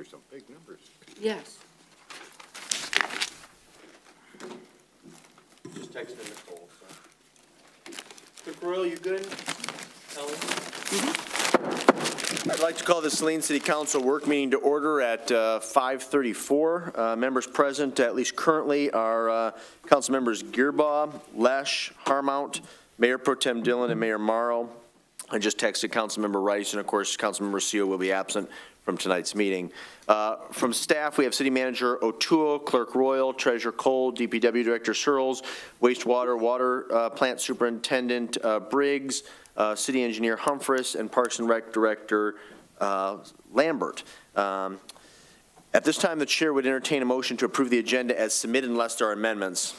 There's some big numbers. Yes. Just texting Nicole, so. Clerk Royal, you good? Ellen? I'd like to call the Saline City Council work meeting to order at 5:34. Members present, at least currently, are council members Gearbaugh, Lesh, Harmount, Mayor Pro Tem Dillon, and Mayor Morrow. I just texted Councilmember Rice, and of course, Councilmember Seal will be absent from tonight's meeting. From staff, we have City Manager O'Toole, Clerk Royal, Treasurer Cole, DPW Director Searles, Water Plant Superintendent Briggs, City Engineer Humphreys, and Parks and Rec Director Lambert. At this time, the chair would entertain a motion to approve the agenda as submitted unless there are amendments.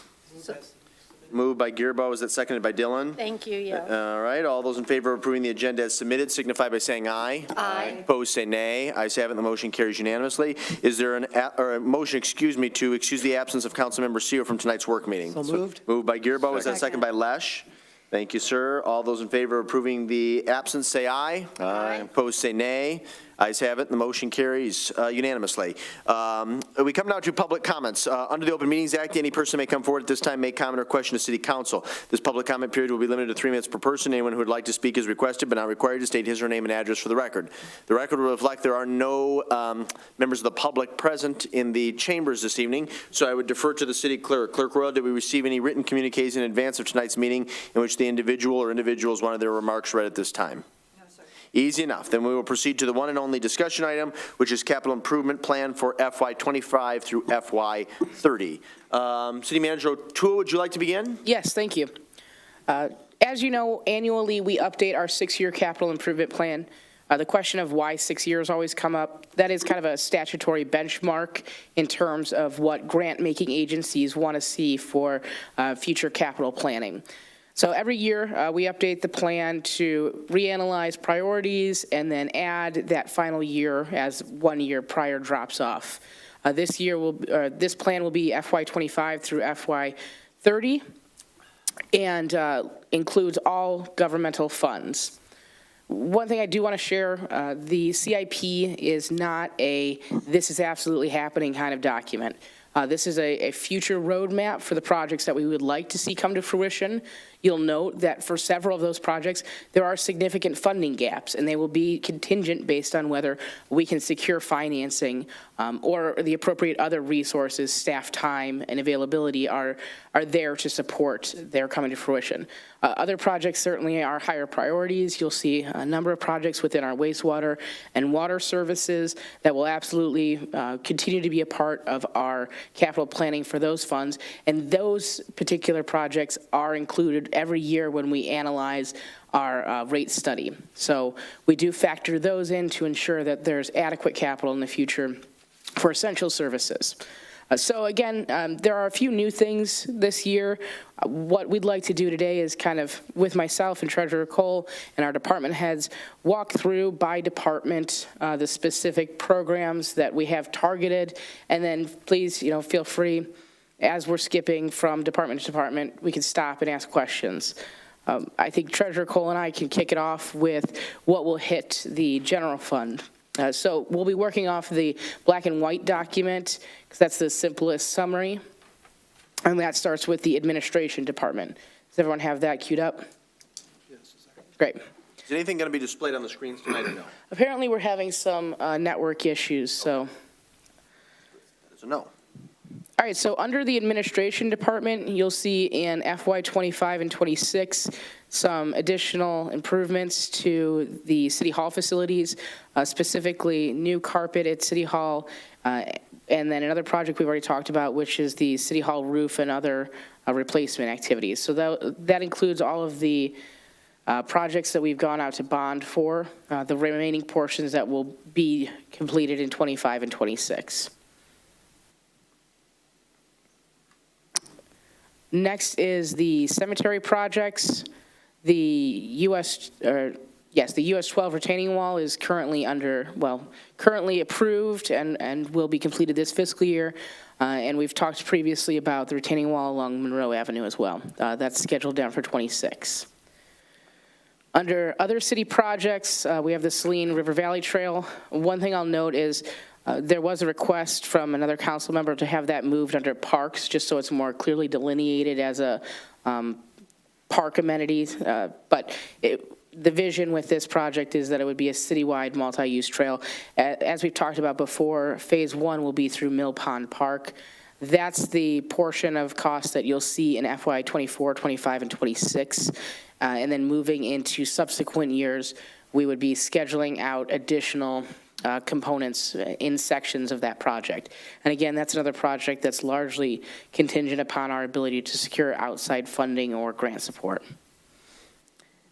Moved by Gearbaugh. Was that seconded by Dillon? Thank you, yeah. All right, all those in favor of approving the agenda as submitted signify by saying aye. Aye. Opposed, say nay. Ayes have it, the motion carries unanimously. Is there a motion, to excuse the absence of Councilmember Seal from tonight's work meeting? So moved. Moved by Gearbaugh. Was that second by Lesh? Thank you, sir. All those in favor of approving the absence say aye. Aye. Opposed, say nay. Ayes have it, the motion carries unanimously. We come now to public comments. Under the Open Meetings Act, any person may come forward at this time, make comment or question to City Council. This public comment period will be limited to 3 minutes per person. Anyone who would like to speak is requested but not required to state his or her name and address for the record. The record will reflect there are no members of the public present in the chambers this evening, so I would defer to the City Clerk. Clerk Royal, did we receive any written communiques in advance of tonight's meeting in which the individual or individuals wanted their remarks read at this time? Easy enough. Then we will proceed to the one and only discussion item, which is capital improvement plan for FY25 through FY30. City Manager O'Toole, would you like to begin? Yes, thank you. As you know, annually we update our 6-year capital improvement plan. The question of why 6 years always come up, that is kind of a statutory benchmark in terms of what grant-making agencies want to see for future capital planning. So every year, we update the plan to reanalyze priorities and then add that final year as 1 year prior drops off. This plan will be FY25 through FY30 and includes all governmental funds. One thing I do want to share, the CIP is not a this is absolutely happening kind of document. This is a future roadmap for the projects that we would like to see come to fruition. You'll note that for several of those projects, there are significant funding gaps, and they will be contingent based on whether we can secure financing or the appropriate other resources, staff time, and availability are there to support their coming to fruition. Other projects certainly are higher priorities. You'll see a number of projects within our wastewater and water services that will absolutely continue to be a part of our capital planning for those funds, and those particular projects are included every year when we analyze our rate study. So we do factor those in to ensure that there's adequate capital in the future for essential services. So again, there are a few new things this year. What we'd like to do today is kind of, with myself and Treasurer Cole and our department heads, walk through by department the specific programs that we have targeted, and then please, feel free, as we're skipping from department to department, we can stop and ask questions. I think Treasurer Cole and I can kick it off with what will hit the general fund. So we'll be working off the black and white document, because that's the simplest summary. And that starts with the administration department. Does everyone have that queued up? Yes. Great. Is anything going to be displayed on the screens tonight or no? Apparently we're having some network issues, so. That's a no. All right, so under the administration department, you'll see in FY25 and 26 some additional improvements to the City Hall facilities, specifically new carpet at City Hall, and then another project we've already talked about, which is the City Hall roof and other replacement activities. So that includes all of the projects that we've gone out to bond for, the remaining portions that will be completed in 25 and 26. Next is the cemetery projects. The US 12 retaining wall is currently currently approved and will be completed this fiscal year. And we've talked previously about the retaining wall along Monroe Avenue as well. That's scheduled down for 26. Under other city projects, we have the Saline River Valley Trail. One thing I'll note is There was a request from another council member to have that moved under parks, just so it's more clearly delineated as a park amenities. But the vision with this project is that it would be a citywide multi-use trail. As we've talked about before, phase one will be through Mill Pond Park. That's the portion of cost that you'll see in FY '24, '25, and '26. And then moving into subsequent years, we would be scheduling out additional components in sections of that project. And again, that's another project that's largely contingent upon our ability to secure outside funding or grant support.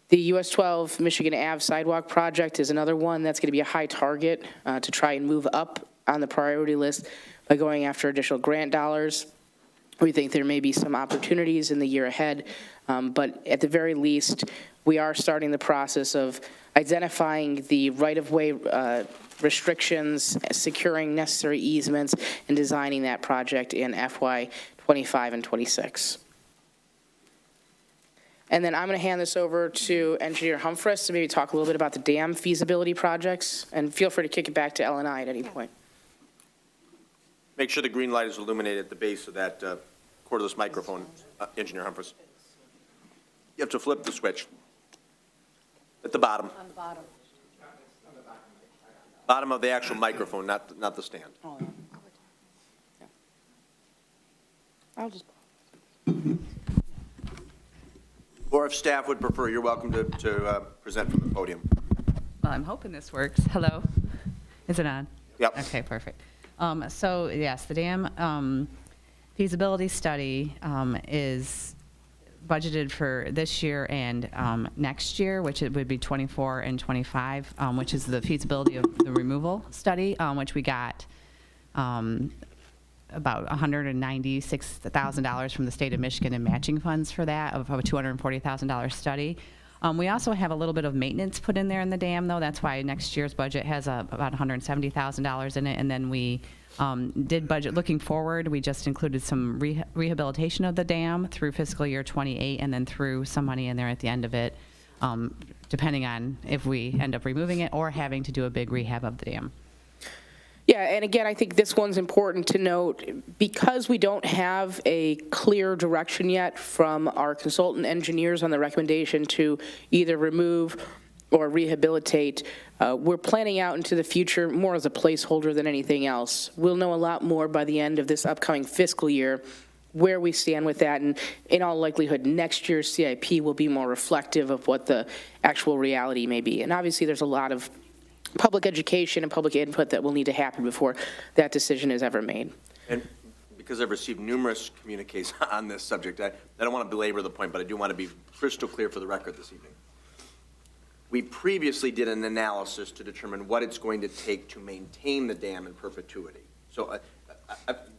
The US 12 Michigan Ave sidewalk project is another one that's going to be a high target to try and move up on the priority list by going after additional grant dollars. We think there may be some opportunities in the year ahead, but at the very least, we are starting the process of identifying the right-of-way restrictions, securing necessary easements, and designing that project in FY '25 and '26. And then I'm going to hand this over to Engineer Humphreys to maybe talk a little bit about the dam feasibility projects, and feel free to kick it back to L&I at any point. Make sure the green light is illuminated at the base of that cordless microphone, Engineer Humphreys. You have to flip the switch at the bottom. On the bottom. Bottom of the actual microphone, not the stand. Oh, yeah. I'll just. Or if staff would prefer, you're welcome to present from the podium. Well, I'm hoping this works. Hello? Is it on? Yep. Okay, perfect. So, yes, the dam feasibility study is budgeted for this year and next year, which it would be 24 and 25, which is the feasibility of the removal study, which we got about $196,000 from the state of Michigan in matching funds for that, of a $240,000 study. We also have a little bit of maintenance put in there in the dam, though. That's why next year's budget has about $170,000 in it. And then we did budget looking forward. We just included some rehabilitation of the dam through fiscal year '28, and then threw some money in there at the end of it, depending on if we end up removing it or having to do a big rehab of the dam. Yeah, and again, I think this one's important to note, because we don't have a clear direction yet from our consultant engineers on the recommendation to either remove or rehabilitate. We're planning out into the future more as a placeholder than anything else. We'll know a lot more by the end of this upcoming fiscal year where we stand with that, and in all likelihood, next year's CIP will be more reflective of what the actual reality may be. And obviously, there's a lot of public education and public input that will need to happen before that decision is ever made. And because I've received numerous communiques on this subject, I don't want to belabor the point, but I do want to be crystal clear for the record this evening. We previously did an analysis to determine what it's going to take to maintain the dam in perpetuity. So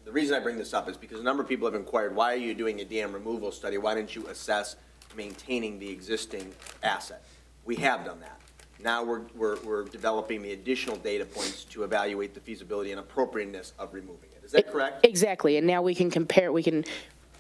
the reason I bring this up is because a number of people have inquired, why are you doing a dam removal study? Why didn't you assess maintaining the existing asset? We have done that. Now we're developing the additional data points to evaluate the feasibility and appropriateness of removing it. Is that correct? Exactly, and now we can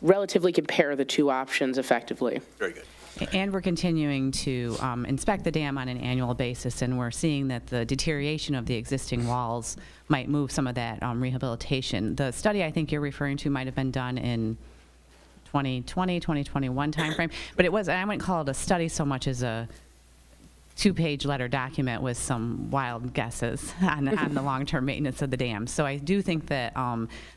relatively compare the two options effectively. Very good. And we're continuing to inspect the dam on an annual basis, and we're seeing that the deterioration of the existing walls might move some of that rehabilitation. The study I think you're referring to might have been done in 2020, 2021 timeframe, but I wouldn't call it a study so much as a two-page letter document with some wild guesses on the long-term maintenance of the dam. So I do think that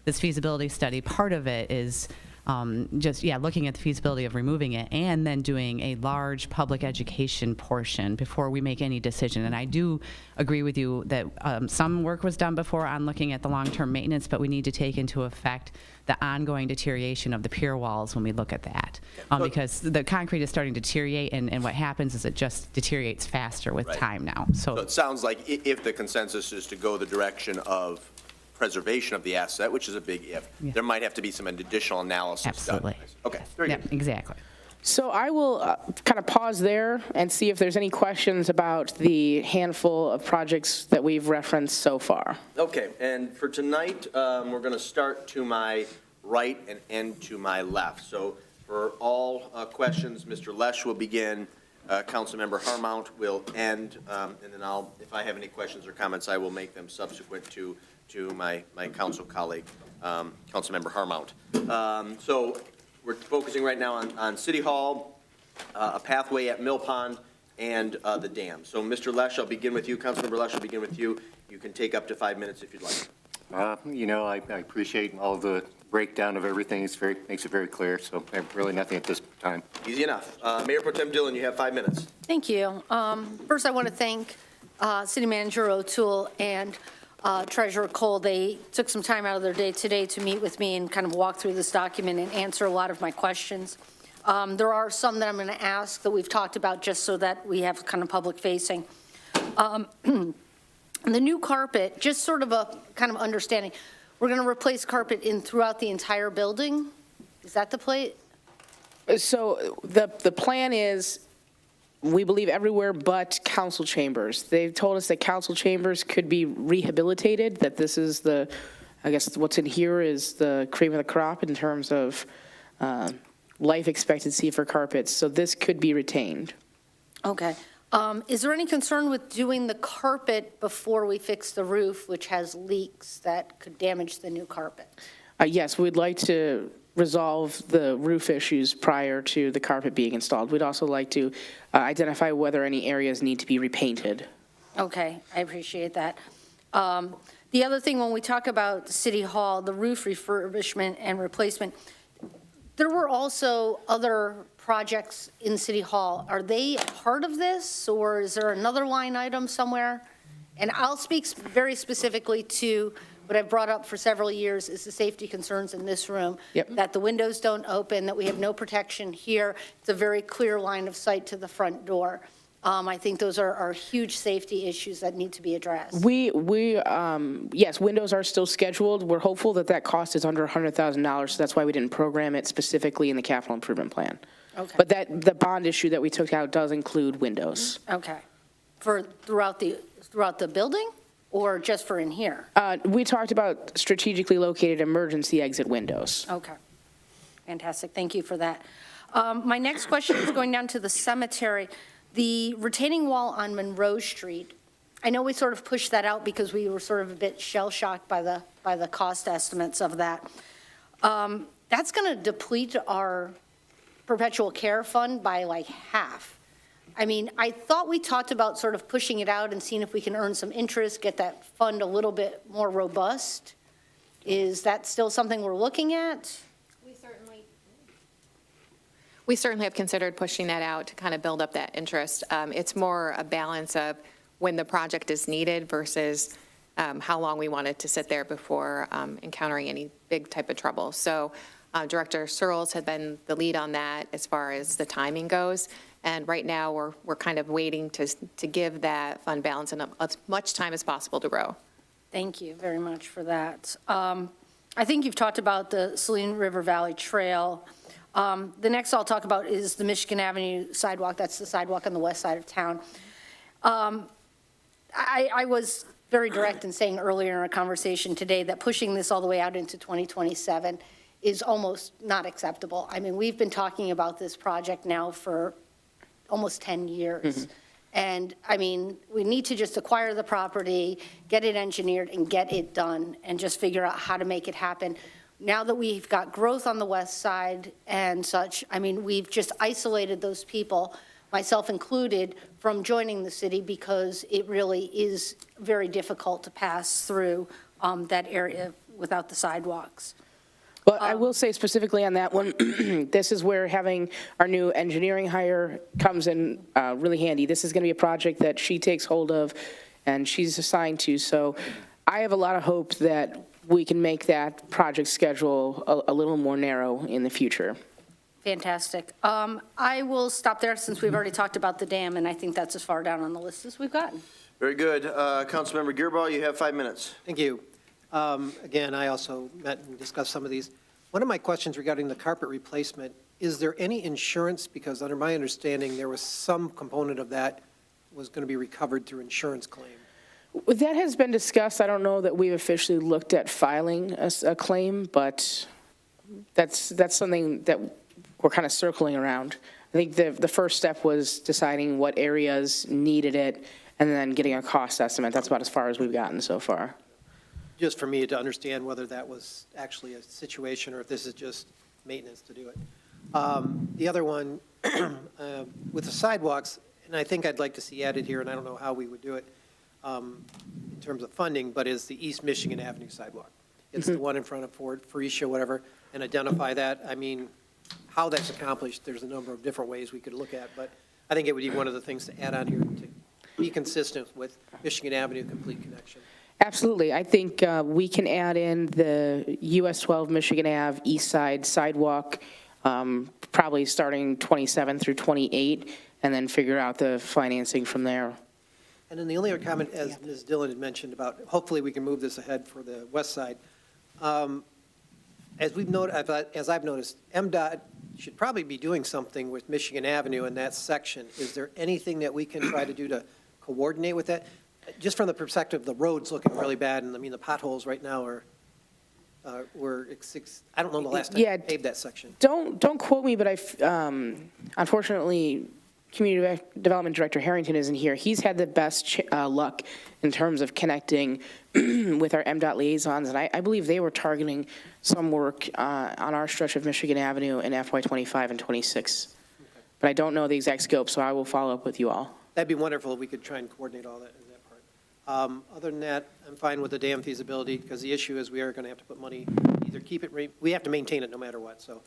this feasibility study, part of it is looking at the feasibility of removing it and then doing a large public education portion before we make any decision. And I do agree with you that some work was done before on looking at the long-term maintenance, but we need to take into effect the ongoing deterioration of the pier walls when we look at that. Because the concrete is starting to deteriorate, and what happens is it just deteriorates faster with time now. So it sounds like if the consensus is to go the direction of preservation of the asset, which is a big if, there might have to be some additional analysis absolutely done. Okay, very good. Exactly. So I will kind of pause there and see if there's any questions about the handful of projects that we've referenced so far. Okay, and for tonight, we're going to start to my right and end to my left. So for all questions, Mr. Lesh will begin. Councilmember Harmount will end, and then if I have any questions or comments, I will make them subsequent to my council colleague, Councilmember Harmount. So we're focusing right now on City Hall, a pathway at Mill Pond, and the dam. So Mr. Lesh, I'll begin with you. Councilmember Lesh, I'll begin with you. You can take up to 5 minutes if you'd like. I appreciate all the breakdown of everything. Makes it very clear, so I have really nothing at this time. Easy enough. Mayor Pro Tem Dillon, you have 5 minutes. Thank you. First, I want to thank City Manager O'Toole and Treasurer Cole. They took some time out of their day today to meet with me and kind of walk through this document and answer a lot of my questions. There are some that I'm going to ask that we've talked about just so that we have kind of public facing. The new carpet, just sort of a kind of understanding, we're going to replace carpet throughout the entire building? Is that the plate? So the plan is, we believe everywhere but council chambers. They've told us that council chambers could be rehabilitated, that this is I guess what's in here is the cream of the crop in terms of life expectancy for carpets. So this could be retained. Okay. Is there any concern with doing the carpet before we fix the roof, which has leaks that could damage the new carpet? Yes, we'd like to resolve the roof issues prior to the carpet being installed. We'd also like to identify whether any areas need to be repainted. Okay, I appreciate that. The other thing, when we talk about City Hall, the roof refurbishment and replacement, there were also other projects in City Hall. Are they part of this, or is there another line item somewhere? And I'll speak very specifically to what I've brought up for several years is the safety concerns in this room. Yep. That the windows don't open, that we have no protection here. It's a very clear line of sight to the front door. I think those are huge safety issues that need to be addressed. Yes, windows are still scheduled. We're hopeful that cost is under $100,000, so that's why we didn't program it specifically in the capital improvement plan. Okay. But the bond issue that we took out does include windows. Okay. For throughout the building, or just for in here? We talked about strategically located emergency exit windows. Okay. Fantastic. Thank you for that. My next question is going down to the cemetery. The retaining wall on Monroe Street, I know we sort of pushed that out because we were sort of a bit shell-shocked by the cost estimates of that. That's going to deplete our perpetual care fund by like half. I mean, I thought we talked about sort of pushing it out and seeing if we can earn some interest, get that fund a little bit more robust. Is that still something we're looking at? We certainly have considered pushing that out to kind of build up that interest. It's more a balance of when the project is needed versus how long we want it to sit there before encountering any big type of trouble. So Director Searles had been the lead on that as far as the timing goes. And right now we're kind of waiting to give that fund balance enough, as much time as possible to grow. Thank you very much for that. I think you've talked about the Saline River Valley Trail. The next I'll talk about is the Michigan Avenue sidewalk. That's the sidewalk on the west side of town. I was very direct in saying earlier in our conversation today that pushing this all the way out into 2027 is almost not acceptable. I mean, we've been talking about this project now for almost 10 years. Mm-hmm. And I mean, we need to just acquire the property, get it engineered, and get it done, and just figure out how to make it happen. Now that we've got growth on the west side and such, I mean, we've just isolated those people, myself included, from joining the city because it really is very difficult to pass through that area without the sidewalks. Well, I will say specifically on that one, this is where having our new engineering hire comes in really handy. This is going to be a project that she takes hold of and she's assigned to. So I have a lot of hope that we can make that project schedule a little more narrow in the future. Fantastic. I will stop there since we've already talked about the dam, and I think that's as far down on the list as we've gotten. Very good. Councilmember Gearbaugh, you have 5 minutes. Thank you. Again, I also met and discussed some of these. One of my questions regarding the carpet replacement, is there any insurance? Because under my understanding, there was some component of that was going to be recovered through insurance claim. That has been discussed. I don't know that we've officially looked at filing a claim, but that's something that we're kind of circling around. I think the first step was deciding what areas needed it and then getting a cost estimate. That's about as far as we've gotten so far. Just for me to understand whether that was actually a situation or if this is just maintenance to do it. The other one, with the sidewalks, and I think I'd like to see added here, and I don't know how we would do it in terms of funding, but is the East Michigan Avenue sidewalk. It's the one in front of Ford, Felicia, whatever, and identify that. I mean, how that's accomplished, there's a number of different ways we could look at, but I think it would be one of the things to add on here to be consistent with Michigan Avenue complete connection. Absolutely. I think we can add in the US 12 Michigan Ave East Side sidewalk, probably starting 27 through 28, and then figure out the financing from there. And then the only other comment, as Ms. Dillon had mentioned about, hopefully we can move this ahead for the west side. As I've noticed, MDOT should probably be doing something with Michigan Avenue in that section. Is there anything that we can try to do to coordinate with that? Just from the perspective, the road's looking really bad, and I mean, the potholes right now are, I don't know the last time Yeah. we paved that section. Don't quote me, but unfortunately, Community Development Director Harrington isn't here. He's had the best luck in terms of connecting with our MDOT liaisons, and I believe they were targeting some work on our stretch of Michigan Avenue in FY '25 and '26. But I don't know the exact scope, so I will follow up with you all. That'd be wonderful if we could try and coordinate all that part. Other than that, I'm fine with the dam feasibility, because the issue is we are going to have to put money, either keep it, we have to maintain it no matter what, so.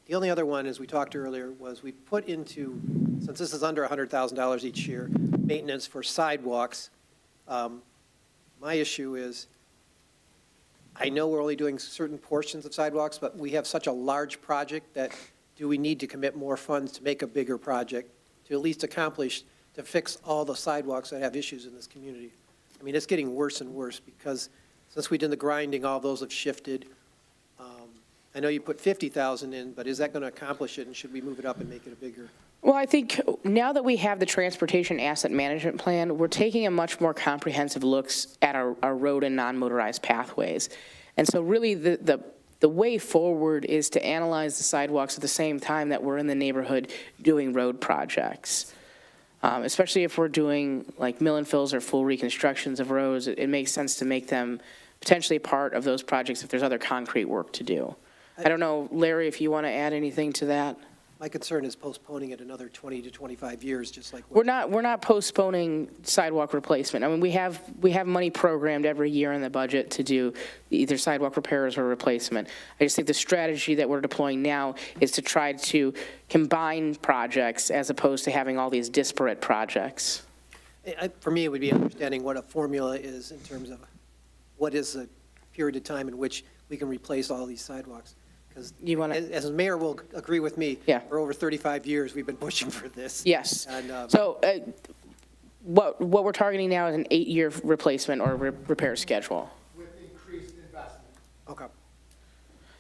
The only other one, as we talked earlier, was we put into, since this is under $100,000 each year, maintenance for sidewalks. My issue is, I know we're only doing certain portions of sidewalks, but we have such a large project that do we need to commit more funds to make a bigger project to at least accomplish, to fix all the sidewalks that have issues in this community? I mean, it's getting worse and worse because since we did the grinding, all those have shifted. I know you put 50,000 in, but is that going to accomplish it, and should we move it up and make it a bigger? Well, I think now that we have the Transportation Asset Management Plan, we're taking a much more comprehensive looks at our road and non-motorized pathways. And so really the way forward is to analyze the sidewalks at the same time that we're in the neighborhood doing road projects. Especially if we're doing like mill and fills or full reconstructions of roads, it makes sense to make them potentially part of those projects if there's other concrete work to do. I don't know, Larry, if you want to add anything to that? My concern is postponing it another 20 to 25 years, just like. We're not postponing sidewalk replacement. I mean, we have money programmed every year in the budget to do either sidewalk repairs or replacement. I just think the strategy that we're deploying now is to try to combine projects as opposed to having all these disparate projects. For me, it would be understanding what a formula is in terms of what is the period of time in which we can replace all these sidewalks. Because as the mayor will agree with me, Yeah. for over 35 years, we've been pushing for this. Yes. And, So what we're targeting now is an 8-year replacement or repair schedule. With increased investment. Okay.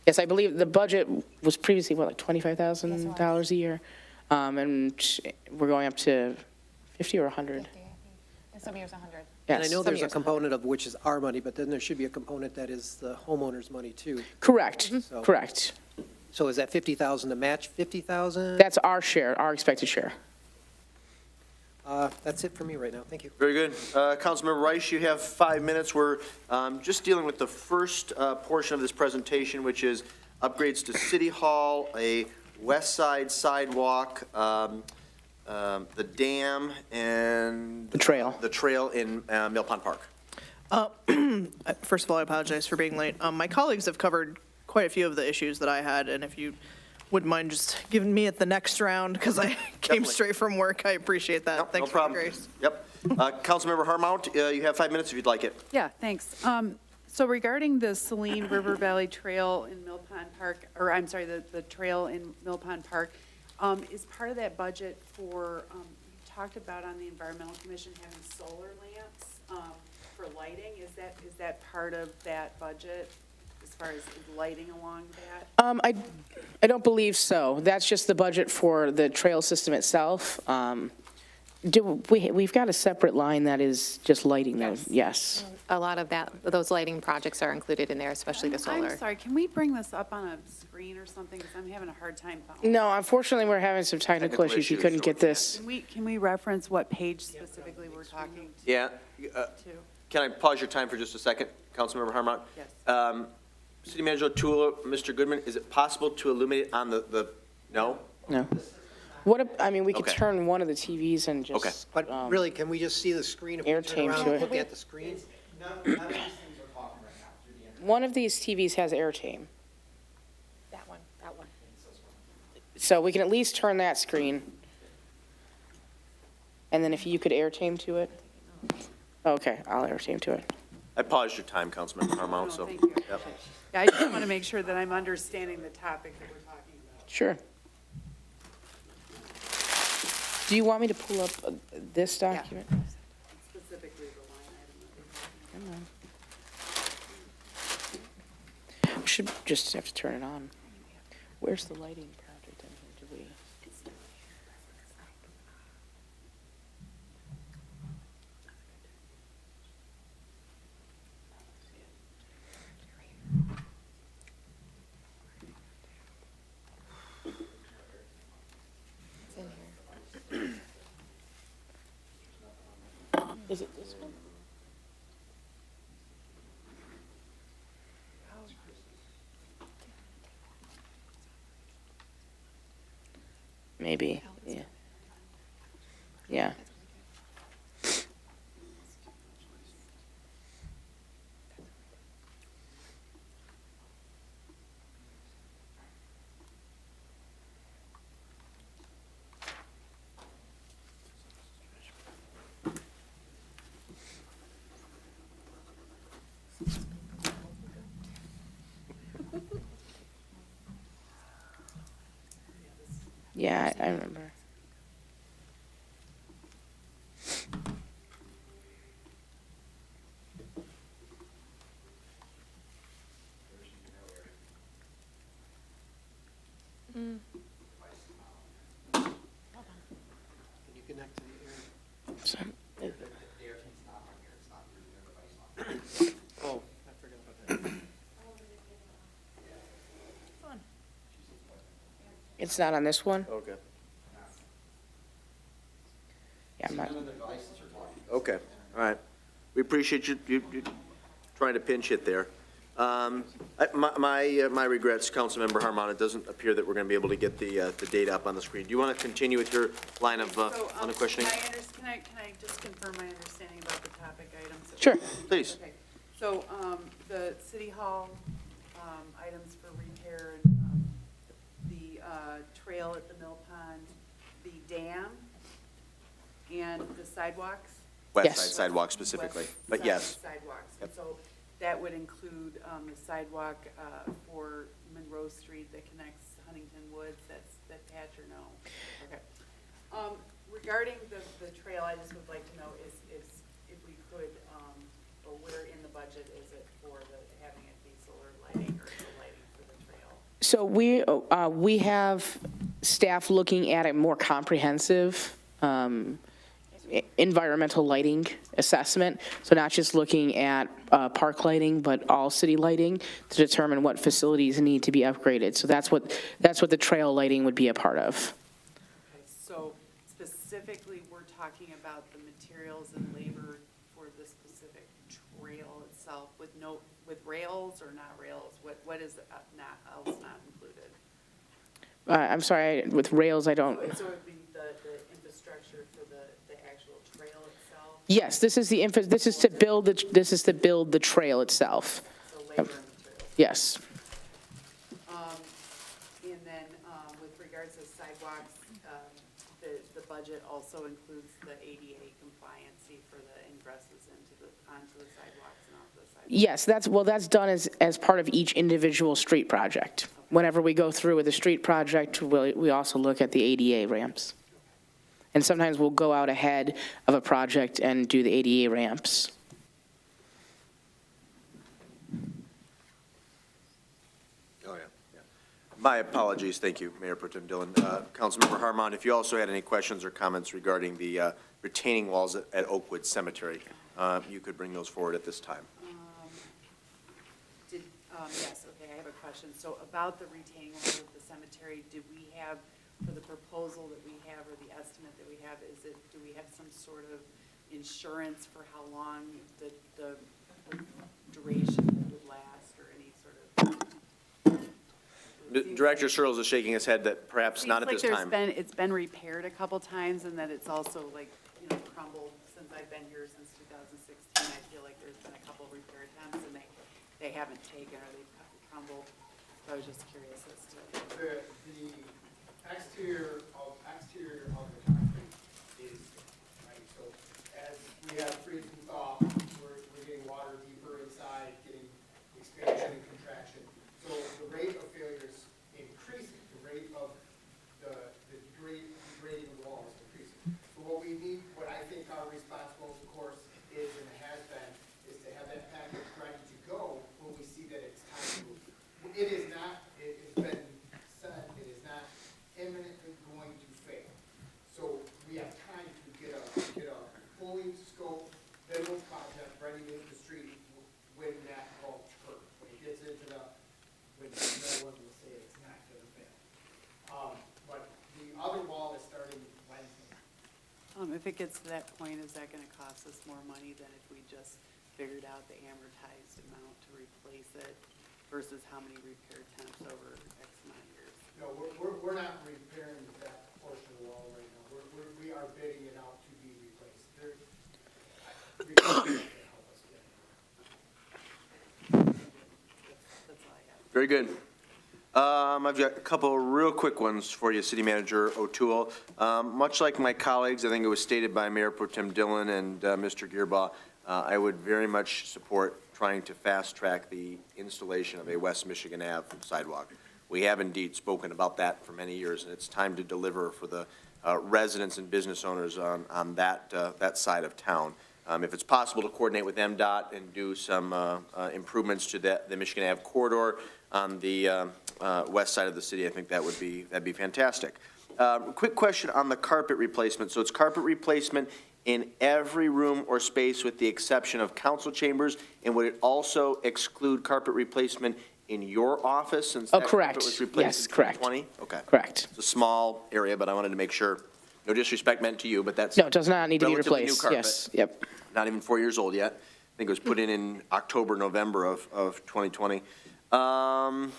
Yes, I believe the budget was previously, what, like $25,000 a year? And we're going up to 50 or 100? In some years, 100. And I Yes. know Some there's a years. component of which is our money, but then there should be a component that is the homeowner's money too. Correct, So- correct. So is that 50,000 to match 50,000? That's our share, our expected share. That's it for me right now. Thank you. Very good. Councilmember Rice, you have 5 minutes. We're just dealing with the first portion of this presentation, which is upgrades to City Hall, a west side sidewalk, the dam, and The trail. The trail in Mill Pond Park. First of all, I apologize for being late. My colleagues have covered quite a few of the issues that I had, and if you wouldn't mind just giving me it the next round, because I came Definitely. straight from work, I appreciate that. No Thanks for problem. your grace. Yep. Councilmember Harmount, you have 5 minutes if you'd like it. Yeah, thanks. So regarding the Saline River Valley Trail in Mill Pond Park, or I'm sorry, the trail in Mill Pond Park, is part of that budget for, you talked about on the Environmental Commission having solar lamps for lighting. Is that part of that budget as far as lighting along that? I don't believe so. That's just the budget for the trail system itself. We've got a separate line that is just lighting those, yes. A lot of those lighting projects are included in there, especially the solar. I'm sorry, can we bring this up on a screen or something, because I'm having a hard time following. No, unfortunately, we're having some technical issues. You couldn't get this. Can we reference what page specifically we're talking Yeah. to? Can I pause your time for just a second, Councilmember Harmon? Yes. City Manager O'Toole, Mr. Goodman, is it possible to illuminate on no? No. We could Okay. turn one of the TVs and Okay. just. But really, can we just see the screen if we Air turn tame around to and it. look at the screen? None of these things are talking right now through the internet. One of these TVs has air tame, That one. so we can at least turn that screen. And then if you could air tame to it? Okay, I'll air tame to it. I paused your time, Councilmember Harmon, No, so. thank you. Yep. Yeah, I just want to make sure that I'm understanding the topic that we're talking about. Sure. Do you want me to pull up this document? Specifically the line item that we're talking about. Come on. We should just have to turn it on. Where's the lighting project in here? Do we? It's in here. Is it this one? Maybe, yeah. Yeah. Yeah, I remember. Can you connect to the air? So, The air tank's not on here, it's not through their device. Oh, I forgot about that. it's not on this one? Okay. Yeah, I'm not, None of the devices are talking. Okay, all right. We appreciate you trying to pinch hit there. My regrets, Councilmember Harmon, it doesn't appear that we're going to be able to get the data up on the screen. Do you want to continue with your line of, So, on the questioning? Can I just confirm my understanding about the topic items? Sure. Please. Okay, so, the city hall, items for repair, and, the, trail at the Mill Pond, the dam, and the sidewalks? West Yes. side sidewalk specifically, West but side yes. Sidewalks, and so that would include, the sidewalk, for Monroe Street that connects Huntington Woods, that patch or no? Okay. Regarding the trail, I just would like to know is if we could, or where in the budget is it for having it be solar lighting or the lighting for the trail? so we have staff looking at a more comprehensive environmental lighting assessment. So not just looking at park lighting, but all city lighting to determine what facilities need to be upgraded. So that's what the trail lighting would be a part of. Okay, so specifically, we're talking about the materials and labor for the specific trail itself with rails or not rails? What is not included? I'm sorry, with rails, I don't. So it would be the infrastructure for the actual trail itself, Yes, this is to build the trail itself. so labor and materials. Yes. And then with regards to sidewalks, the budget also includes the ADA compliancy for the ingresses onto the sidewalks and off the sidewalks. Yes, that's done as part of each individual street project. Whenever we go through with a street project, we also look at the ADA ramps. And sometimes we'll go out ahead of a project and do the ADA ramps. Oh, yeah. My apologies. Thank you, Mayor Pro Tem Dillon. Councilmember Harmon, if you also had any questions or comments regarding the retaining walls at Oakwood Cemetery, you could bring those forward at this time. Yes, okay, I have a question. So about the retaining wall of the cemetery, do we have, for the proposal that we have, or the estimate that we have, do we have some sort of insurance for how long the duration would last, or any sort of? Director Searles is shaking his head that perhaps not at this time. It's been repaired a couple times, and that it's also like, crumbled since I've been here since 2016. I feel like there's been a couple repair attempts, and they haven't taken, or they've crumbled. So I was just curious as to. The exterior of the concrete is, right, so as we have freeze and thaw, we're getting water deeper inside, getting expansion and contraction. So the rate of failure is increasing, the rate of the degrading of the wall is increasing. So what we need, what I think our responsibility, of course, is and has been, is to have that package ready to go when we see that it's time to move. It is not, it has been said, it is not imminently going to fail. So we have time to get a fully scoped, build project ready to hit the street when that all occurs. When it gets into when no one will say it's not gonna fail. But the other wall is starting Wednesday. If it gets to that point, is that gonna cost us more money than if we just figured out the amortized amount to replace it versus how many repair attempts over X amount of years? No, we're not repairing that portion of the wall right now. We are bidding it out to be replaced. Replacement can help us get it. That's all I have. Very good. I've got a couple real quick ones for you, City Manager O'Toole. Much like my colleagues, I think it was stated by Mayor Pro Tem Dillon and Mr. Gearbaugh, I would very much support trying to fast-track the installation of a West Michigan Ave sidewalk. We have indeed spoken about that for many years, and it's time to deliver for the residents and business owners on that side of town. If it's possible to coordinate with MDOT and do some improvements to the Michigan Ave corridor on the west side of the city, I think that'd be fantastic. Quick question on the carpet replacement. So it's carpet replacement in every room or space with the exception of council chambers, and would it also exclude carpet replacement in your office since that correct. carpet was replaced Yes, in correct. 2020? Okay. Correct. It's a small area, but I wanted to make sure. No disrespect meant to you, but that's No, it does not need to be relatively new replaced. carpet. Yes, yep. Not even 4 years old yet. I think it was put in October, November of 2020. On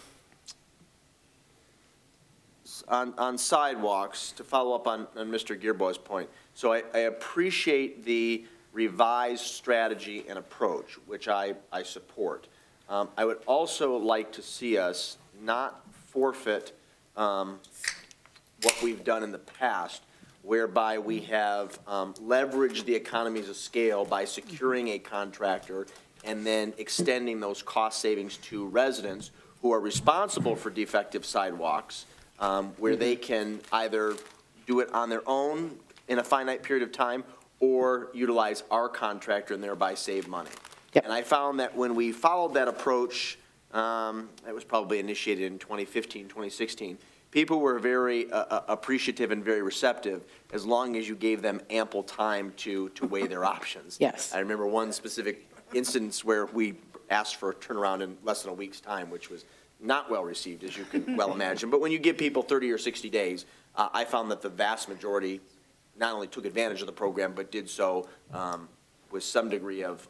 sidewalks, to follow up on Mr. Gearbaugh's point, so I appreciate the revised strategy and approach, which I support. I would also like to see us not forfeit what we've done in the past, whereby we have leveraged the economies of scale by securing a contractor and then extending those cost savings to residents who are responsible for defective sidewalks, where they can either do it on their own in a finite period of time or utilize our contractor and thereby save money. Yep. And I found that when we followed that approach, it was probably initiated in 2015, 2016, people were very appreciative and very receptive as long as you gave them ample time to weigh their options. Yes. I remember one specific instance where we asked for a turnaround in less than a week's time, which was not well received, as you can well imagine. But when you give people 30 or 60 days, I found that the vast majority not only took advantage of the program, but did so with some degree of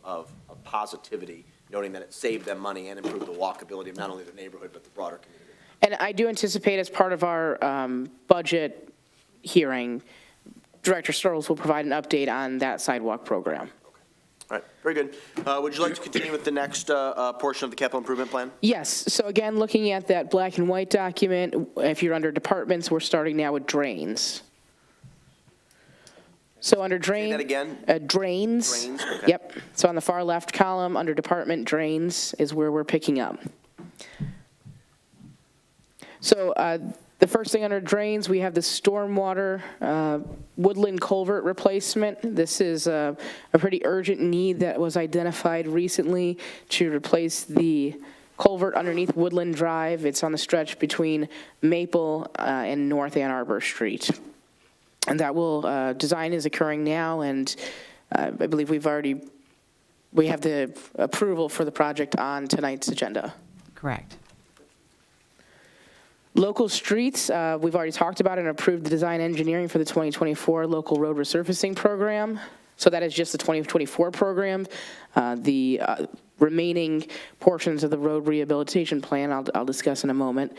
positivity, noting that it saved them money and improved the walkability of not only the neighborhood, but the broader community. And I do anticipate as part of our budget hearing, Director Searles will provide an update on that sidewalk program. All right, very good. Would you like to continue with the next portion of the capital improvement plan? Yes, so again, looking at that black and white document, if you're under departments, we're starting now with drains. So under drain. Say that again? Drains. Drains, okay. Yep, so on the far left column, under department drains is where we're picking up. So the first thing under drains, we have the stormwater woodland culvert replacement. This is a pretty urgent need that was identified recently to replace the culvert underneath Woodland Drive. It's on the stretch between Maple and North Ann Arbor Street. And that will, design is occurring now, and I believe we have the approval for the project on tonight's agenda. Correct. Local streets, we've already talked about and approved the design engineering for the 2024 local road resurfacing program. So that is just the 2024 program. The remaining portions of the road rehabilitation plan I'll discuss in a moment.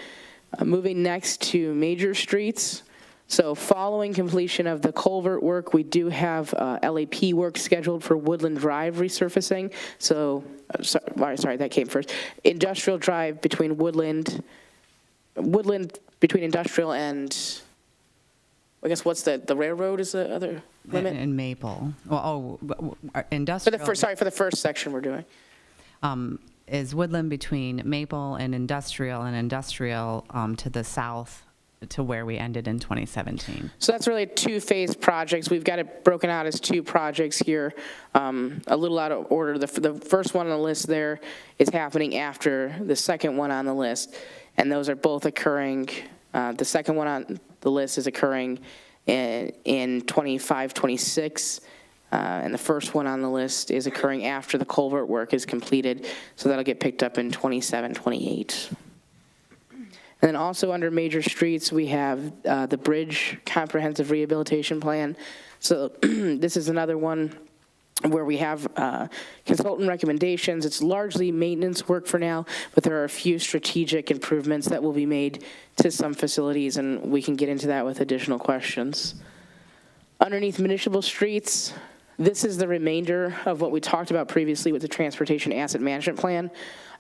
Moving next to major streets. So following completion of the culvert work, we do have LAP work scheduled for Woodland Drive resurfacing. So, sorry, that came first. Industrial Drive between Woodland between Industrial and, I guess what's the railroad is the other limit? And Maple. Well, For industrial. for the first section we're doing. Is Woodland between Maple and Industrial to the south to where we ended in 2017. So that's really a two-phase project. We've got it broken out as two projects here, a little out of order. The first one on the list there is happening after the second one on the list, and those are both occurring. The second one on the list is occurring in 25, 26, and the first one on the list is occurring after the culvert work is completed, so that'll get picked up in 27, 28. And then also under major streets, we have the Bridge Comprehensive Rehabilitation Plan. So this is another one where we have consultant recommendations. It's largely maintenance work for now, but there are a few strategic improvements that will be made to some facilities, and we can get into that with additional questions. Underneath municipal streets, this is the remainder of what we talked about previously with the Transportation Asset Management Plan.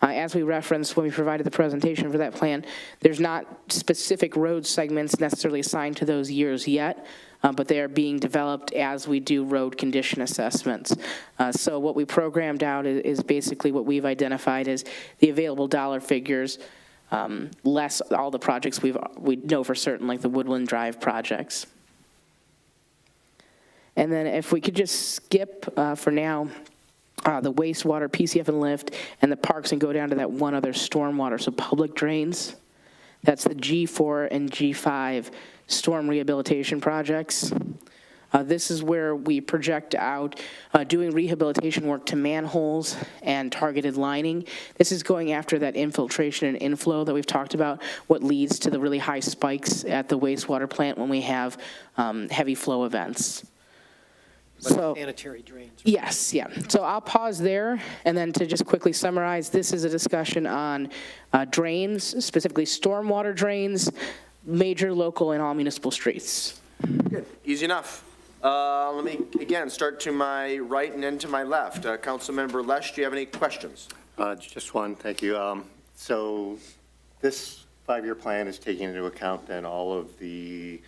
As we referenced when we provided the presentation for that plan, there's not specific road segments necessarily assigned to those years yet, but they are being developed as we do road condition assessments. So what we programmed out is basically what we've identified as the available dollar figures, less all the projects we know for certain, like the Woodland Drive projects. And then if we could just skip for now, the wastewater, PCF and lift, and the parks, and go down to that one other stormwater, so public drains. That's the G4 and G5 storm rehabilitation projects. This is where we project out doing rehabilitation work to manholes and targeted lining. This is going after that infiltration and inflow that we've talked about, what leads to the really high spikes at the wastewater plant when we have heavy flow events. So, Sanitary drains. yes, yeah. So I'll pause there, and then to just quickly summarize, this is a discussion on drains, specifically stormwater drains, major, local, and all municipal streets. Good, easy enough. Let me, again, start to my right and then to my left. Councilmember Lesh, do you have any questions? Just one, thank you. So this 5-year plan is taking into account then all of the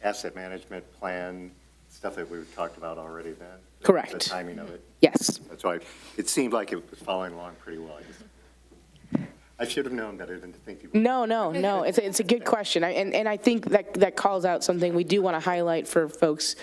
asset management plan stuff that we've talked about already then? Correct. The timing of it? Yes. That's why it seemed like it was following along pretty well. I should have known better than to think you would. No. It's a good question. And I think that calls out something we do want to highlight for folks,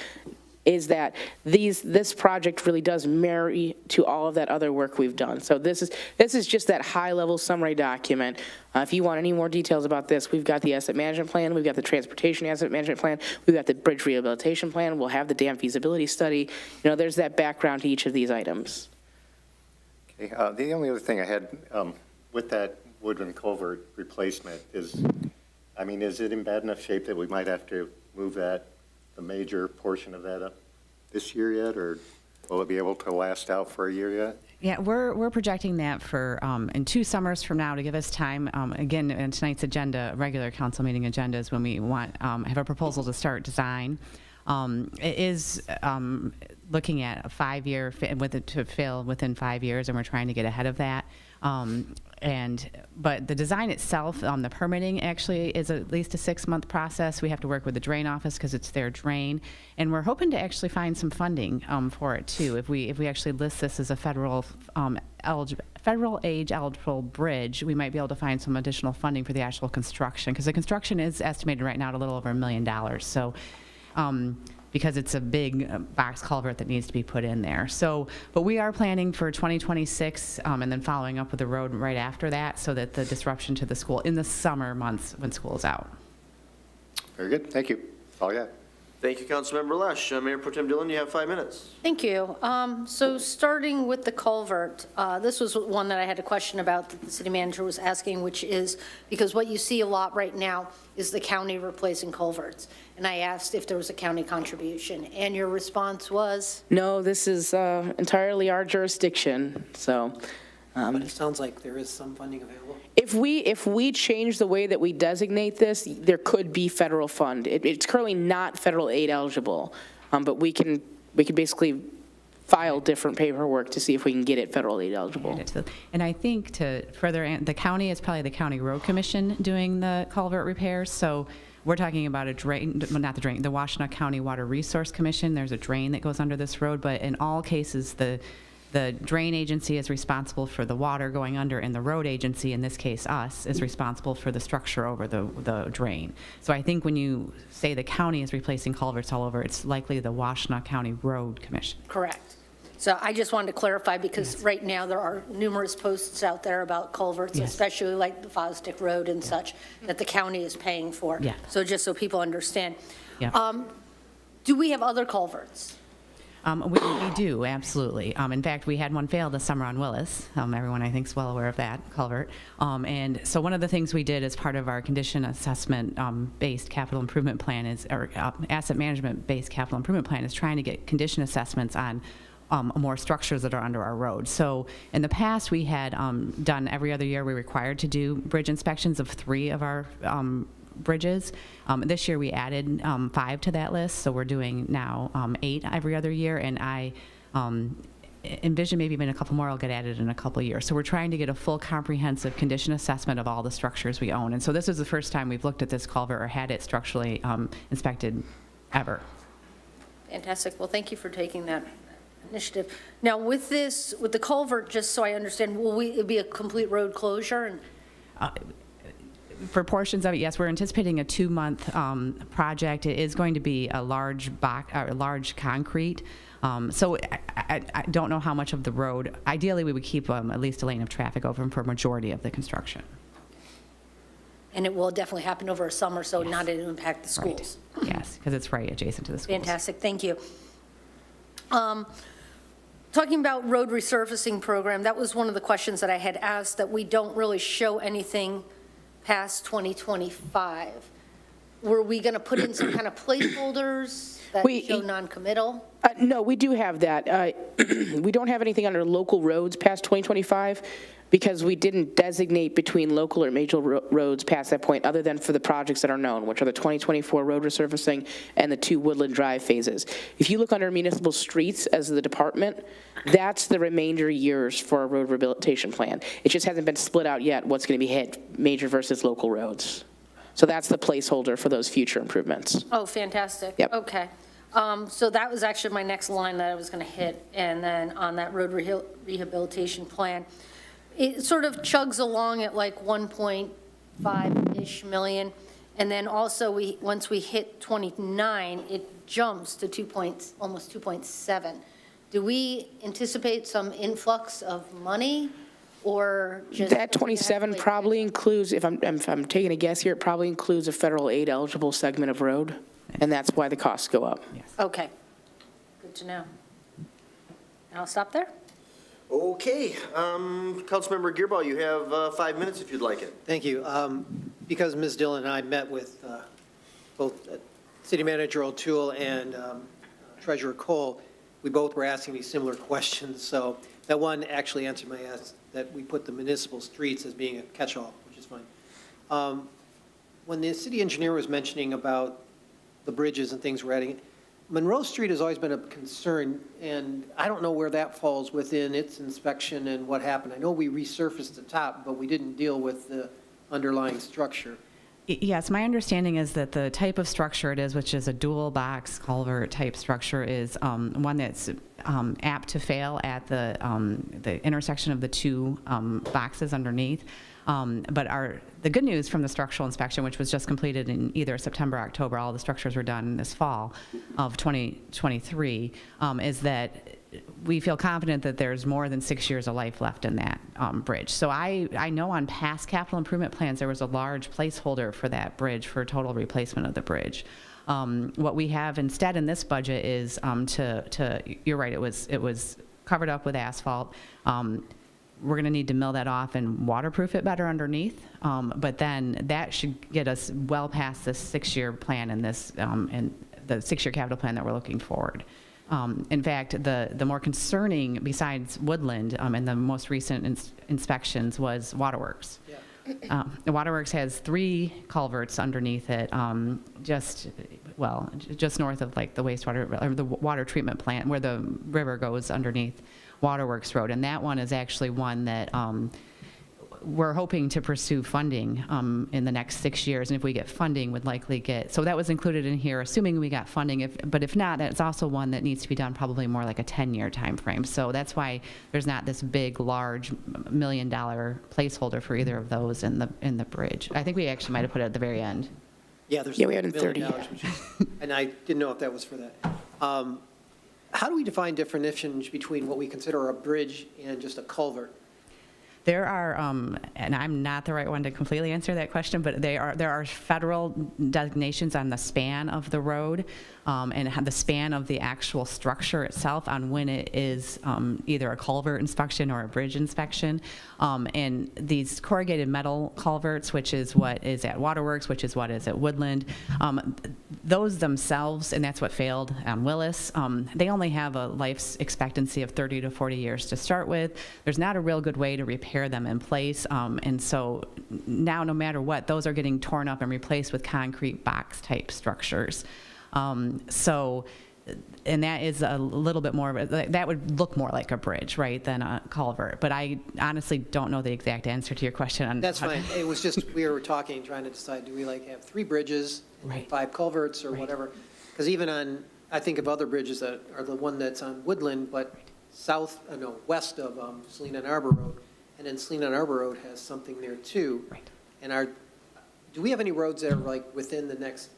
is that this project really does marry to all of that other work we've done. So this is just that high-level summary document. If you want any more details about this, we've got the asset management plan, we've got the transportation asset management plan, we've got the bridge rehabilitation plan, we'll have the dam feasibility study. There's that background to each of these items. Okay, the only other thing I had with that Woodland culvert replacement is it in bad enough shape that we might have to move the major portion of that up this year yet, or will it be able to last out for a year yet? Yeah, we're projecting that for in 2 summers from now to give us time. Again, in tonight's agenda, regular council meeting agenda is when we want have a proposal to start design. It is looking at a 5-year to fill within 5 years, and we're trying to get ahead of that. But the design itself, the permitting actually is at least a 6-month process. We have to work with the drain office because it's their drain, and we're hoping to actually find some funding for it too. If we actually list this as a federal age eligible bridge, we might be able to find some additional funding for the actual construction, because the construction is estimated right now at a little over $1 million. So because it's a big box culvert that needs to be put in there. So, but we are planning for 2026, and then following up with the road right after that, so that the disruption to the school in the summer months when school's out. Very good, thank you. That's all I got. Thank you, Councilmember Lesh. Mayor Pro Tem Dillon, you have 5 minutes. Thank you. So starting with the culvert, this was one that I had a question about that the city manager was asking, which is, because what you see a lot right now is the county replacing culverts. And I asked if there was a county contribution, and your response was? No, this is entirely our jurisdiction, so. But it sounds like there is some funding available. If we change the way that we designate this, there could be federal fund. It's currently not federal aid eligible, but we can basically file different paperwork to see if we can get it federal aid eligible. And I think to further, the county is probably the County Road Commission doing the culvert repairs. So we're talking about a drain, well, not the drain, the Washtenaw County Water Resource Commission. There's a drain that goes under this road, but in all cases, the drain agency is responsible for the water going under, and the road agency, in this case us, is responsible for the structure over the drain. So I think when you say the county is replacing culverts all over, it's likely the Washtenaw County Road Commission. Correct. So I just wanted to clarify, because right now there are numerous posts out there about culverts, Yes. especially like the Fosdick Road and such, that the county is paying for. Yeah. So just so people understand. Yeah. Do we have other culverts? We do, absolutely. In fact, we had one fail this summer on Willis. Everyone, I think, is well aware of that culvert. And so one of the things we did as part of our condition assessment based capital improvement plan is, or asset management based capital improvement plan is trying to get condition assessments on more structures that are under our road. So in the past, we had done every other year, we were required to do bridge inspections of 3 of our bridges. This year we added 5 to that list, so we're doing now 8 every other year, and I envision maybe even a couple more will get added in a couple of years. So we're trying to get a full comprehensive condition assessment of all the structures we own. And so this is the first time we've looked at this culvert or had it structurally inspected ever. Fantastic. Well, thank you for taking that initiative. Now, with this, with the culvert, just so I understand, it'll be a complete road closure? And For portions of it, yes, we're anticipating a 2-month project. It is going to be a large concrete. So I don't know how much of the road. Ideally, we would keep at least a lane of traffic open for a majority of the construction. And it will definitely happen over a summer, so not to impact the schools. Right. Yes, because it's right adjacent to the schools. Fantastic, thank you. Talking about road resurfacing program, that was one of the questions that I had asked, that we don't really show anything past 2025. Were we going to put in some kind of placeholders that show non-committal? No, we do have that. We don't have anything under local roads past 2025 because we didn't designate between local or major roads past that point, other than for the projects that are known, which are the 2024 road resurfacing and the 2 Woodland Drive phases. If you look under municipal streets as the department, that's the remainder years for a road rehabilitation plan. It just hasn't been split out yet what's going to be hit, major versus local roads. So that's the placeholder for those future improvements. Oh, fantastic. Yep. Okay. So that was actually my next line that I was going to hit, and then on that road rehabilitation plan, it sort of chugs along at like 1.5-ish million, and then also once we hit 29, it jumps to almost 2.7. Do we anticipate some influx of money, or just? That 27 probably includes, if I'm taking a guess here, it probably includes a federal aid eligible segment of road, and that's why the costs go up. Okay, good to know. And I'll stop there. Okay, Councilmember Gearbaugh, you have 5 minutes if you'd like it. Thank you. Because Ms. Dillon and I met with both City Manager O'Toole and Treasurer Cole, we both were asking me similar questions. So that one actually answered my ask, that we put the municipal streets as being a catch-all, which is fine. When the city engineer was mentioning about the bridges and things we're adding, Monroe Street has always been a concern, and I don't know where that falls within its inspection and what happened. I know we resurfaced the top, but we didn't deal with the underlying structure. Yes, my understanding is that the type of structure it is, which is a dual box culvert type structure, is one that's apt to fail at the intersection of the two boxes underneath. But the good news from the structural inspection, which was just completed in either September or October, all the structures were done this fall of 2023, is that we feel confident that there's more than 6 years of life left in that bridge. So I know on past capital improvement plans, there was a large placeholder for that bridge for total replacement of the bridge. What we have instead in this budget is you're right, it was covered up with asphalt. We're going to need to mill that off and waterproof it better underneath. But then that should get us well past this 6-year plan and the 6-year capital plan that we're looking forward. In fact, the more concerning, besides Woodland, in the most recent inspections, was Waterworks. Yeah. The Waterworks has 3 culverts underneath it, just north of like the wastewater, or the water treatment plant, where the river goes underneath Waterworks Road. And that one is actually one that we're hoping to pursue funding in the next 6 years, and if we get funding, would likely get, so that was included in here, assuming we got funding, but if not, it's also one that needs to be done probably more like a 10-year time frame. So that's why there's not this big, large $1 million placeholder for either of those in the bridge. I think we actually might have put it at the very end. Yeah, there's Yeah, we had $1 in 30, million, which is, and I didn't know if that was for that. How do we define definitions between what we consider a bridge and just a culvert? There are, and I'm not the right one to completely answer that question, but there are federal designations on the span of the road and the span of the actual structure itself on when it is either a culvert inspection or a bridge inspection. And these corrugated metal culverts, which is what is at Waterworks, which is what is at Woodland, those themselves, and that's what failed on Willis, they only have a life expectancy of 30 to 40 years to start with. There's not a real good way to repair them in place, and so now no matter what, those are getting torn up and replaced with concrete box type structures. And that is a little bit more, that would look more like a bridge, right, than a culvert. But I honestly don't know the exact answer to your question on. That's fine. It was just, we were talking, trying to decide, do we like have 3 bridges, Right. 5 culverts, or Right. whatever? Because even on, I think of other bridges that are the one that's on Woodland, but west of Saline and Arbor Road. And then Saline and Arbor Road has something there too. Right. And do we have any roads that are like within the next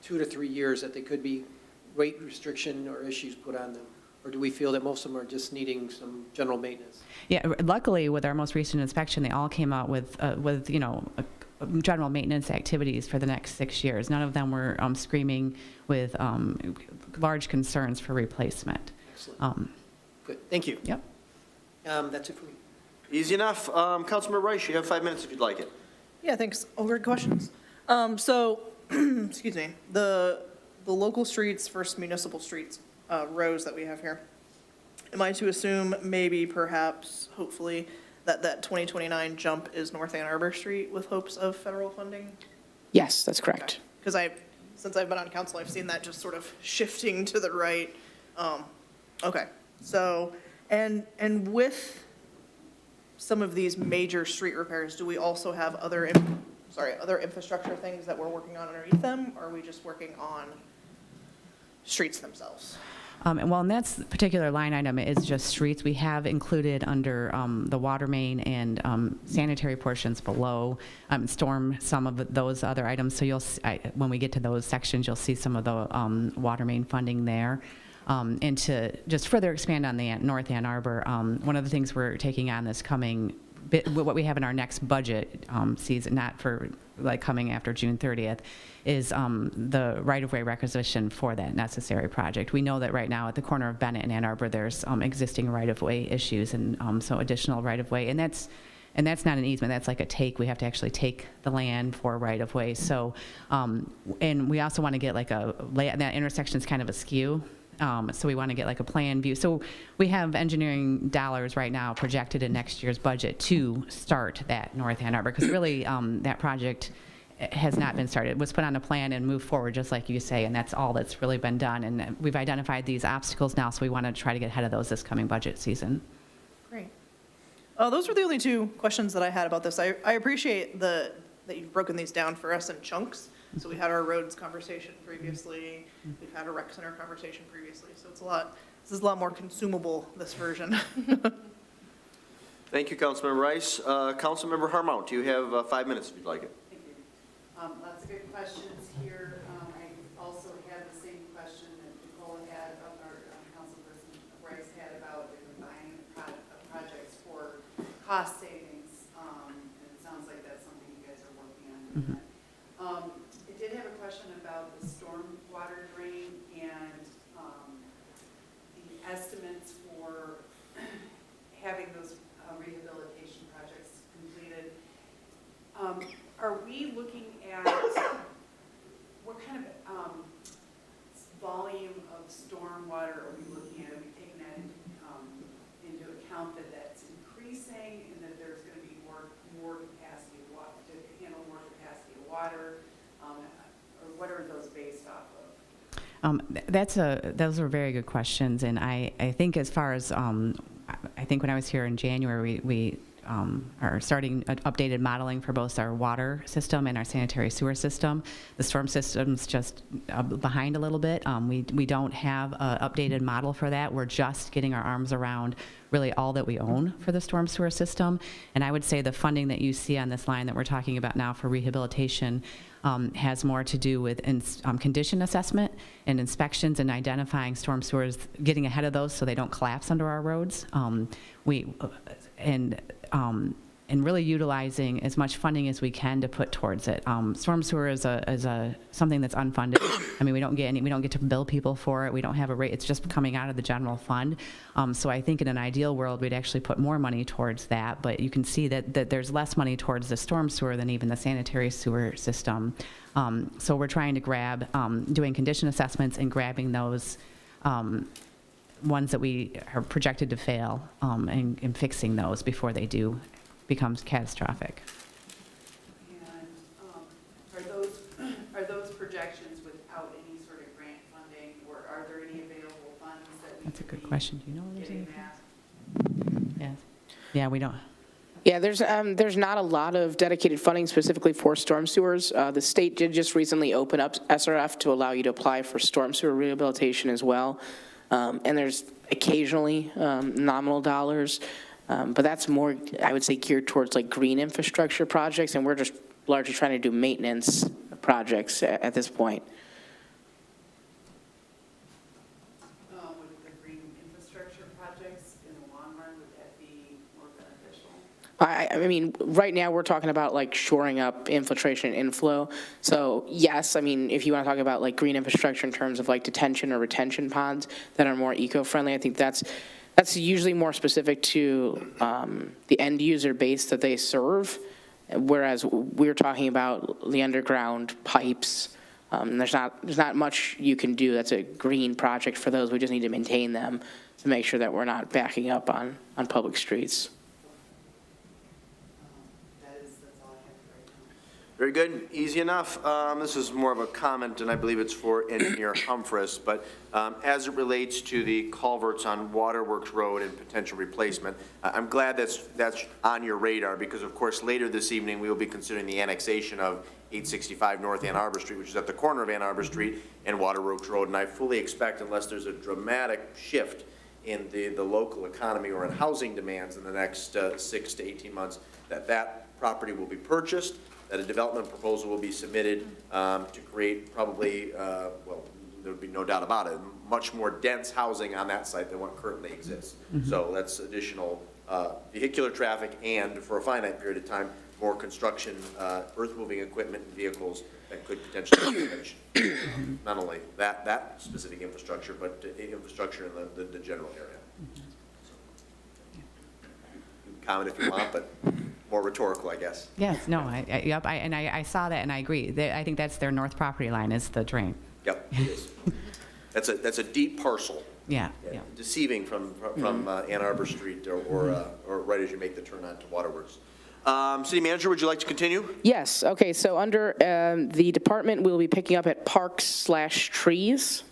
2 to 3 years that they could be weight restriction or issues put on them? Or do we feel that most of them are just needing some general maintenance? Yeah, luckily with our most recent inspection, they all came out with general maintenance activities for the next 6 years. None of them were screaming with large concerns for replacement. Excellent. Good, thank you. Yep. That's it for me. Easy enough. Councilmember Rice, you have 5 minutes if you'd like it. Yeah, thanks. All great questions. So, excuse me, the local streets versus municipal streets rows that we have here. Am I to assume maybe, perhaps, hopefully, that 2029 jump is North Ann Arbor Street with hopes of federal funding? Yes, that's correct. Because since I've been on council, I've seen that just sort of shifting to the right. Okay, so, and with some of these major street repairs, do we also have other infrastructure things that we're working on underneath them? Or are we just working on streets themselves? Well, and that particular line item is just streets. We have included under the water main and sanitary portions below, storm some of those other items. So when we get to those sections, you'll see some of the water main funding there. And to just further expand on the North Ann Arbor, one of the things we're taking on this coming, what we have in our next budget season, not for like coming after June 30th, is the right-of-way requisition for that necessary project. We know that right now at the corner of Bennett and Ann Arbor, there's existing right-of-way issues, and so additional right-of-way, and that's not an easement, that's like a take. We have to actually take the land for right-of-way. So, and we also want to get like that intersection's kind of askew. So we want to get like a plan view. So we have engineering dollars right now projected in next year's budget to start that North Ann Arbor, because really that project has not been started. It was put on a plan and moved forward, just like you say, and that's all that's really been done. And we've identified these obstacles now, so we want to try to get ahead of those this coming budget season. Great. Those were the only 2 questions that I had about this. I appreciate the that you've broken these down for us in chunks. So we had our roads conversation previously, we've had a rec center conversation previously, so this is a lot more consumable, this version. Thank you, Councilmember Rice. Councilmember Harmount, you have 5 minutes if you'd like it. Thank you. Lots of good questions here. I also had the same question that Nicole had, or Councilperson Rice had about buying projects for cost savings. And it sounds like that's something you guys are working on. I did have a question about the storm water drain and the estimates for having those rehabilitation projects completed. Are we looking at, what kind of volume of storm water are we looking at? Are we taking that into account that that's increasing and that there's going to be more capacity of water, to handle more capacity of water? Or what are those based off of? Those are very good questions, and I think as far as I think when I was here in January, we are starting updated modeling for both our water system and our sanitary sewer system. The storm system's just behind a little bit. We don't have an updated model for that. We're just getting our arms around really all that we own for the storm sewer system. And I would say the funding that you see on this line that we're talking about now for rehabilitation has more to do with condition assessment and inspections and identifying storm sewers, getting ahead of those so they don't collapse under our roads. And really utilizing as much funding as we can to put towards it. Storm sewer is something that's unfunded. I mean, we don't get to bill people for it. We don't have a rate. It's just coming out of the general fund. So I think in an ideal world, we'd actually put more money towards that. But you can see that there's less money towards the storm sewer than even the sanitary sewer system. So we're trying to grab, doing condition assessments and grabbing those ones that we are projected to fail and fixing those before they do becomes catastrophic. And are those projections without any sort of grant funding, or are there any available funds that we That's a could good be question. Do you know if there's getting anything? that? Yes. Yeah, we don't. Yeah, there's not a lot of dedicated funding specifically for storm sewers. The state did just recently open up SRF to allow you to apply for storm sewer rehabilitation as well. And there's occasionally nominal dollars, but that's more, I would say, geared towards like green infrastructure projects, and we're just largely trying to do maintenance projects at this point. With the green infrastructure projects, in the long run, would that be more beneficial? I mean, right now, we're talking about like shoring up infiltration and inflow. So yes, I mean, if you want to talk about like green infrastructure in terms of like detention or retention ponds that are more eco-friendly, I think that's usually more specific to the end user base that they serve. Whereas we're talking about the underground pipes, and there's not much you can do. That's a green project for those. We just need to maintain them to make sure that we're not backing up on public streets. Very good, easy enough. This is more of a comment, and I believe it's for Engineer Humphreys, but as it relates to the culverts on Waterworks Road and potential replacement, I'm glad that's on your radar, because of course later this evening we will be considering the annexation of 865 North Ann Arbor Street, which is at the corner of Ann Arbor Street and Waterworks Road, and I fully expect, unless there's a dramatic shift in the local economy or in housing demands in the next 6 to 18 months, that property will be purchased, that a development proposal will be submitted to create probably, well, there would be no doubt about it, much more dense housing on that site than what currently exists. So that's additional vehicular traffic and, for a finite period of time, more construction, earth-moving equipment and vehicles that could potentially damage not only that specific infrastructure, but infrastructure in the general area. So, you can comment if you want, but more rhetorical, I guess. Yes, no, I saw that and I agree. I think that's their north property line is the drain. Yep, it is. That's a deep parcel. Yeah. Deceiving from Ann Arbor Street or right as you make the turn onto Waterworks. City Manager, would you like to continue? Yes, okay, so under the department, we'll be picking up at parks/trees.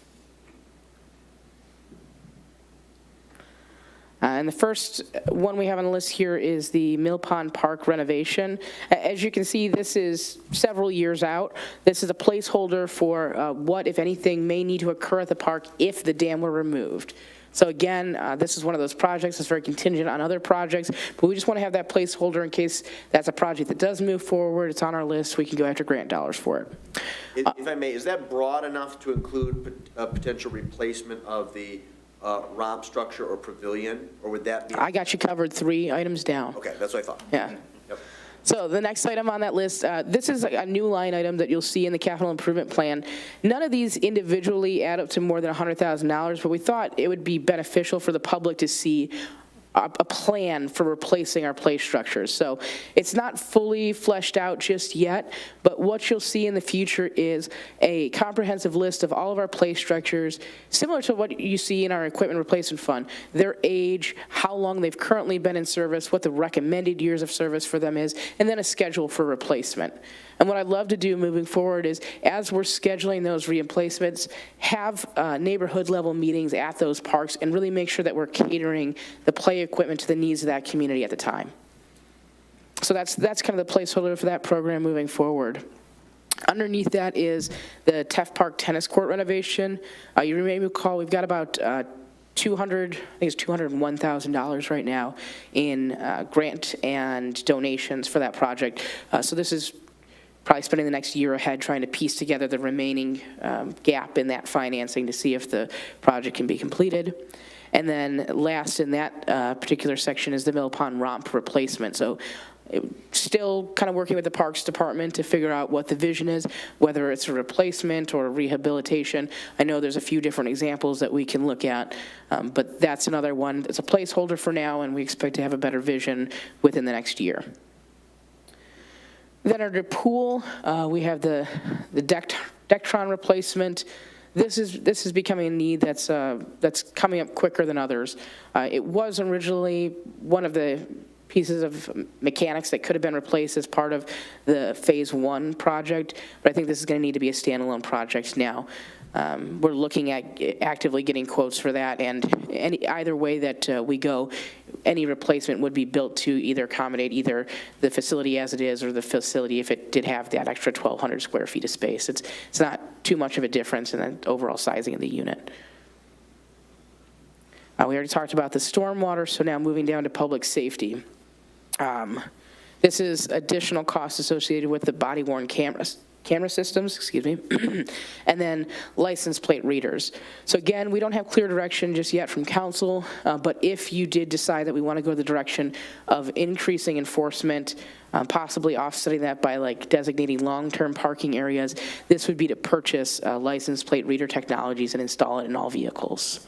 And the first one we have on the list here is the Mill Pond Park renovation. As you can see, this is several years out. This is a placeholder for what, if anything, may need to occur at the park if the dam were removed. So again, this is one of those projects that's very contingent on other projects, but we just want to have that placeholder in case that's a project that does move forward. It's on our list. We can go after grant dollars for it. If I may, is that broad enough to include a potential replacement of the romp structure or pavilion, or would that be? I got you covered 3 items down. Okay, that's what I thought. Yeah. Yep. So the next item on that list, this is a new line item that you'll see in the capital improvement plan. None of these individually add up to more than $100,000, but we thought it would be beneficial for the public to see a plan for replacing our play structures. So it's not fully fleshed out just yet, but what you'll see in the future is a comprehensive list of all of our play structures, similar to what you see in our equipment replacement fund, their age, how long they've currently been in service, what the recommended years of service for them is, and then a schedule for replacement. And what I'd love to do moving forward is, as we're scheduling those replacements, have neighborhood level meetings at those parks and really make sure that we're catering the play equipment to the needs of that community at the time. So that's kind of the placeholder for that program moving forward. Underneath that is the Teff Park tennis court renovation. You may recall we've got about $201,000 right now in grant and donations for that project. So this is probably spending the next year ahead trying to piece together the remaining gap in that financing to see if the project can be completed. And then last in that particular section is the Mill Pond romp replacement. So still kind of working with the Parks Department to figure out what the vision is, whether it's a replacement or a rehabilitation. I know there's a few different examples that we can look at, but that's another one. It's a placeholder for now, and we expect to have a better vision within the next year. Then under pool, we have the Dectron replacement. This is becoming a need that's coming up quicker than others. It was originally one of the pieces of mechanics that could have been replaced as part of the phase 1 project, but I think this is going to need to be a standalone project now. We're looking at actively getting quotes for that, and either way that we go, any replacement would be built to either accommodate either the facility as it is or the facility if it did have that extra 1,200 square feet of space. It's not too much of a difference in the overall sizing of the unit. We already talked about the stormwater, so now moving down to public safety. This is additional costs associated with the body-worn camera systems, excuse me, and then license plate readers. So again, we don't have clear direction just yet from council, but if you did decide that we want to go the direction of increasing enforcement, possibly offsetting that by like designating long-term parking areas, this would be to purchase license plate reader technologies and install it in all vehicles.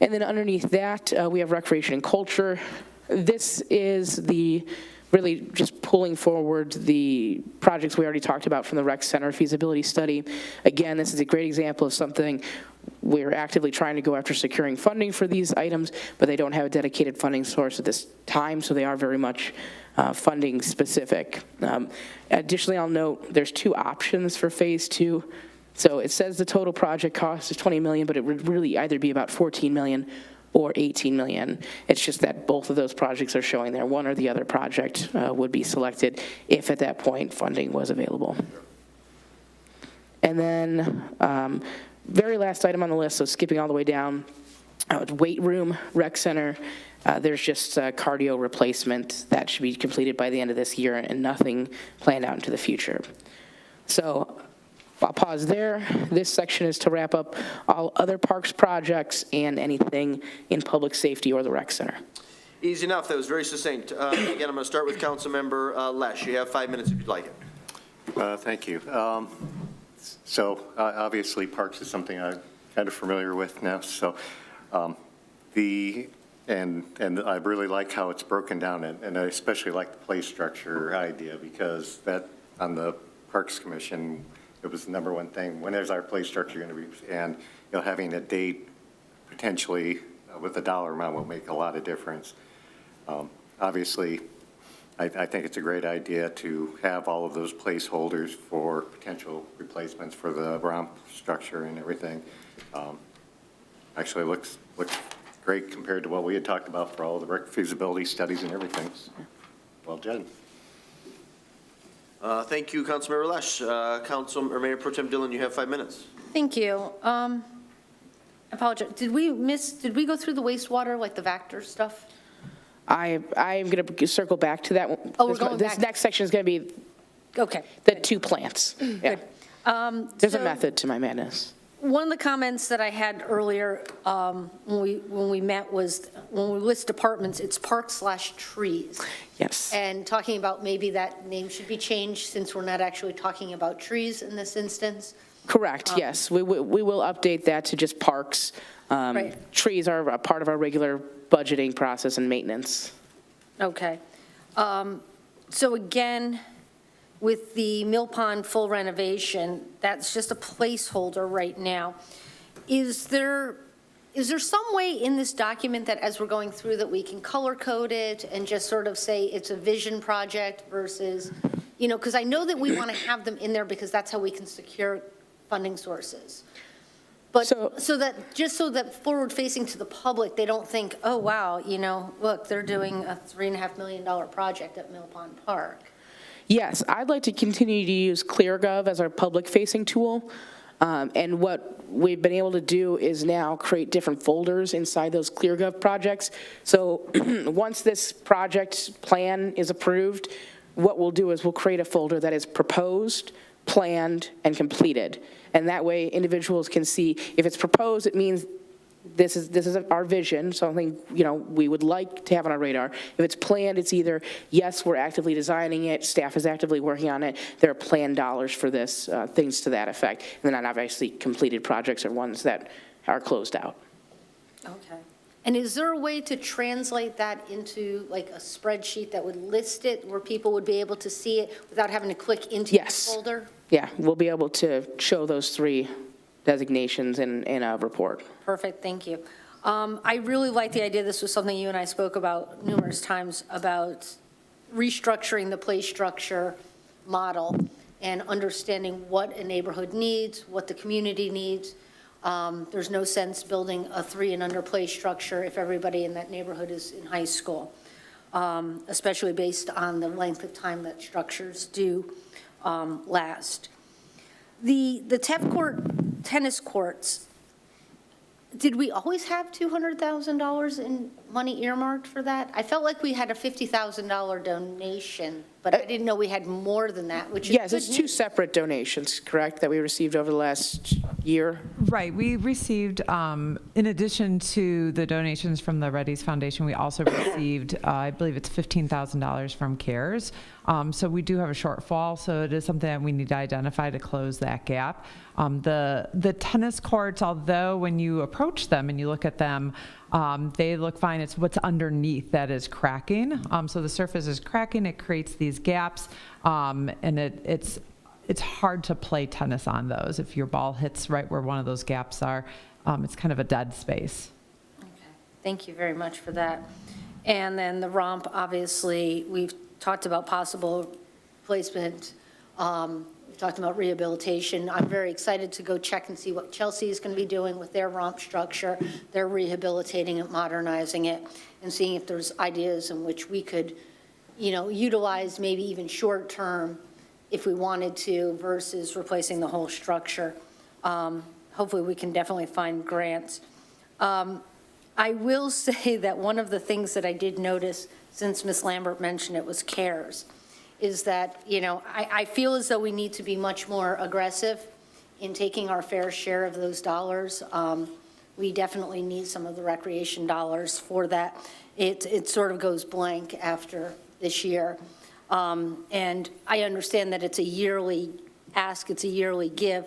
And then underneath that, we have recreation and culture. This is really just pulling forward the projects we already talked about from the rec center feasibility study. Again, this is a great example of something we're actively trying to go after securing funding for these items, but they don't have a dedicated funding source at this time, so they are very much funding specific. Additionally, I'll note there's 2 options for phase 2. So it says the total project cost is $20 million, but it would really either be about $14 million or $18 million. It's just that both of those projects are showing there. One or the other project would be selected if at that point funding was available. And then very last item on the list, so skipping all the way down, weight room, rec center. There's just cardio replacement that should be completed by the end of this year and nothing planned out into the future. So I'll pause there. This section is to wrap up all other parks projects and anything in public safety or the rec center. Easy enough. That was very succinct. Again, I'm going to start with Councilmember Lesh. You have 5 minutes if you'd like it. Thank you. So obviously parks is something I'm kind of familiar with now. So and I really like how it's broken down, and I especially like the play structure idea, because that on the Parks Commission, it was the #1 thing. When is our play structure going to be? And having a date potentially with a dollar amount will make a lot of difference. Obviously, I think it's a great idea to have all of those placeholders for potential replacements for the romp structure and everything. Actually looks looks great compared to what we had talked about for all the rec feasibility studies and everything. Well done. Thank you, Councilmember Lesh. Council, or Mayor Pro Tem Dillon, you have 5 minutes. Thank you. I apologize. Did we go through the wastewater, like the Vector stuff? I'm going to circle back to that one. Oh, we're going This back. next section is going to be Okay. the 2 plants. Yeah. There's a So- method to my madness. One of the comments that I had earlier when we met was, when we list departments, it's park/trees. Yes. And talking about maybe that name should be changed since we're not actually talking about trees in this instance. Correct, yes. We will update that to just parks. Right. Trees are a part of our regular budgeting process and maintenance. Okay. So again, with the Mill Pond full renovation, that's just a placeholder right now. Is there some way in this document that as we're going through that we can color code it and just sort of say it's a vision project versus, because I know that we want to have them in there because that's how we can secure funding sources. But so that forward facing to the public, they don't think, oh, wow, look, they're doing a $3.5 million project at Mill Pond Park. Yes, I'd like to continue to use ClearGov as our public-facing tool. And what we've been able to do is now create different folders inside those ClearGov projects. So once this project plan is approved, what we'll do is we'll create a folder that is proposed, planned, and completed. And that way individuals can see, if it's proposed, it means this is our vision, something, we would like to have on our radar. If it's planned, it's either, yes, we're actively designing it, staff is actively working on it, there are planned dollars for this, things to that effect. And then obviously completed projects are ones that are closed out. Okay. And is there a way to translate that into like a spreadsheet that would list it where people would be able to see it without having to click into the Yes. folder? Yeah, we'll be able to show those 3 designations in a report. Perfect, thank you. I really like the idea, this was something you and I spoke about numerous times, about restructuring the play structure model and understanding what a neighborhood needs, what the community needs. There's no sense building a 3 and under play structure if everybody in that neighborhood is in high school, especially based on the length of time that structures do last. The tennis courts, did we always have $200,000 in money earmarked for that? I felt like we had a $50,000 donation, but I didn't know we had more than that, which is Yes, good it's 2 news. separate donations, correct, that we received over the last year? Right, we received, in addition to the donations from the Reddy's Foundation, we also received, I believe it's $15,000 from CARES. So we do have a shortfall, so it is something that we need to identify to close that gap. The tennis courts, although when you approach them and you look at them, they look fine. It's what's underneath that is cracking. So the surface is cracking, it creates these gaps, and it's hard to play tennis on those. If your ball hits right where one of those gaps are, it's kind of a dead space. Okay. Thank you very much for that. And then the romp, obviously, we've talked about possible placement. We've talked about rehabilitation. I'm very excited to go check and see what Chelsea is going to be doing with their romp structure. They're rehabilitating it, modernizing it, and seeing if there's ideas in which we could, utilize maybe even short-term if we wanted to versus replacing the whole structure. Hopefully, we can definitely find grants. I will say that one of the things that I did notice since Ms. Lambert mentioned it was CARES, is that, I feel as though we need to be much more aggressive in taking our fair share of those dollars. We definitely need some of the recreation dollars for that. It sort of goes blank after this year. And I understand that it's a yearly ask, it's a yearly give,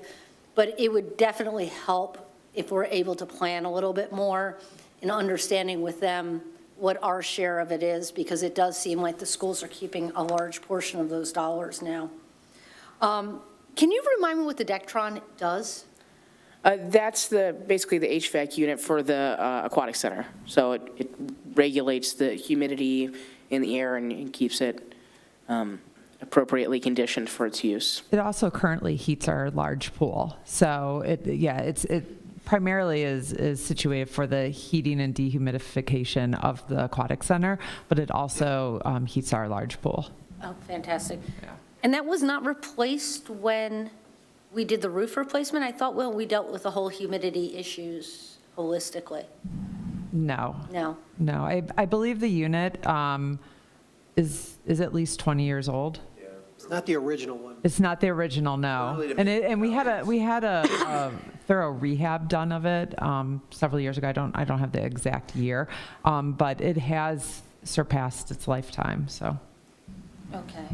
but it would definitely help if we're able to plan a little bit more in understanding with them what our share of it is, because it does seem like the schools are keeping a large portion of those dollars now. Can you remind me what the Dectron does? That's basically the HVAC unit for the aquatic center. So it regulates the humidity in the air and keeps it appropriately conditioned for its use. It also currently heats our large pool. So primarily is situated for the heating and dehumidification of the aquatic center, but it also heats our large pool. Oh, fantastic. And that was not replaced when we did the roof replacement? I thought, well, we dealt with the whole humidity issues holistically. No. No. No, I believe the unit is at least 20 years old. It's not the original one. It's not the original, no. Really to And we had a thorough rehab done of it several years ago. I don't have the exact year, but it has surpassed its lifetime. So. Okay.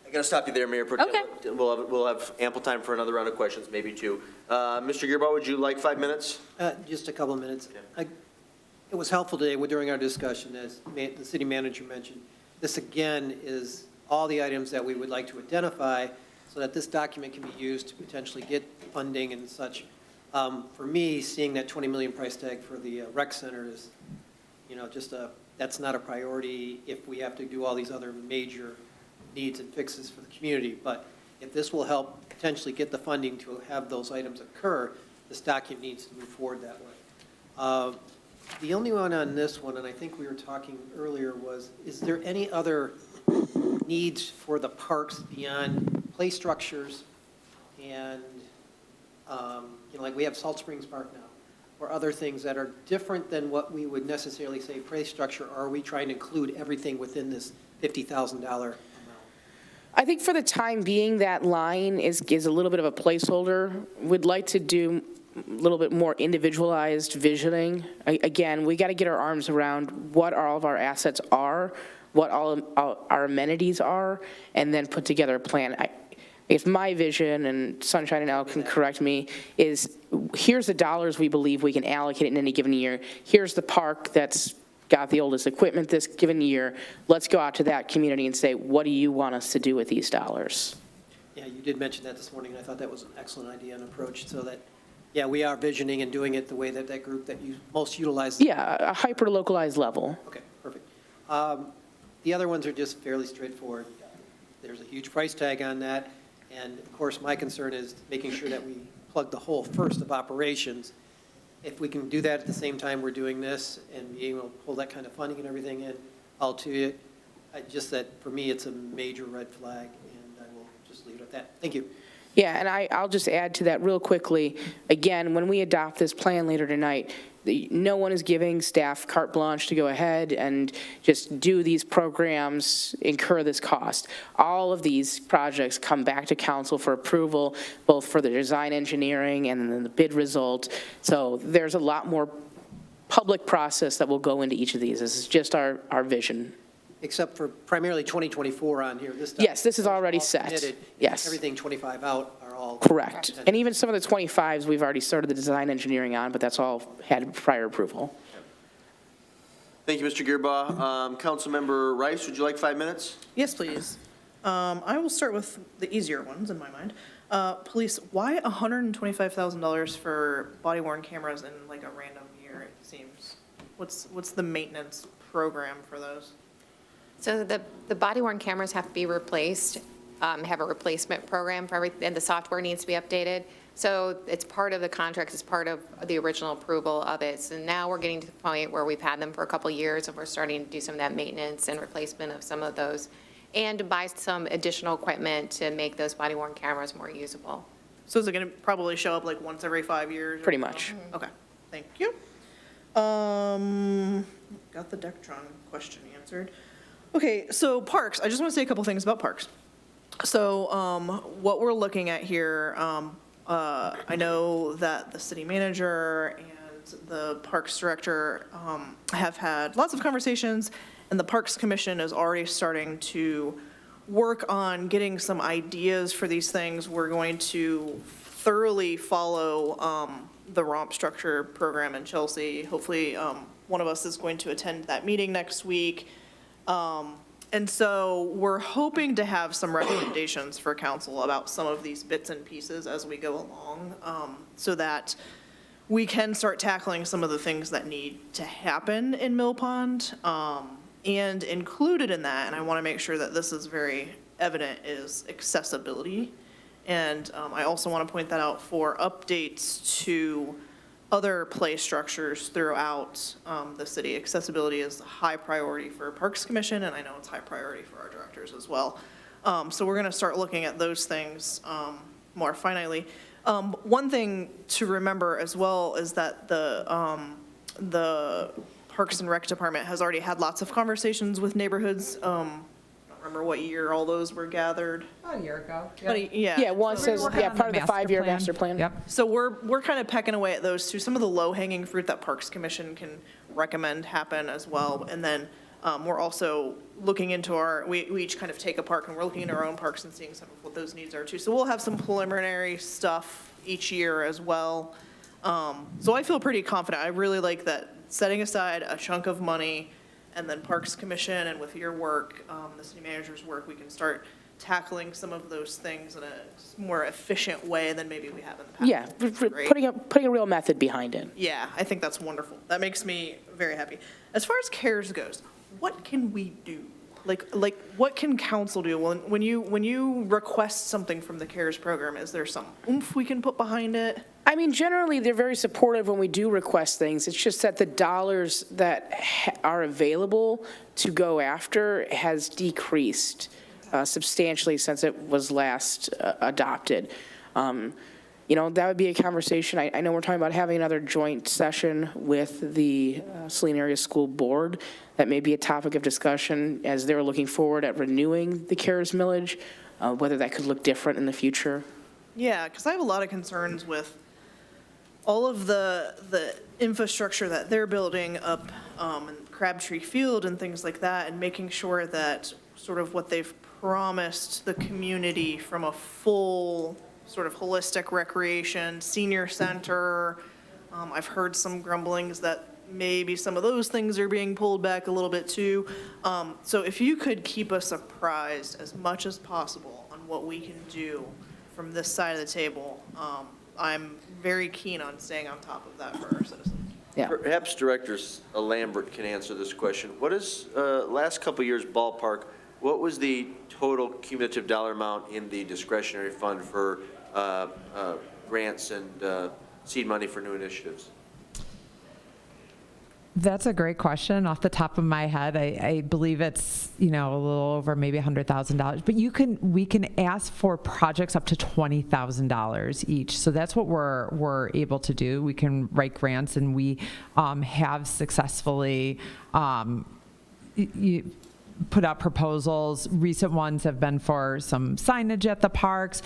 I'm going to stop you there, Mayor Pro Tem. Okay. We'll have ample time for another round of questions, maybe two. Mr. Gearbaugh, would you like 5 minutes? Just a couple of minutes. It was helpful today during our discussion, as the city manager mentioned. This, again, is all the items that we would like to identify so that this document can be used to potentially get funding and such. For me, seeing that 20 million price tag for the rec center is, that's not a priority if we have to do all these other major needs and fixes for the community. But if this will help potentially get the funding to have those items occur, this document needs to move forward that way. The only one on this one, and I think we were talking earlier, was, is there any other needs for the parks beyond play structures and, like we have Salt Springs Park now, or other things that are different than what we would necessarily say play structure, or are we trying to include everything within this $50,000 amount? I think for the time being, that line is a little bit of a placeholder. We'd like to do a little bit more individualized visioning. Again, we got to get our arms around what all of our assets are, what all our amenities are, and then put together a plan. If my vision, and Sunshine and Al can correct me, is here's the dollars we believe we can allocate in any given year. Here's the park that's got the oldest equipment this given year. Let's go out to that community and say, what do you want us to do with these dollars? Yeah, you did mention that this morning, and I thought that was an excellent idea and approach, so that, yeah, we are visioning and doing it the way that group that you most utilize. Yeah, a hyper-localized level. Okay, perfect. The other ones are just fairly straightforward. There's a huge price tag on that, and of course, my concern is making sure that we plug the hole first of operations. If we can do that at the same time we're doing this and be able to pull that kind of funding and everything in, I'll to it. Just that, for me, it's a major red flag, and I will just leave it at that. Thank you. Yeah, and I'll just add to that real quickly. Again, when we adopt this plan later tonight, no one is giving staff carte blanche to go ahead and just do these programs, incur this cost. All of these projects come back to council for approval, both for the design engineering and then the bid result. So there's a lot more public process that will go into each of these. This is just our vision. Except for primarily 2024 on here. Yes, this is already all set. committed. Yes. Everything 25 out are all. Correct. And even some of the 25s, we've already started the design engineering on, but that's all had prior approval. Thank you, Mr. Gearbaugh. Councilmember Rice, would you like 5 minutes? Yes, please. I will start with the easier ones in my mind. Police, why $125,000 for body-worn cameras in like a random year, it seems? What's the maintenance program for those? So the body-worn cameras have to be replaced, have a replacement program for everything, and the software needs to be updated. So it's part of the contract, it's part of the original approval of it. So now we're getting to the point where we've had them for a couple of years, and we're starting to do some of that maintenance and replacement of some of those, and to buy some additional equipment to make those body-worn cameras more usable. So is it going to probably show up like once every 5 years? Pretty much. Okay, thank you. Got the Dectron question answered. Okay, so parks, I just want to say a couple things about parks. So what we're looking at here, I know that the city manager and the parks director have had lots of conversations, and the Parks Commission is already starting to work on getting some ideas for these things. We're going to thoroughly follow the ROMP structure program in Chelsea. Hopefully, one of us is going to attend that meeting next week. And so we're hoping to have some recommendations for council about some of these bits and pieces as we go along, so that we can start tackling some of the things that need to happen in Mill Pond. And included in that, and I want to make sure that this is very evident, is accessibility. And I also want to point that out for updates to other play structures throughout the city. Accessibility is a high priority for Parks Commission, and I know it's high priority for our directors as well. So we're going to start looking at those things more finitely. One thing to remember as well is that the Parks and Rec Department has already had lots of conversations with neighborhoods. I don't remember what year all those were gathered. About a year ago. Yeah, one says, yeah, part of the 5-year master plan. Yep. So we're kind of pecking away at those too. Some of the low-hanging fruit that Parks Commission can recommend happen as well. And then we're also looking into we each kind of take a park and we're looking into our own parks and seeing some of what those needs are too. So we'll have some preliminary stuff each year as well. So I feel pretty confident. I really like that setting aside a chunk of money and then Parks Commission and with your work, the city manager's work, we can start tackling some of those things in a more efficient way than maybe we have in the past. Yeah, Great. putting a real method behind it. Yeah, I think that's wonderful. That makes me very happy. As far as CARES goes, what can we do? Like what can council do? When you request something from the CARES program, is there some oomph we can put behind it? I mean, generally, they're very supportive when we do request things. It's just that the dollars that are available to go after has decreased substantially since it was last adopted. That would be a conversation. I know we're talking about having another joint session with the Saline Area School Board. That may be a topic of discussion as they're looking forward at renewing the CARES millage, whether that could look different in the future. Yeah, because I have a lot of concerns with all of the infrastructure that they're building up in Crabtree Field and things like that, and making sure that sort of what they've promised the community from a full sort of holistic recreation, senior center. I've heard some grumblings that maybe some of those things are being pulled back a little bit too. So if you could keep us apprised as much as possible on what we can do from this side of the table, I'm very keen on staying on top of that for our citizens. Yeah. Perhaps Director Lambert can answer this question. What is, last couple of years ballpark, what was the total cumulative dollar amount in the discretionary fund for grants and seed money for new initiatives? That's a great question. Off the top of my head, I believe it's, a little over maybe $100,000. But we can ask for projects up to $20,000 each. So that's what we're able to do. We can write grants, and we have successfully put out proposals. Recent ones have been for some signage at the parks.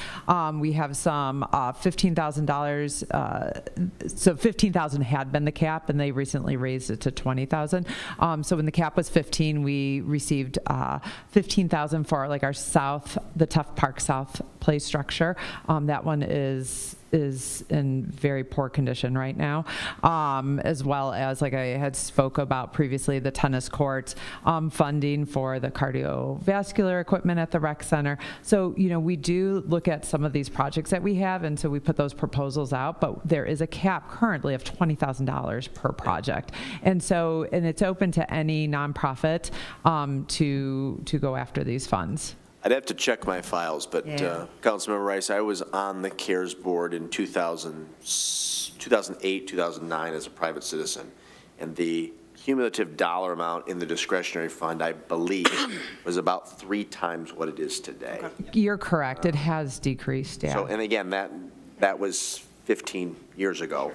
We have some $15,000. So $15,000 had been the cap, and they recently raised it to $20,000. So when the cap was 15, we received $15,000 for like our the Tough Park South play structure. That one is in very poor condition right now, as well as, like I had spoke about previously, the tennis courts, funding for the cardiovascular equipment at the rec center. So, we do look at some of these projects that we have, and so we put those proposals out, but there is a cap currently of $20,000 per project. And so, and it's open to any nonprofit to go after these funds. I'd have to check my files, but Councilmember Rice, I was on the CARES board in 2008, 2009 as a private citizen, and the cumulative dollar amount in the discretionary fund, I believe, was about 3 times what it is today. You're correct. It has decreased, yeah. So, and again, that was 15 years ago,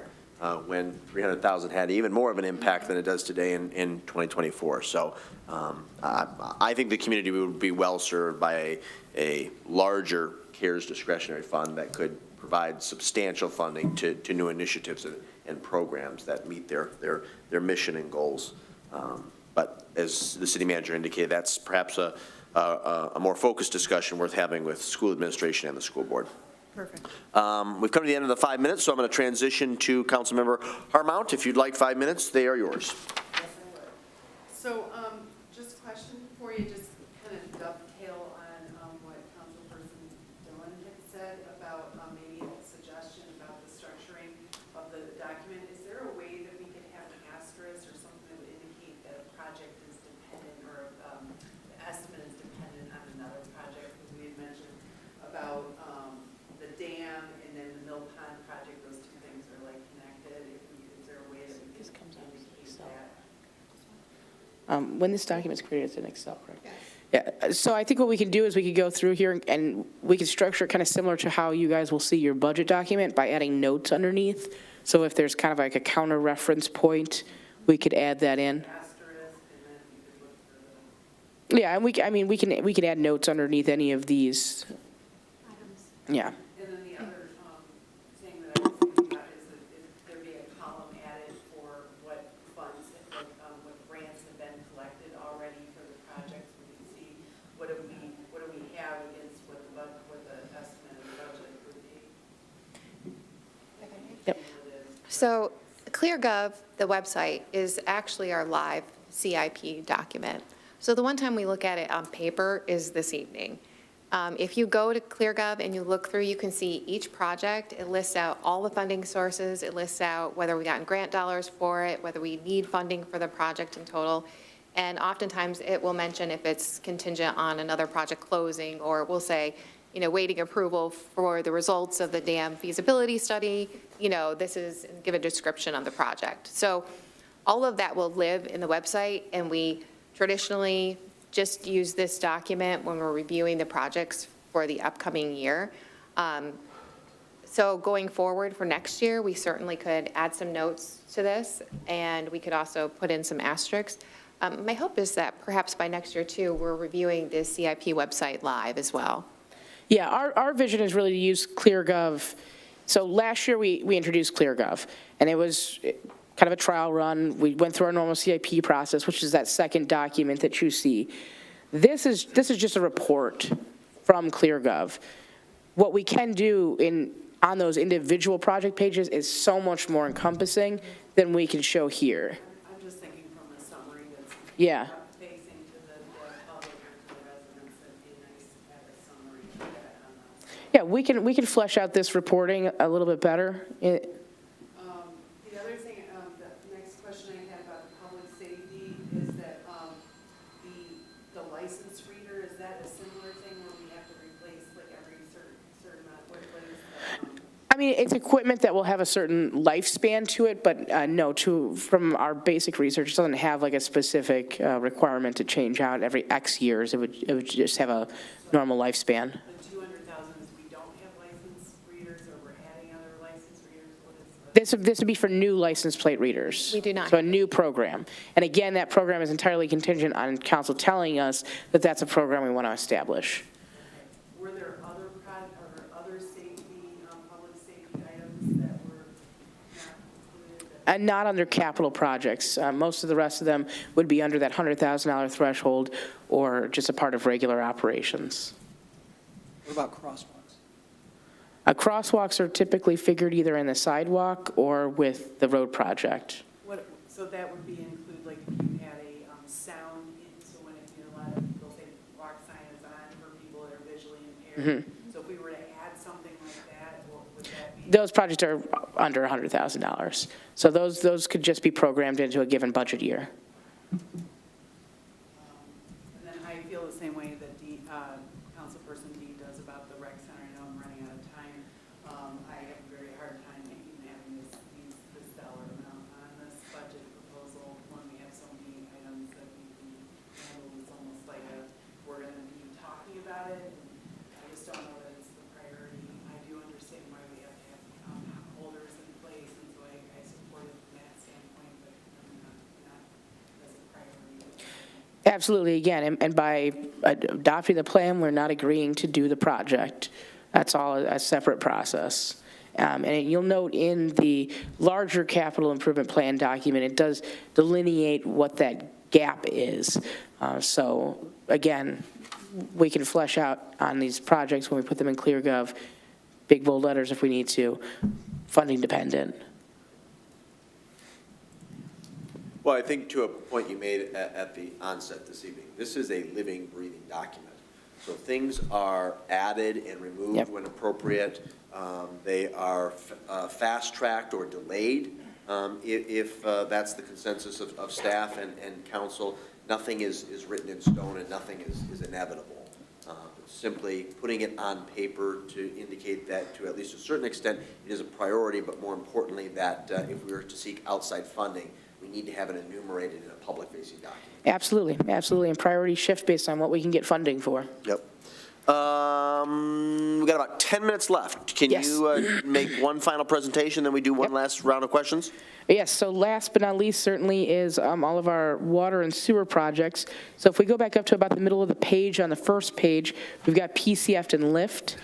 when 300,000 had even more of an impact than it does today in 2024. So I think the community would be well served by a larger CARES discretionary fund that could provide substantial funding to new initiatives and programs that meet their mission and goals. But as the city manager indicated, that's perhaps a more focused discussion worth having with school administration and the school board. Perfect. We've come to the end of the 5 minutes, so I'm going to transition to Councilmember Harmount. If you'd like 5 minutes, they are yours. Yes, I would. So, just a question for you, just kind of dovetail on what Councilperson Dillon had said about maybe a suggestion about the structuring of the document. Is there a way that we could have an asterisk or something that would indicate that a project is dependent, or the estimate is dependent on another project? Because we had mentioned about the dam and then the Mill Pond project, those two things are like connected. If we When this document's created, it's in Excel, correct? Yeah, so I think what we can do is we could go through here and we could structure it kind of similar to how you guys will see your budget document by adding notes underneath. So if there's kind of like a counter reference point, we could add that in. Yeah, and we can add notes underneath any of these. Yeah. And then the other thing that I was thinking about is that there be a column added for what funds, what grants have been collected already for the projects. We can see what do we have against what the estimate of the budget would be. Yep. So ClearGov, the website, is actually our live CIP document. So the one time we look at it on paper is this evening. If you go to ClearGov and you look through, you can see each project. It lists out all the funding sources. It lists out whether we got grant dollars for it, whether we need funding for the project in total. And oftentimes it will mention if it's contingent on another project closing, or it will say, waiting approval for the results of the dam feasibility study. This is, give a description of the project. So all of that will live in the website, and we traditionally just use this document when we're reviewing the projects for the upcoming year. So going forward for next year, we certainly could add some notes to this, and we could also put in some asterisks. My hope is that perhaps by next year, too, we're reviewing the CIP website live as well. Yeah, our vision is really to use ClearGov. So last year, we introduced ClearGov, and it was kind of a trial run. We went through our normal CIP process, which is that second document that you see. This is just a report from ClearGov. What we can do on those individual project pages is so much more encompassing than we can show here. I'm just thinking from a summary that's Yeah. facing to the public or to the residents, it'd be nice to have a summary of that on us. Yeah, we can flesh out this reporting a little bit better. The other thing, the next question I had about the public safety is that the license reader, is that a similar thing where we have to replace like every certain amount? What is the, I mean, it's equipment that will have a certain lifespan to it, but no, from our basic research, it doesn't have like a specific requirement to change out every X years. It would just have a normal lifespan. the 200,000 is we don't have license readers, or we're adding other license readers? What is the? This would be for new license plate readers. We do not. So a new program. And again, that program is entirely contingent on council telling us that that's a program we want to establish. Were there other safety, public safety items that were not included? And not under capital projects. Most of the rest of them would be under that $100,000 threshold or just a part of regular operations. What about crosswalks? Crosswalks are typically figured either in the sidewalk or with the road project. So that would be include, like, if you had a sound, so when a lot of people say walk sign is on for people that are visually impaired. So if we were to add something like that, what would that be? Those projects are under $100,000. So those could just be programmed into a given budget year. And then I feel the same way that Councilperson D does about the rec center. I know I'm running out of time. I have a very hard time even having this dollar amount on this budget proposal when we have so many items that we can handle. It's almost like we're going to be talking about it, and I just don't know that it's the priority. I do understand why we have to have holders in place, and so I support it from that standpoint, but not as a priority. Absolutely, again, and by adopting the plan, we're not agreeing to do the project. That's all a separate process. And you'll note in the larger capital improvement plan document, it does delineate what that gap is. So again, we can flesh out on these projects when we put them in ClearGov, big bold letters if we need to, funding dependent. Well, I think to a point you made at the onset this evening, this is a living, breathing document. So things are added and removed Yep. when appropriate. They are fast-tracked or delayed if that's the consensus of staff and council. Nothing is written in stone and nothing is inevitable. Simply putting it on paper to indicate that to at least a certain extent it is a priority, but more importantly that if we were to seek outside funding, we need to have it enumerated in a public-facing document. Absolutely, absolutely, and priorities shift based on what we can get funding for. Yep. We got about 10 minutes left. Can Yes. you make one final presentation, then we do one Yep. last round of questions? Yes, so last but not least certainly is all of our water and sewer projects. So if we go back up to about the middle of the page, on the first page, we've got PCF and LIFT.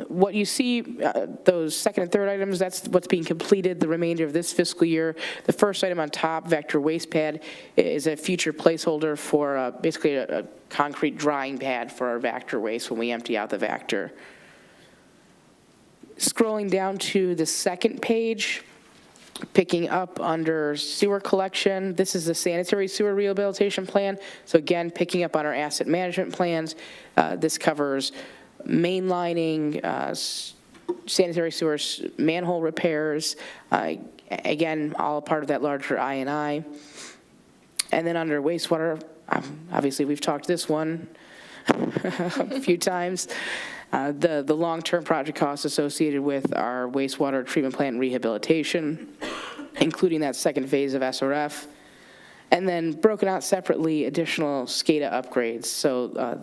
What you see, those second and third items, that's what's being completed the remainder of this fiscal year. The first item on top, Vector Waste Pad, is a future placeholder for basically a concrete drying pad for our Vector waste when we empty out the Vector. Scrolling down to the second page, picking up under sewer collection, this is the sanitary sewer rehabilitation plan. So again, picking up on our asset management plans, this covers mainlining, sanitary sewers, manhole repairs, again, all part of that larger I&I. And then under wastewater, obviously we've talked this one a few times. The long-term project costs associated with our wastewater treatment plant rehabilitation, including that second phase of SRF, and then broken out separately, additional SCADA upgrades. So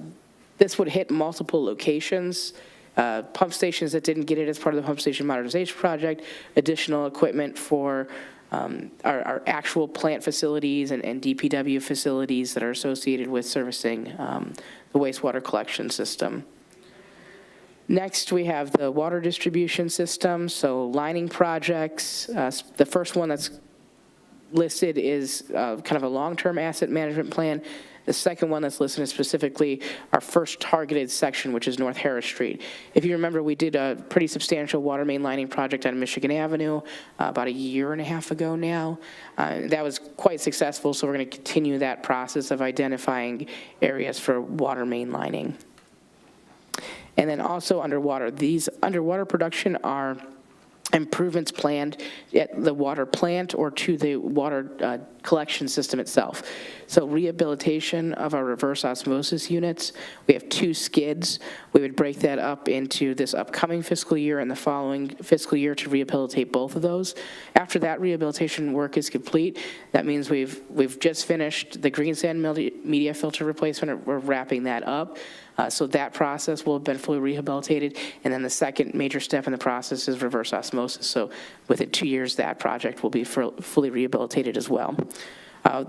this would hit multiple locations, pump stations that didn't get it as part of the pump station modernization project, additional equipment for our actual plant facilities and DPW facilities that are associated with servicing the wastewater collection system. Next, we have the water distribution system, so lining projects. The first one that's listed is kind of a long-term asset management plan. The second one that's listed is specifically our first targeted section, which is North Harris Street. If you remember, we did a pretty substantial water main lining project on Michigan Avenue about a year and a half ago now. That was quite successful, so we're going to continue that process of identifying areas for water main lining. And then also underwater, these underwater production are improvements planned at the water plant or to the water collection system itself. So rehabilitation of our reverse osmosis units, we have 2 skids. We would break that up into this upcoming fiscal year and the following fiscal year to rehabilitate both of those. After that rehabilitation work is complete, that means we've just finished the green sand media filter replacement. We're wrapping that up. So that process will have been fully rehabilitated. And then the second major step in the process is reverse osmosis. So within 2 years, that project will be fully rehabilitated as well.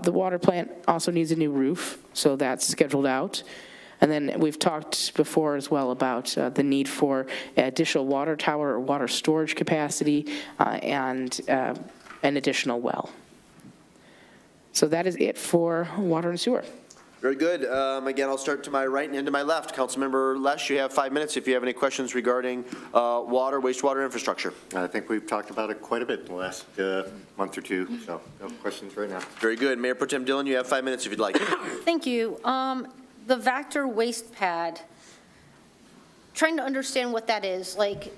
The water plant also needs a new roof, so that's scheduled out. And then we've talked before as well about the need for additional water tower or water storage capacity and an additional well. So that is it for water and sewer. Very good. Again, I'll start to my right and end to my left. Councilmember Lesh, you have 5 minutes if you have any questions regarding water, wastewater infrastructure. I think we've talked about it quite a bit in the last month or two, so no questions right now. Very good. Mayor Pro Tem Dillon, you have 5 minutes if you'd like. Thank you. The Vector Waste Pad, trying to understand what that is. Like,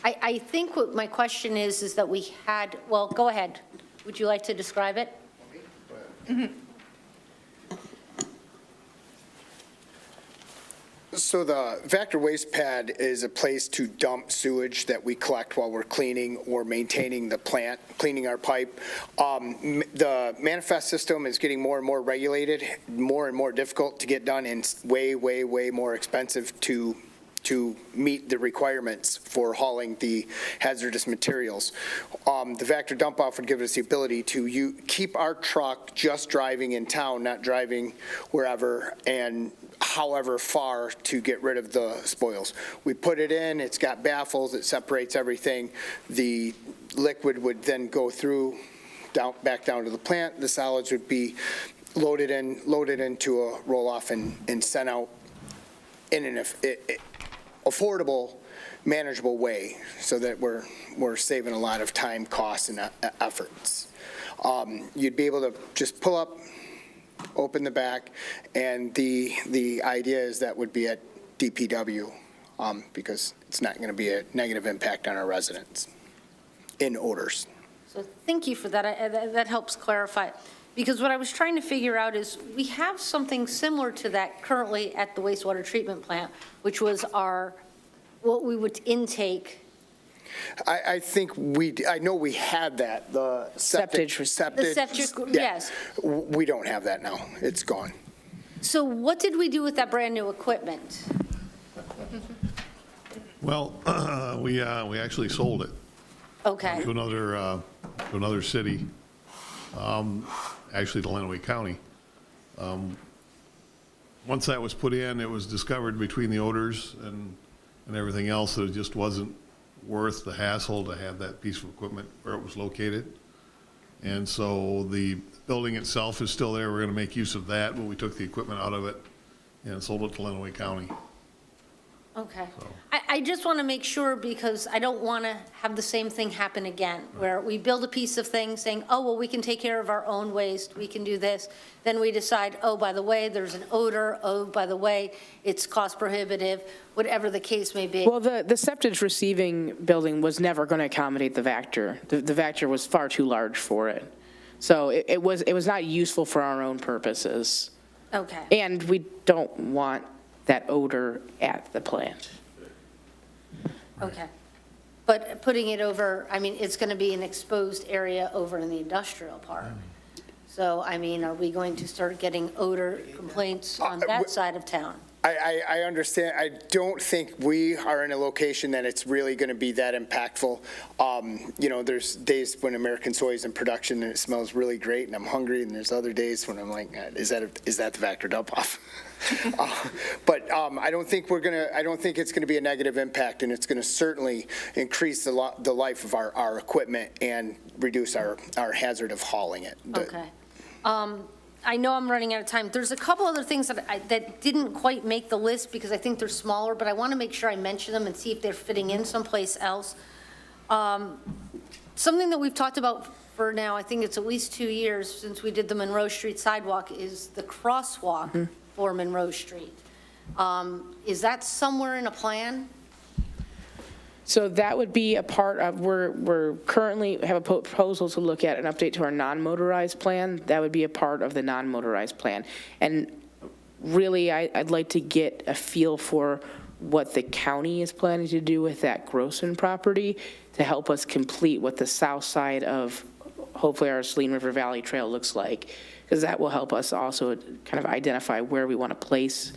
I think what my question is that we had, well, go ahead. Would you like to describe it? Mm-hmm. So the Vector Waste Pad is a place to dump sewage that we collect while we're cleaning or maintaining the plant, cleaning our pipe. The manifest system is getting more and more regulated, more and more difficult to get done, and way, way, way more expensive to meet the requirements for hauling the hazardous materials. The Vector dump off would give us the ability to keep our truck just driving in town, not driving wherever and however far to get rid of the spoils. We put it in, it's got baffles, it separates everything. The liquid would then go through, back down to the plant. The solids would be loaded into a roll-off and sent out in an affordable, manageable way, so that we're saving a lot of time, costs, and efforts. You'd be able to just pull up, open the back, and the idea is that would be at DPW, because it's not going to be a negative impact on our residents in odors. So thank you for that. That helps clarify. Because what I was trying to figure out is we have something similar to that currently at the wastewater treatment plant, which was what we would intake I think I know we had that, the septic. The septic, yes. We don't have that now. It's gone. So what did we do with that brand-new equipment? Well, we actually sold it Okay, to another city, actually to Lenawee County. Once that was put in, it was discovered between the odors and everything else that it just wasn't worth the hassle to have that piece of equipment where it was located. And so the building itself is still there. We're going to make use of that, but we took the equipment out of it and sold it to Lenawee County. okay. I just want to make sure, because I don't want to have the same thing happen again, where we build a piece of thing saying, oh, well, we can take care of our own waste, we can do this. Then we decide, oh, by the way, there's an odor, oh, by the way, it's cost prohibitive, whatever the case may be. Well, the septic receiving building was never going to accommodate the Vactor. The Vactor was far too large for it. So it was not useful for our own purposes. Okay. And we don't want that odor at the plant. Okay. But putting it over, I mean, it's going to be an exposed area over in the industrial park. So, I mean, are we going to start getting odor complaints on that side of town? I understand. I don't think we are in a location that it's really going to be that impactful. There's days when American soy is in production and it smells really great and I'm hungry, and there's other days when I'm like, is that the Vactor dump-off? But I don't think it's going to be a negative impact, and it's going to certainly increase the life of our equipment and reduce our hazard of hauling it. Okay. I know I'm running out of time. There's a couple other things that didn't quite make the list because I think they're smaller, but I want to make sure I mention them and see if they're fitting in someplace else. Something that we've talked about for now, I think it's at least 2 years since we did the Monroe Street sidewalk, is the crosswalk for Monroe Street. Is that somewhere in a plan? So that would be a part of, we're currently have a proposal to look at an update to our non-motorized plan. That would be a part of the non-motorized plan. And really, I'd like to get a feel for what the county is planning to do with that Grossen property to help us complete what the south side of, hopefully, our Saline River Valley Trail looks like, because that will help us also kind of identify where we want to place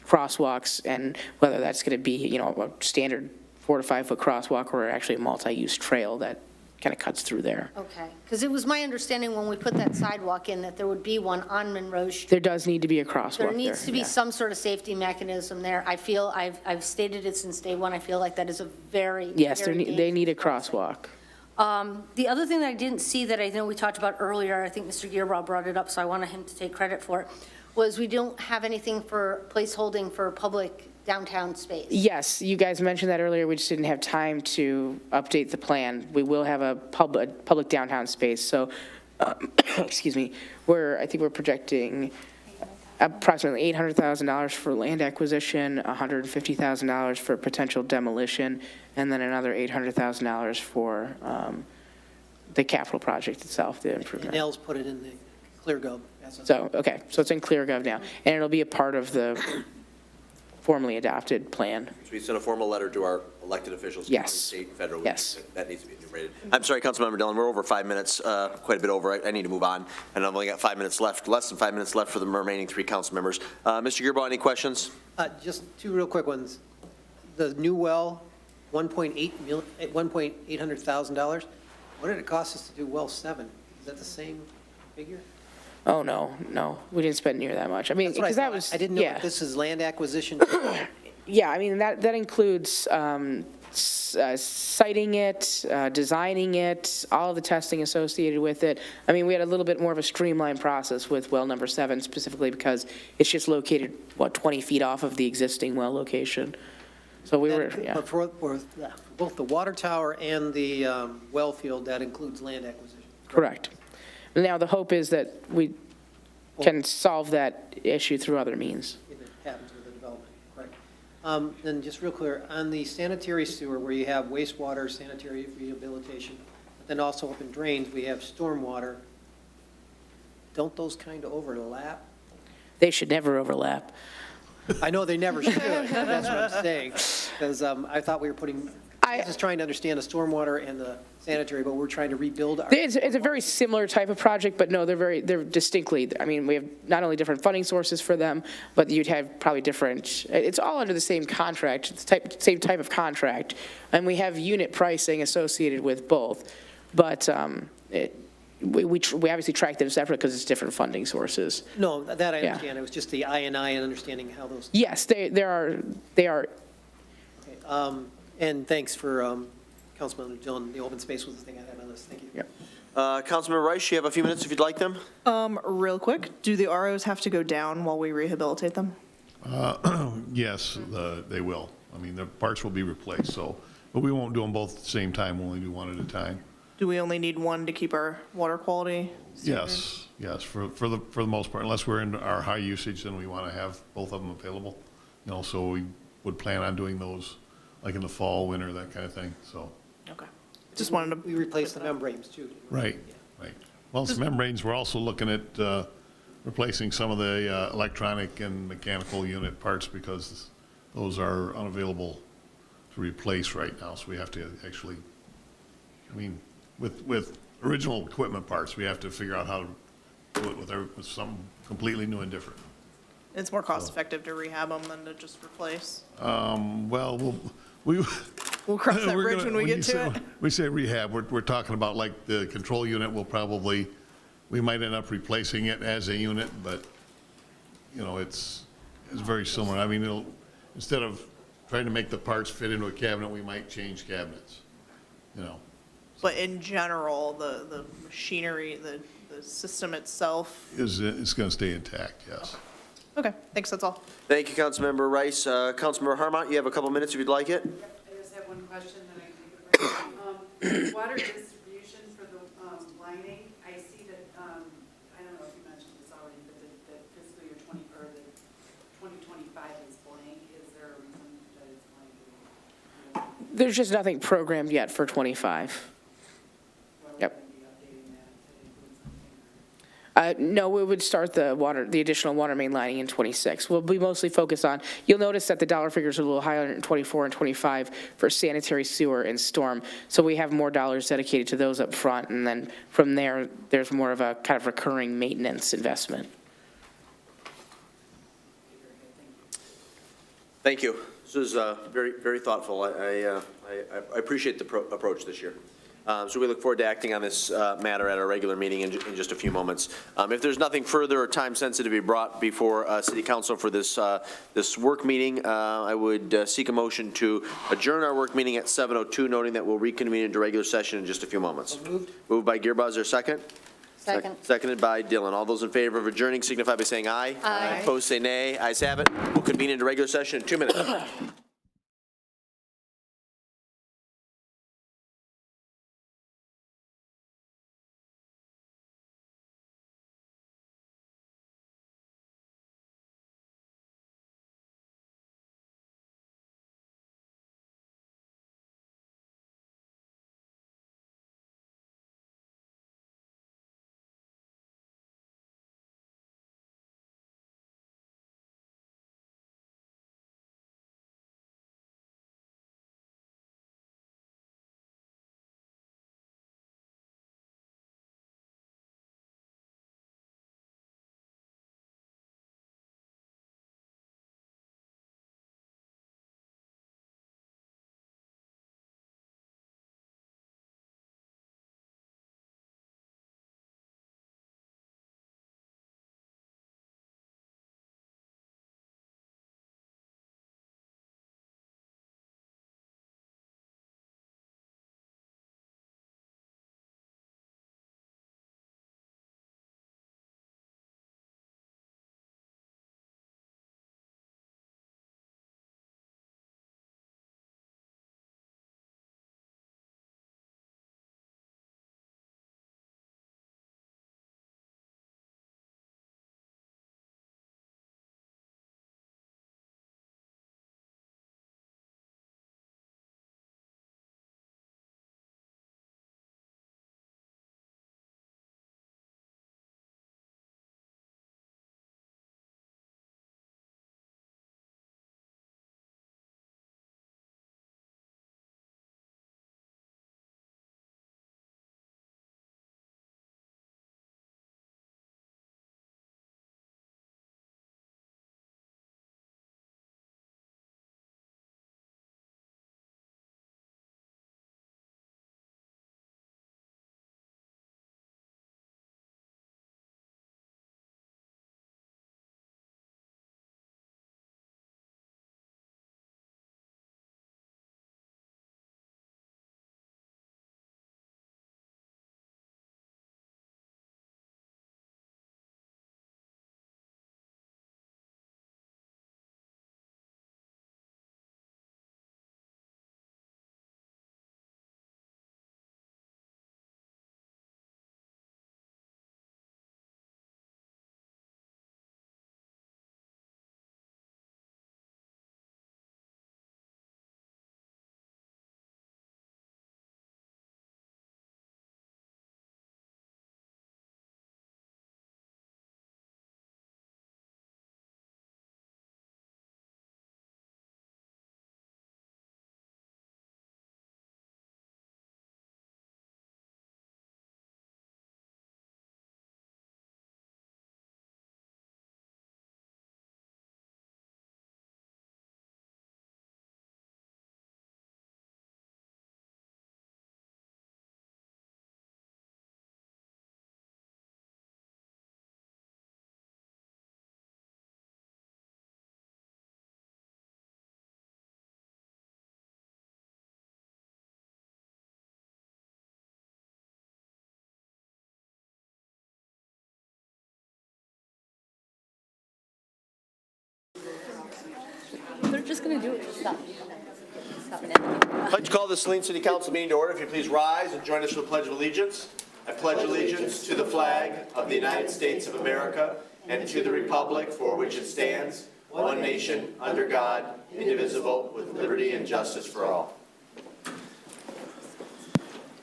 crosswalks, and whether that's going to be, a standard 4 to 5 foot crosswalk or actually a multi-use trail that kind of cuts through there. Okay, because it was my understanding when we put that sidewalk in that there would be one on Monroe Street. There does need to be a crosswalk there. There needs to be yeah. some sort of safety mechanism there. I feel, I've stated it since day one, I feel like that is a very, Yes, very they need a dangerous crosswalk. The other thing that I didn't see that I know we talked about earlier, I think Mr. Gearbaugh brought it up, so I wanted him to take credit for it, was we don't have anything for placeholding for public downtown space. Yes, you guys mentioned that earlier. We just didn't have time to update the plan. We will have a public downtown space. So, excuse me, I think we're projecting approximately $800,000 for land acquisition, $150,000 for potential demolition, and then another $800,000 for the capital project itself, the improvement. Nels put it in the ClearGov. So, okay, so it's in ClearGov now, and it'll be a part of the formally adopted plan. So we sent a formal letter to our elected officials, county, Yes. state, and federal. Yes. That needs to be enumerated. I'm sorry, Councilmember Dillon, we're over 5 minutes, quite a bit over. I need to move on, and I've only got 5 minutes left, less than 5 minutes left for the remaining 3 council members. Mr. Gearbaugh, any questions? Just 2 real quick ones. The new well, $1,800,000. What did it cost us to do well 7? Is that the same figure? Oh, no, we didn't spend near that much. I mean, That's what because I that thought. was, I didn't know yeah. if this is land acquisition. Yeah, I mean, that includes siting it, designing it, all the testing associated with it. I mean, we had a little bit more of a streamlined process with well number 7, specifically because it's just located, 20 feet off of the existing well location. So we were, yeah. But for both the water tower and the well field, that includes land acquisition. Correct. Now, the hope is that we can solve that issue through other means. If it happens with the development, correct. Then just real clear, on the sanitary sewer, where you have wastewater, sanitary rehabilitation, but then also up in drains, we have stormwater. Don't those kind of overlap? They should never overlap. I know they never should, that's what I'm saying, because I thought we were putting I'm just trying to understand the stormwater and the sanitary, but we're trying to rebuild our. It's a very similar type of project, but no, they're distinctly, I mean, we have not only different funding sources for them, but you'd have probably different, it's all under the same contract, it's same type of contract, and we have unit pricing associated with both, but we obviously track them separate because it's different funding sources. No, that I Yeah. understand. It was just the I&I and understanding how those. Yes, they are, And thanks for Councilman Dillon. The open space was the thing I had on this. Thank you. yeah. Councilmember Rice, you have a few minutes if you'd like them? Real quick, do the ROs have to go down while we rehabilitate them? Yes, they will. I mean, the parts will be replaced, so, but we won't do them both at the same time, we'll only do one at a time. Do we only need one to keep our water quality standard? Yes, for the most part, unless we're in our high usage, then we want to have both of them available. You know, so we would plan on doing those like in the fall, winter, that kind of thing, so. Okay. Just wanted to. We replaced the membranes too. Right. Well, the membranes, we're also looking at replacing some of the electronic and mechanical unit parts because those are unavailable to replace right now, so we have to actually, I mean, with original equipment parts, we have to figure out how to do it with something completely new and different. It's more cost effective to rehab them than to just replace. Well, We'll cross that bridge when we get to it. We say rehab, we're talking about like the control unit we might end up replacing it as a unit, but, you know, it's very similar. I mean, instead of trying to make the parts fit into a cabinet, we might change cabinets, you know. But in general, the machinery, the system itself. It's going to stay intact, yes. Okay, thanks, that's all. Thank you, Councilmember Rice. Councilmember Harmont, you have a couple minutes if you'd like it. I just have one question that I think about. Water distribution for the lining, I see that, I don't know if you mentioned this already, but the fiscal year 20, or the 2025 is blank. Is there a reason that it's blank? There's just nothing programmed yet for 25. Yep. No, we would start the additional water main lining in 26. We'll be mostly focused on, you'll notice that the dollar figures are a little higher in 24 and 25 for sanitary sewer and storm. So we have more dollars dedicated to those up front, and then from there, there's more of a kind of recurring maintenance investment. Thank you. This is very, very thoughtful. I appreciate the approach this year. So we look forward to acting on this matter at our regular meeting in just a few moments. If there's nothing further or time sensitive to be brought before City Council for this work meeting, I would seek a motion to adjourn our work meeting at 7:02, noting that we'll reconvene into regular session in just a few moments. Moved by Gearba, is there a second? Second. Seconded by Dillon. All those in favor of adjourning signify by saying aye. Aye. Opposed, say nay. Ayes have it. We'll convene into regular session in 2 minutes. They're just going to do it. Stop. I'd like to call the Saline City Council meeting to order. If you please rise and join us for the Pledge of Allegiance. I pledge allegiance to the flag of the United States of America and to the republic for which it stands, one nation, under God, indivisible, with liberty and justice for all.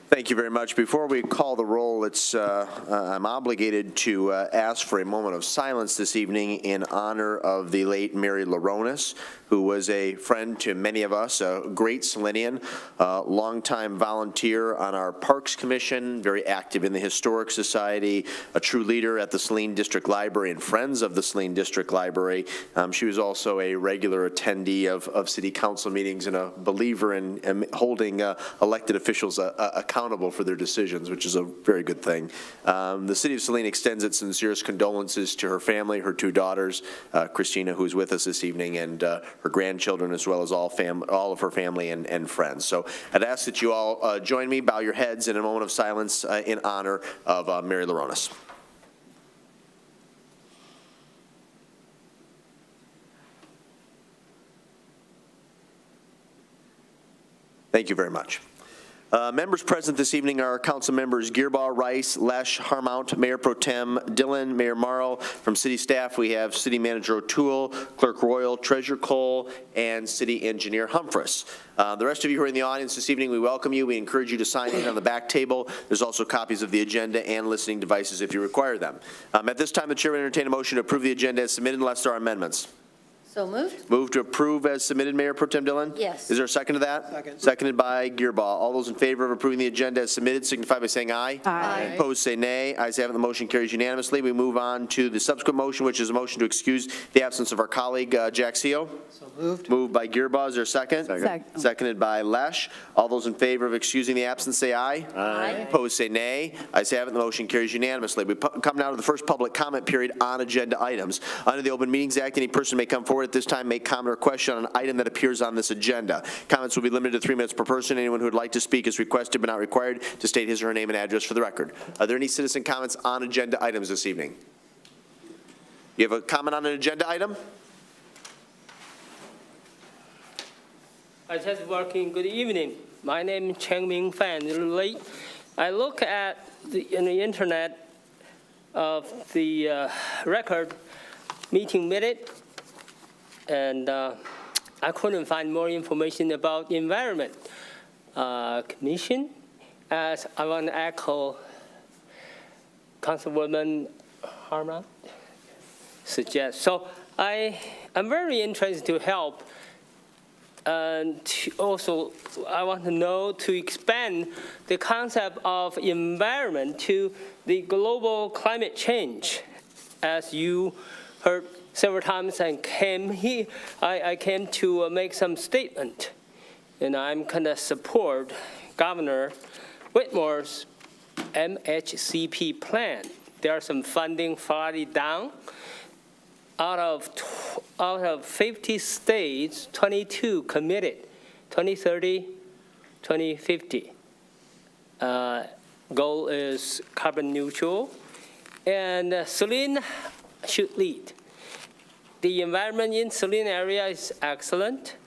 Thank you very much. Before we call the roll, I'm obligated to ask for a moment of silence this evening in honor of the late Mary Laronis, who was a friend to many of us, a great Salinian, longtime volunteer on our Parks Commission, very active in the Historic Society, a true leader at the Saline District Library and Friends of the Saline District Library. She was also a regular attendee of city council meetings and a believer in holding elected officials accountable for their decisions, which is a very good thing. The city of Saline extends its sincerest condolences to her family, her two daughters, Christina, who's with us this evening, and her grandchildren, as well as all of her family and friends. So I'd ask that you all join me, bow your heads in a moment of silence in honor of Mary Laronis. Thank you very much. Members present this evening are Council Members Gearbaugh, Rice, Lesh, Harmount, Mayor Pro Tem Dillon, Mayor Morrow. From City staff, we have City Manager O'Toole, Clerk Royal, Treasurer Cole, and City Engineer Humphreys. The rest of you who are in the audience this evening, we welcome you. We encourage you to sign in on the back table. There's also copies of the agenda and listening devices if you require them. At this time, the Chair will entertain a motion to approve the agenda as submitted unless there are amendments. So moved? Move to approve as submitted, Mayor Pro Tem Dillon? Yes. Is there a second to that? Second. Seconded by Gearbaugh. All those in favor of approving the agenda as submitted signify by saying aye. Aye. Opposed, say nay. Ayes have it, the motion carries unanimously. We move on to the subsequent motion, which is a motion to excuse the absence of our colleague, Jack Seo. So moved. Moved by Gearbaugh. Is there a second? Second. Seconded by Lesh. All those in favor of excusing the absence, say aye. Aye. Opposed, say nay. Ayes have it, the motion carries unanimously. We come now to the first public comment period on agenda items. Under the Open Meetings Act, any person may come forward at this time, make comment or question on an item that appears on this agenda. Comments will be limited to 3 minutes per person. Anyone who would like to speak is requested but not required to state his or her name and address for the record. Are there any citizen comments on agenda items this evening? You have a comment on an agenda item? I just working. Good evening. My name is Cheng Ming Fan. I look at in the internet of the record meeting minute, and I couldn't find more information about environment commission. As I want to echo Councilwoman Harman suggest. So I'm very interested to help. And also, I want to know to expand the concept of environment to the global climate change. As you heard several times, I came here. I came to make some statement, and I'm going to support Governor Whitmore's MHCP plan. There are some funding already down. Out of 50 states, 22 committed, 2030, 2050. Goal is carbon neutral, and Saline should lead. The environment in Saline area is excellent,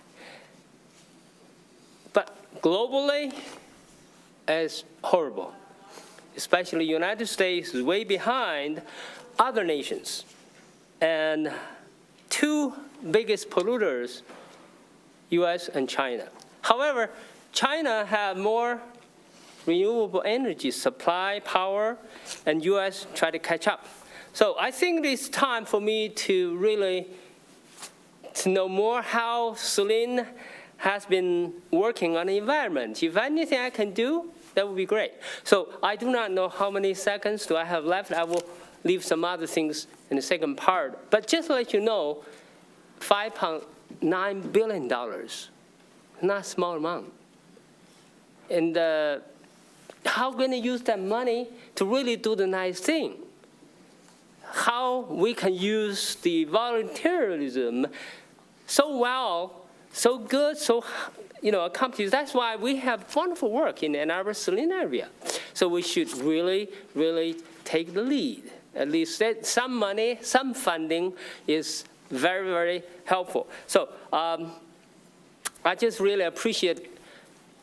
but globally, it's horrible. Especially United States is way behind other nations. And two biggest polluters, US and China. However, China have more renewable energy supply power, and US try to catch up. So I think it's time for me to really know more how Saline has been working on the environment. If anything I can do, that would be great. So I do not know how many seconds do I have left. I will leave some other things in the second part. But just to let you know, $5.9 billion, not a small amount. And how going to use that money to really do the nice thing? How we can use the volunteerism so well, so good, so accomplished. That's why we have wonderful work in Ann Arbor, Saline area. So we should really, really take the lead. At least some money, some funding is very, very helpful. So I just really appreciate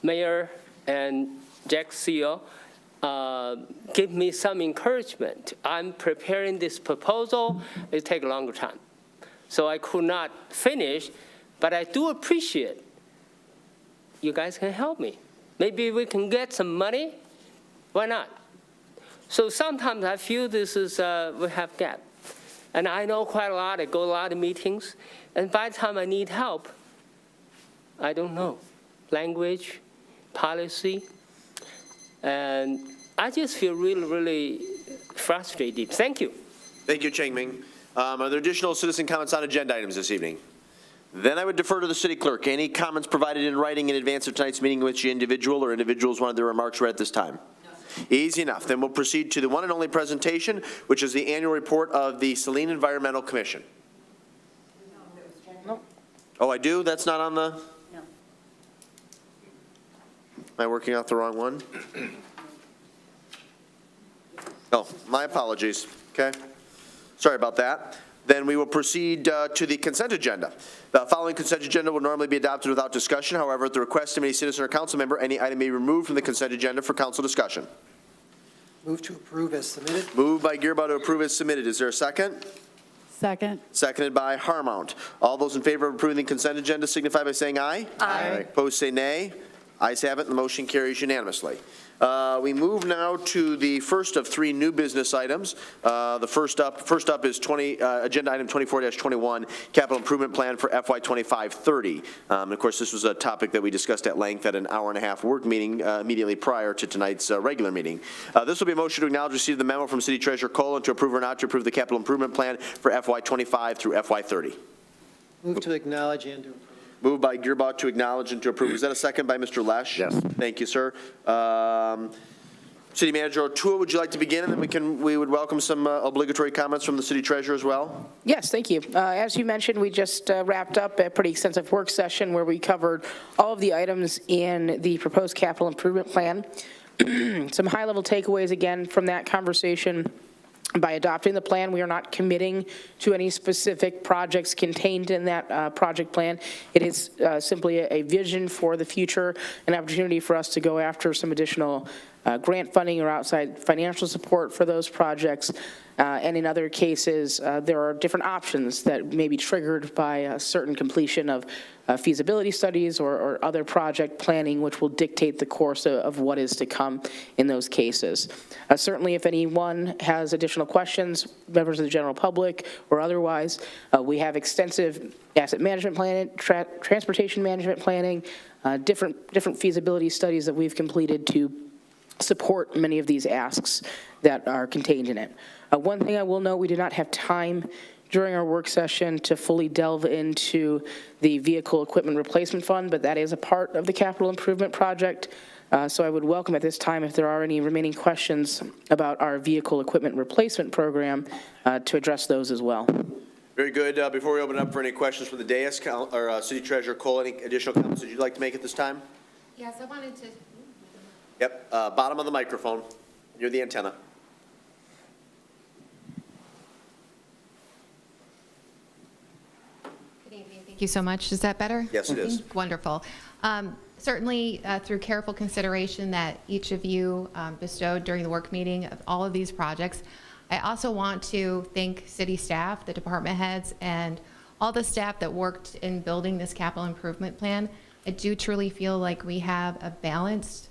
Mayor and Jack CEO give me some encouragement. I'm preparing this proposal. It takes a longer time. So I could not finish, but I do appreciate you guys can help me. Maybe we can get some money. Why not? So sometimes I feel this is, we have gap. And I know quite a lot. I go to a lot of meetings. And by the time I need help, I don't know. Language, policy. And I just feel really, really frustrated. Thank you. Thank you, Cheng-Ming. Are there additional citizen comments on agenda items this evening? Then I would defer to the city clerk. Any comments provided in writing in advance of tonight's meeting which the individual or individuals wanted their remarks read at this time? No. Easy enough. Then we'll proceed to the one and only presentation, which is the annual report of the Saline Environmental Commission. No. Oh, I do? That's not on the? No. Am I working out the wrong one? Oh, my apologies. Okay. Sorry about that. Then we will proceed to the consent agenda. The following consent agenda will normally be adopted without discussion. However, at the request of any citizen or council member, any item may be removed from the consent agenda for council discussion. Move to approve as submitted. Moved by Gearbow to approve as submitted. Is there a second? Second. Seconded by Harmount. All those in favor of approving the consent agenda signify by saying aye. Aye. Opposed, say nay. Ayes have it, and the motion carries unanimously. We move now to the first of three new business items. The first up is agenda item 24-21, capital improvement plan for FY 25-30. Of course, this was a topic that we discussed at length at an hour-and-a-half work meeting immediately prior to tonight's regular meeting. This will be a motion to acknowledge receipt of the memo from City Treasurer Colon to approve or not to approve the capital improvement plan for FY 25 through FY 30. Move to acknowledge and to approve. Moved by Gearbout to acknowledge and to approve. Is that a second by Mr. Lesh? Yes. Thank you, sir. City Manager O'Toole, would you like to begin? And then we would welcome some obligatory comments from the City Treasurer as well. Yes, thank you. As you mentioned, we just wrapped up a pretty extensive work session where we covered all of the items in the proposed capital improvement plan. Some high-level takeaways, again, from that conversation. By adopting the plan, we are not committing to any specific projects contained in that project plan. It is simply a vision for the future, an opportunity for us to go after some additional grant funding or outside financial support for those projects. And in other cases, there are different options that may be triggered by a certain completion of feasibility studies or other project planning, which will dictate the course of what is to come in those cases. Certainly, if anyone has additional questions, members of the general public or otherwise, we have extensive asset management planning, transportation management planning, different feasibility studies that we've completed to support many of these asks that are contained in it. One thing I will note, we did not have time during our work session to fully delve into the vehicle equipment replacement fund, but that is a part of the capital improvement project. So I would welcome at this time, if there are any remaining questions about our vehicle equipment replacement program, to address those as well. Very good. Before we open it up for any questions from the dais, or City Treasurer Cole, any additional comments that you'd like to make at this time? Yes, I wanted to. Yep, bottom of the microphone, near the antenna. Good evening. Thank you so much. Is that better? Yes, it is. Wonderful. Certainly, through careful consideration that each of you bestowed during the work meeting of all of these projects, I also want to thank city staff, the department heads, and all the staff that worked in building this capital improvement plan. I do truly feel like we have a balanced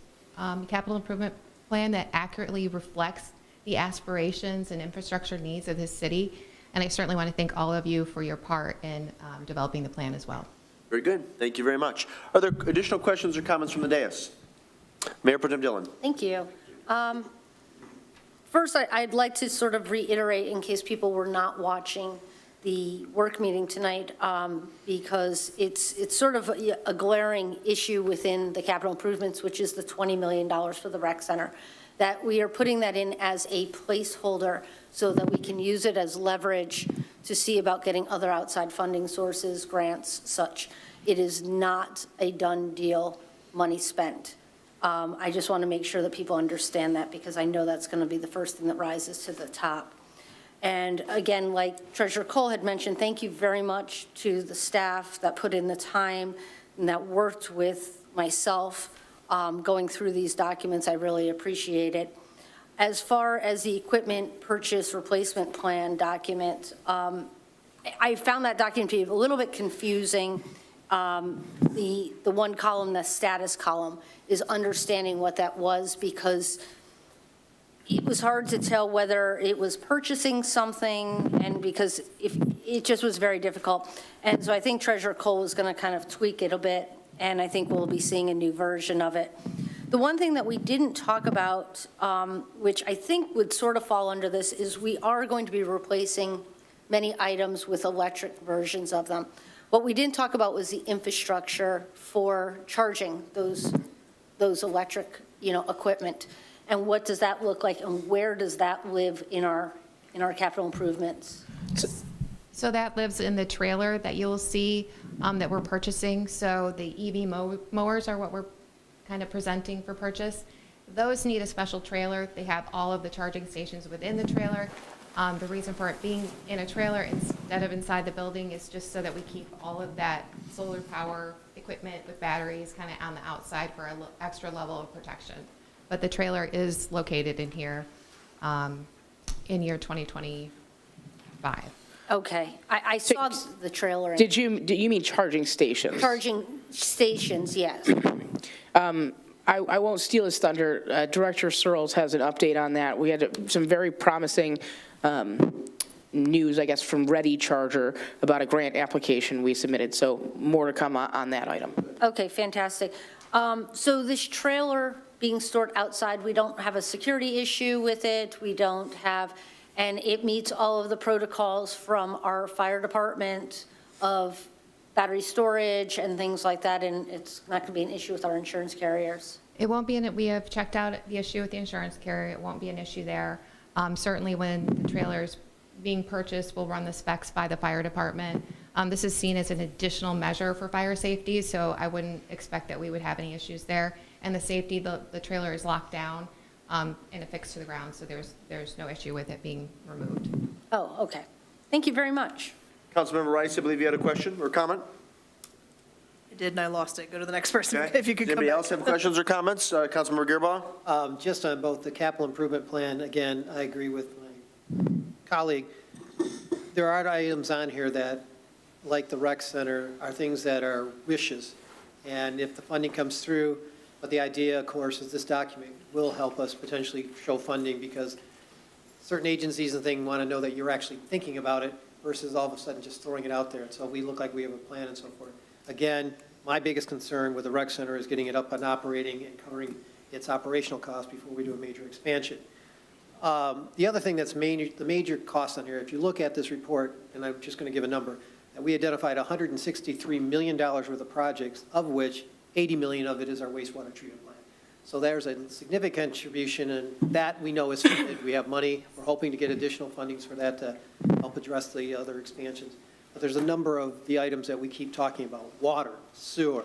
capital improvement plan that accurately reflects the aspirations and infrastructure needs of this city. And I certainly want to thank all of you for your part in developing the plan as well. Very good. Thank you very much. Are there additional questions or comments from the dais? Mayor Pro Tem Dillon. Thank you. First, I'd like to sort of reiterate, in case people were not watching the work meeting tonight, because it's sort of a glaring issue within the capital improvements, which is the $20 million for the rec center, that we are putting that in as a placeholder so that we can use it as leverage to see about getting other outside funding sources, grants, such. It is not a done deal, money spent. I just want to make sure that people understand that, because I know that's going to be the first thing that rises to the top. And again, like Treasurer Cole had mentioned, thank you very much to the staff that put in the time and that worked with myself going through these documents. I really appreciate it. As far as the equipment purchase replacement plan document, I found that document to be a little bit confusing. The one column, the status column, is understanding what that was, because it was hard to tell whether it was purchasing something, and because it just was very difficult. And so I think Treasurer Cole is going to kind of tweak it a bit, and I think we'll be seeing a new version of it. The one thing that we didn't talk about, which I think would sort of fall under this, is we are going to be replacing many items with electric versions of them. What we didn't talk about was the infrastructure for charging those electric, equipment. And what does that look like, and where does that live in our capital improvements? So that lives in the trailer that you'll see that we're purchasing. So the EV mowers are what we're kind of presenting for purchase. Those need a special trailer. They have all of the charging stations within the trailer. The reason for it being in a trailer instead of inside the building is just so that we keep all of that solar power equipment with batteries kind of on the outside for an extra level of protection. But the trailer is located in here in year 2025. Okay, I saw the trailer. Do you mean charging stations? Charging stations, yes. I won't steal his thunder. Director Searles has an update on that. We had some very promising news, I guess, from Ready Charger about a grant application we submitted. So more to come on that item. Okay, fantastic. So this trailer being stored outside, we don't have a security issue with it. We don't have, and it meets all of the protocols from our fire department of battery storage and things like that, and it's not going to be an issue with our insurance carriers. It won't be, we have checked out the issue with the insurance carrier. It won't be an issue there. Certainly when the trailer's being purchased, we'll run the specs by the fire department. This is seen as an additional measure for fire safety, so I wouldn't expect that we would have any issues there. And the safety, the trailer is locked down and affixed to the ground, so there's no issue with it being removed. Oh, okay. Thank you very much. Councilmember Rice, I believe you had a question or comment? I did, and I lost it. Go to the next person, Okay. if you could come Anybody back. else have questions or comments? Councilmember Gearbaugh? Just on both the capital improvement plan, again, I agree with my colleague. There are items on here that, like the rec center, are things that are wishes. And if the funding comes through, but the idea, of course, is this document will help us potentially show funding, because certain agencies and things want to know that you're actually thinking about it versus all of a sudden just throwing it out there. And so we look like we have a plan and so forth. Again, my biggest concern with the rec center is getting it up and operating and covering its operational costs before we do a major expansion. The other thing that's the major cost on here, if you look at this report, and I'm just going to give a number, that we identified $163 million worth of projects, of which 80 million of it is our wastewater treatment plant. So there's a significant contribution, and that we know is funded. We have money. We're hoping to get additional fundings for that to help address the other expansions. But there's a number of the items that we keep talking about: water, sewer,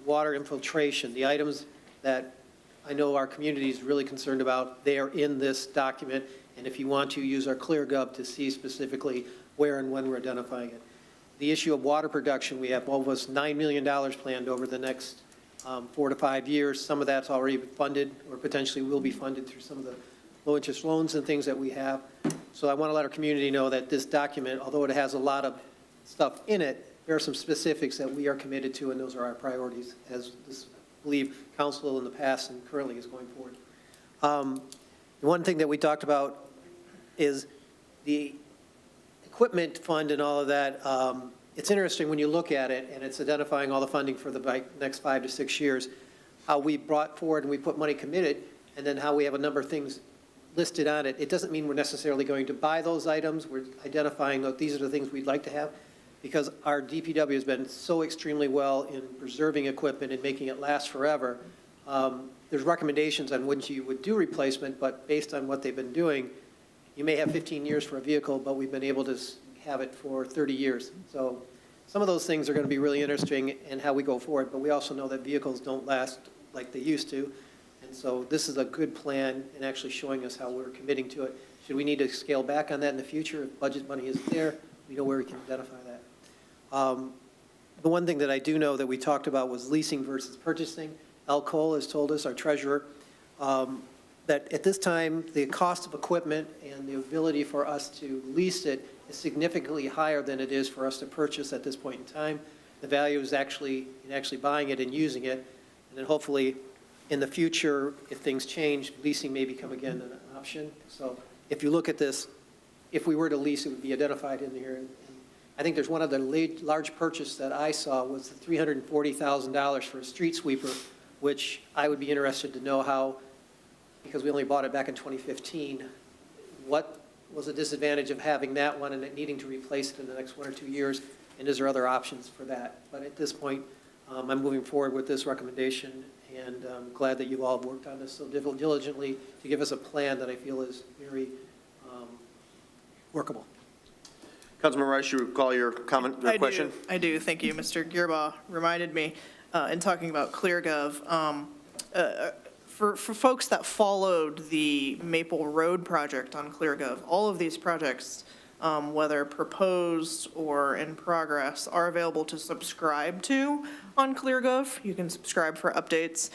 water infiltration, the items that I know our community is really concerned about. They are in this document, and if you want to, use our ClearGov to see specifically where and when we're identifying it. The issue of water production, we have almost $9 million planned over the next 4 to 5 years. Some of that's already funded or potentially will be funded through some of the low-interest loans and things that we have. So I want to let our community know that this document, although it has a lot of stuff in it, there are some specifics that we are committed to, and those are our priorities, as this, I believe, council in the past and currently is going forward. The one thing that we talked about is the equipment fund and all of that. It's interesting when you look at it, and it's identifying all the funding for the next 5 to 6 years, how we brought forward and we put money committed, and then how we have a number of things listed on it. It doesn't mean we're necessarily going to buy those items. We're identifying that these are the things we'd like to have, because our DPW has been so extremely well in preserving equipment and making it last forever. There's recommendations on when you would do replacement, but based on what they've been doing, you may have 15 years for a vehicle, but we've been able to have it for 30 years. So some of those things are going to be really interesting in how we go forward, but we also know that vehicles don't last like they used to. And so this is a good plan in actually showing us how we're committing to it. should we need to scale back on that in the future, if budget money isn't there, we know where we can identify that. The one thing that I do know that we talked about was leasing versus purchasing. Al Cole has told us, our treasurer, that at this time, the cost of equipment and the ability for us to lease it is significantly higher than it is for us to purchase at this point in time. The value is actually in actually buying it and using it. And then hopefully, in the future, if things change, leasing may become again an option. So if you look at this, if we were to lease, it would be identified in here. And I think there's one other large purchase that I saw was the $340,000 for a street sweeper, which I would be interested to know how, because we only bought it back in 2015, what was the disadvantage of having that one and it needing to replace it in the next 1 or 2 years, and is there other options for that? But at this point, I'm moving forward with this recommendation, and I'm glad that you all have worked on this so diligently to give us a plan that I feel is very workable. Councilmember Rice, you recall your comment, your question? I do, thank you. Mr. Gearbaugh reminded me, in talking about ClearGov, for folks that followed the Maple Road project on ClearGov, all of these projects, whether proposed or in progress, are available to subscribe to on ClearGov. You can subscribe for updates.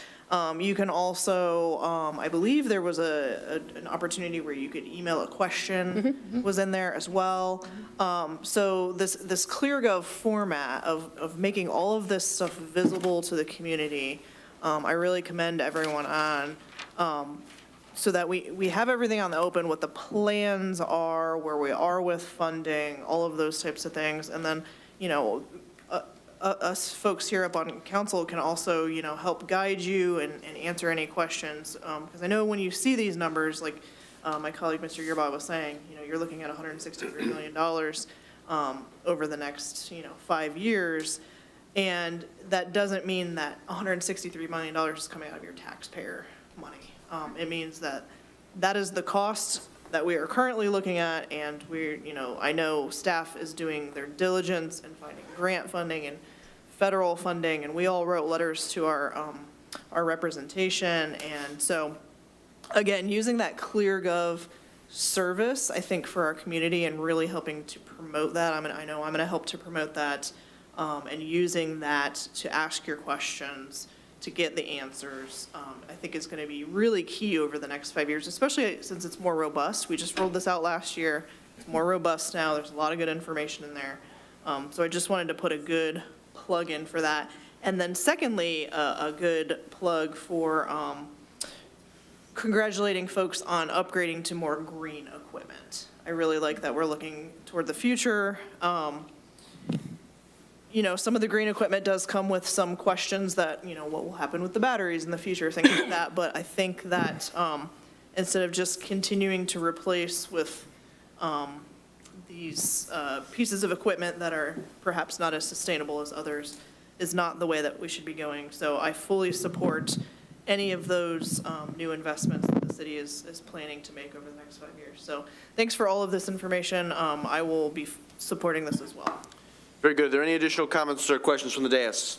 You can also, I believe there was an opportunity where you could email a question was in there as well. So this ClearGov format of making all of this stuff visible to the community, I really commend everyone on, so that we have everything on the open, what the plans are, where we are with funding, all of those types of things. And then, us folks here up on council can also, help guide you and answer any questions. Because I know when you see these numbers, like my colleague, Mr. Gearbaugh, was saying, you're looking at $163 million over the next, 5 years. And that doesn't mean that $163 million is coming out of your taxpayer money. It means that is the cost that we are currently looking at, and I know staff is doing their diligence and finding grant funding and federal funding, and we all wrote letters to our representation. And so, again, using that ClearGov service, I think, for our community and really helping to promote that. I know I'm going to help to promote that, and using that to ask your questions, to get the answers, I think is going to be really key over the next 5 years, especially since it's more robust. We just rolled this out last year. It's more robust now. There's a lot of good information in there. So I just wanted to put a good plug in for that. And then secondly, a good plug for congratulating folks on upgrading to more green equipment. I really like that we're looking toward the future. Some of the green equipment does come with some questions that, what will happen with the batteries in the future, things like that. But I think that instead of just continuing to replace with these pieces of equipment that are perhaps not as sustainable as others, is not the way that we should be going. So I fully support any of those new investments that the city is planning to make over the next 5 years. So thanks for all of this information. I will be supporting this as well. Very good. Are there any additional comments or questions from the dais?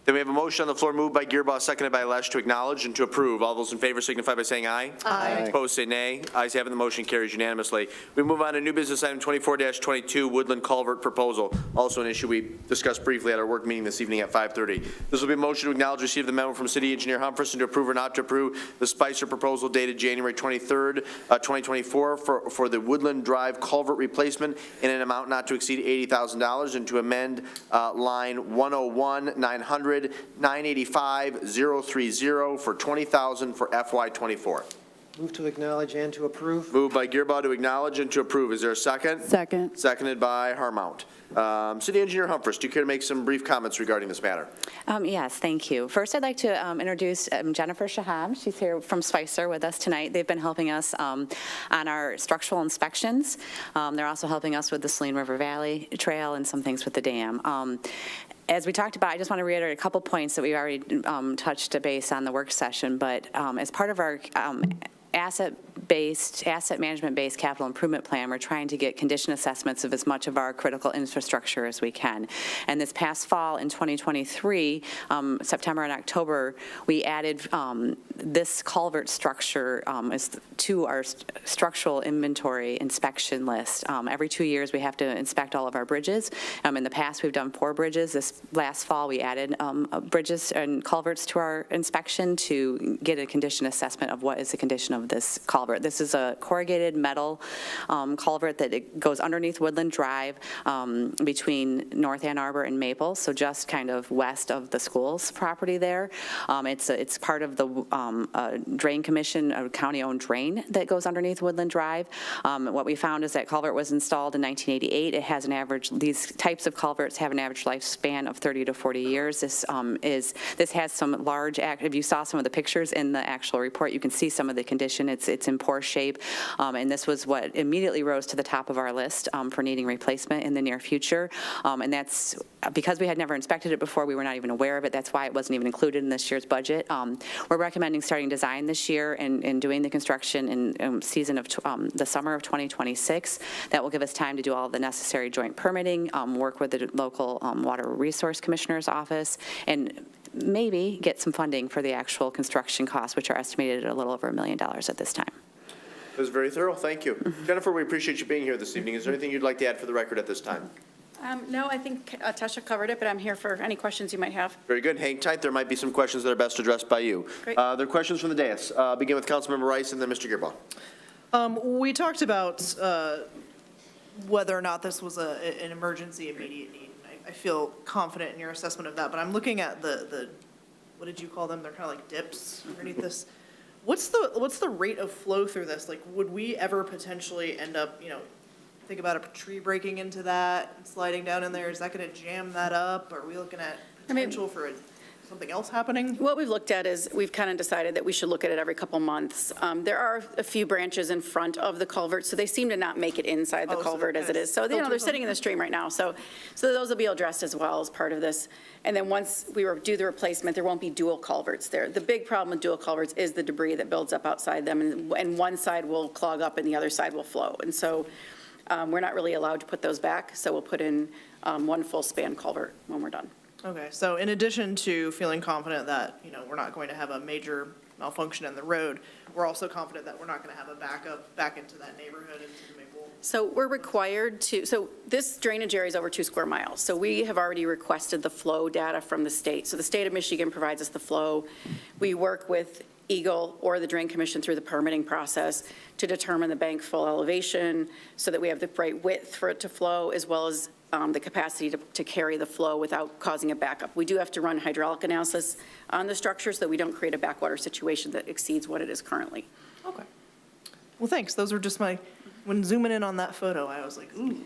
Then we have a motion on the floor moved by Gearbaugh, seconded by Lesh, to acknowledge and to approve. All those in favor signify by saying aye. Aye. Opposed, say nay. Ayes have it, the motion carries unanimously. We move on to new business item 24-22, Woodland Culvert Proposal, also an issue we discussed briefly at our work meeting this evening at 5:30. This will be a motion to acknowledge receipt of the memo from City Engineer Humphreys and to approve or not to approve the Spicer proposal dated January 23rd, 2024 for the Woodland Drive Culvert replacement in an amount not to exceed $80,000 and to amend line 101-900 985-030 for $20,000 for FY24. Move to acknowledge and to approve. Moved by Gearbaugh to acknowledge and to approve. Is there a second? Second. Seconded by Harmount. City Engineer Humphreys, do you care to make some brief comments regarding this matter? Yes, thank you. First, I'd like to introduce Jennifer Shahab. She's here from Spicer with us tonight. They've been helping us on our structural inspections. They're also helping us with the Saline River Valley Trail and some things with the dam. As we talked about, I just want to reiterate a couple points that we already touched base on the work session, but as part of our asset asset management-based capital improvement plan, we're trying to get condition assessments of as much of our critical infrastructure as we can. And this past fall in 2023, September and October, we added this culvert structure to our structural inventory inspection list. Every 2 years, we have to inspect all of our bridges. In the past, we've done 4 bridges. This last fall, we added bridges and culverts to our inspection to get a condition assessment of what is the condition of this culvert. This is a corrugated metal culvert that it goes underneath Woodland Drive between North Ann Arbor and Maple, so just kind of west of the school's property there. It's part of the drain commission, a county-owned drain that goes underneath Woodland Drive. What we found is that culvert was installed in 1988. It has an average, these types of culverts have an average lifespan of 30 to 40 years. This has some large, if you saw some of the pictures in the actual report, you can see some of the condition. It's in poor shape, and this was what immediately rose to the top of our list for needing replacement in the near future. And that's because we had never inspected it before, we were not even aware of it. That's why it wasn't even included in this year's budget. We're recommending starting design this year and doing the construction in season of the summer of 2026. That will give us time to do all the necessary joint permitting, work with the local Water Resource Commissioner's office, and maybe get some funding for the actual construction costs, which are estimated at a little over $1 million at this time. It was very thorough. Thank you. Jennifer, we appreciate you being here this evening. Is there anything you'd like to add for the record at this time? No, I think Tasha covered it, but I'm here for any questions you might have. Very good. Hang tight. There might be some questions that are best addressed by you. Great. There are questions from the dais. Begin with Councilmember Rice and then Mr. Gearbaugh. We talked about whether or not this was an emergency immediate need. I feel confident in your assessment of that, but I'm looking at the what did you call them? They're kind of like dips underneath this. What's the rate of flow through this? Like, would we ever potentially end up, think about a tree breaking into that and sliding down in there? Is that going to jam that up? Are we looking at potential for something else happening? What we've looked at is we've kind of decided that we should look at it every couple months. There are a few branches in front of the culvert, so they seem to not make it inside the culvert as it is. So, they're sitting in the stream right now. So those will be addressed as well as part of this. And then once we do the replacement, there won't be dual culverts there. The big problem with dual culverts is the debris that builds up outside them, and one side will clog up and the other side will flow. And so we're not really allowed to put those back, so we'll put in one full span culvert when we're done. Okay, so in addition to feeling confident that, we're not going to have a major malfunction in the road, we're also confident that we're not going to have a backup back into that neighborhood, into the Maple. So we're required to, so this drainage area is over 2 square miles. So we have already requested the flow data from the state. So the state of Michigan provides us the flow. We work with Eagle or the Drain Commission through the permitting process to determine the bank full elevation so that we have the right width for it to flow, as well as the capacity to carry the flow without causing a backup. We do have to run hydraulic analysis on the structure so that we don't create a backwater situation that exceeds what it is currently. Okay. Well, thanks. Those were just when zooming in on that photo, I was like, ooh.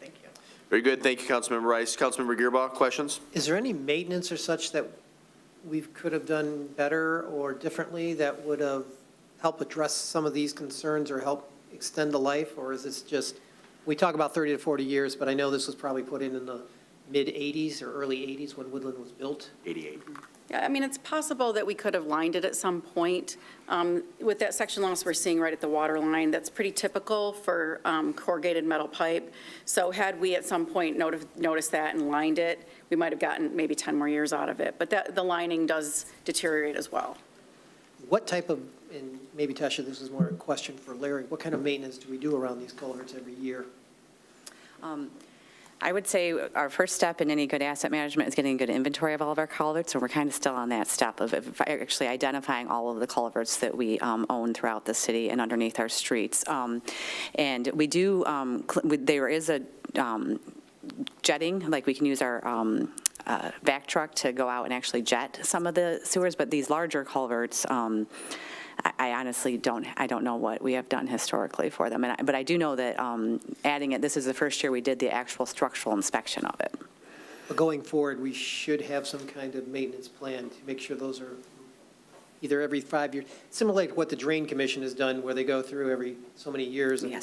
Thank you. Very good. Thank you, Councilmember Rice. Councilmember Gearbaugh, questions? Is there any maintenance or such that we could have done better or differently that would have helped address some of these concerns or help extend the life? Or is this just, we talk about 30 to 40 years, but I know this was probably put in the mid-'80s or early '80s when Woodland was built? 88. Yeah, I mean, it's possible that we could have lined it at some point. With that section loss we're seeing right at the water line, that's pretty typical for corrugated metal pipe. So had we at some point noticed that and lined it, we might have gotten maybe 10 more years out of it. But the lining does deteriorate as well. What type of, and maybe Tasha, this is more a question for Larry, what kind of maintenance do we do around these culverts every year? I would say our first step in any good asset management is getting a good inventory of all of our culverts, so we're kind of still on that step of actually identifying all of the culverts that we own throughout the city and underneath our streets. And we do, there is a jetting, like we can use our vac truck to go out and actually jet some of the sewers, but these larger culverts, I honestly don't know what we have done historically for them. But I do know that adding it, this is the first year we did the actual structural inspection of it. But going forward, we should have some kind of maintenance plan to make sure those are either every 5 years, similar to what the Drain Commission has done, where they go through every so many years and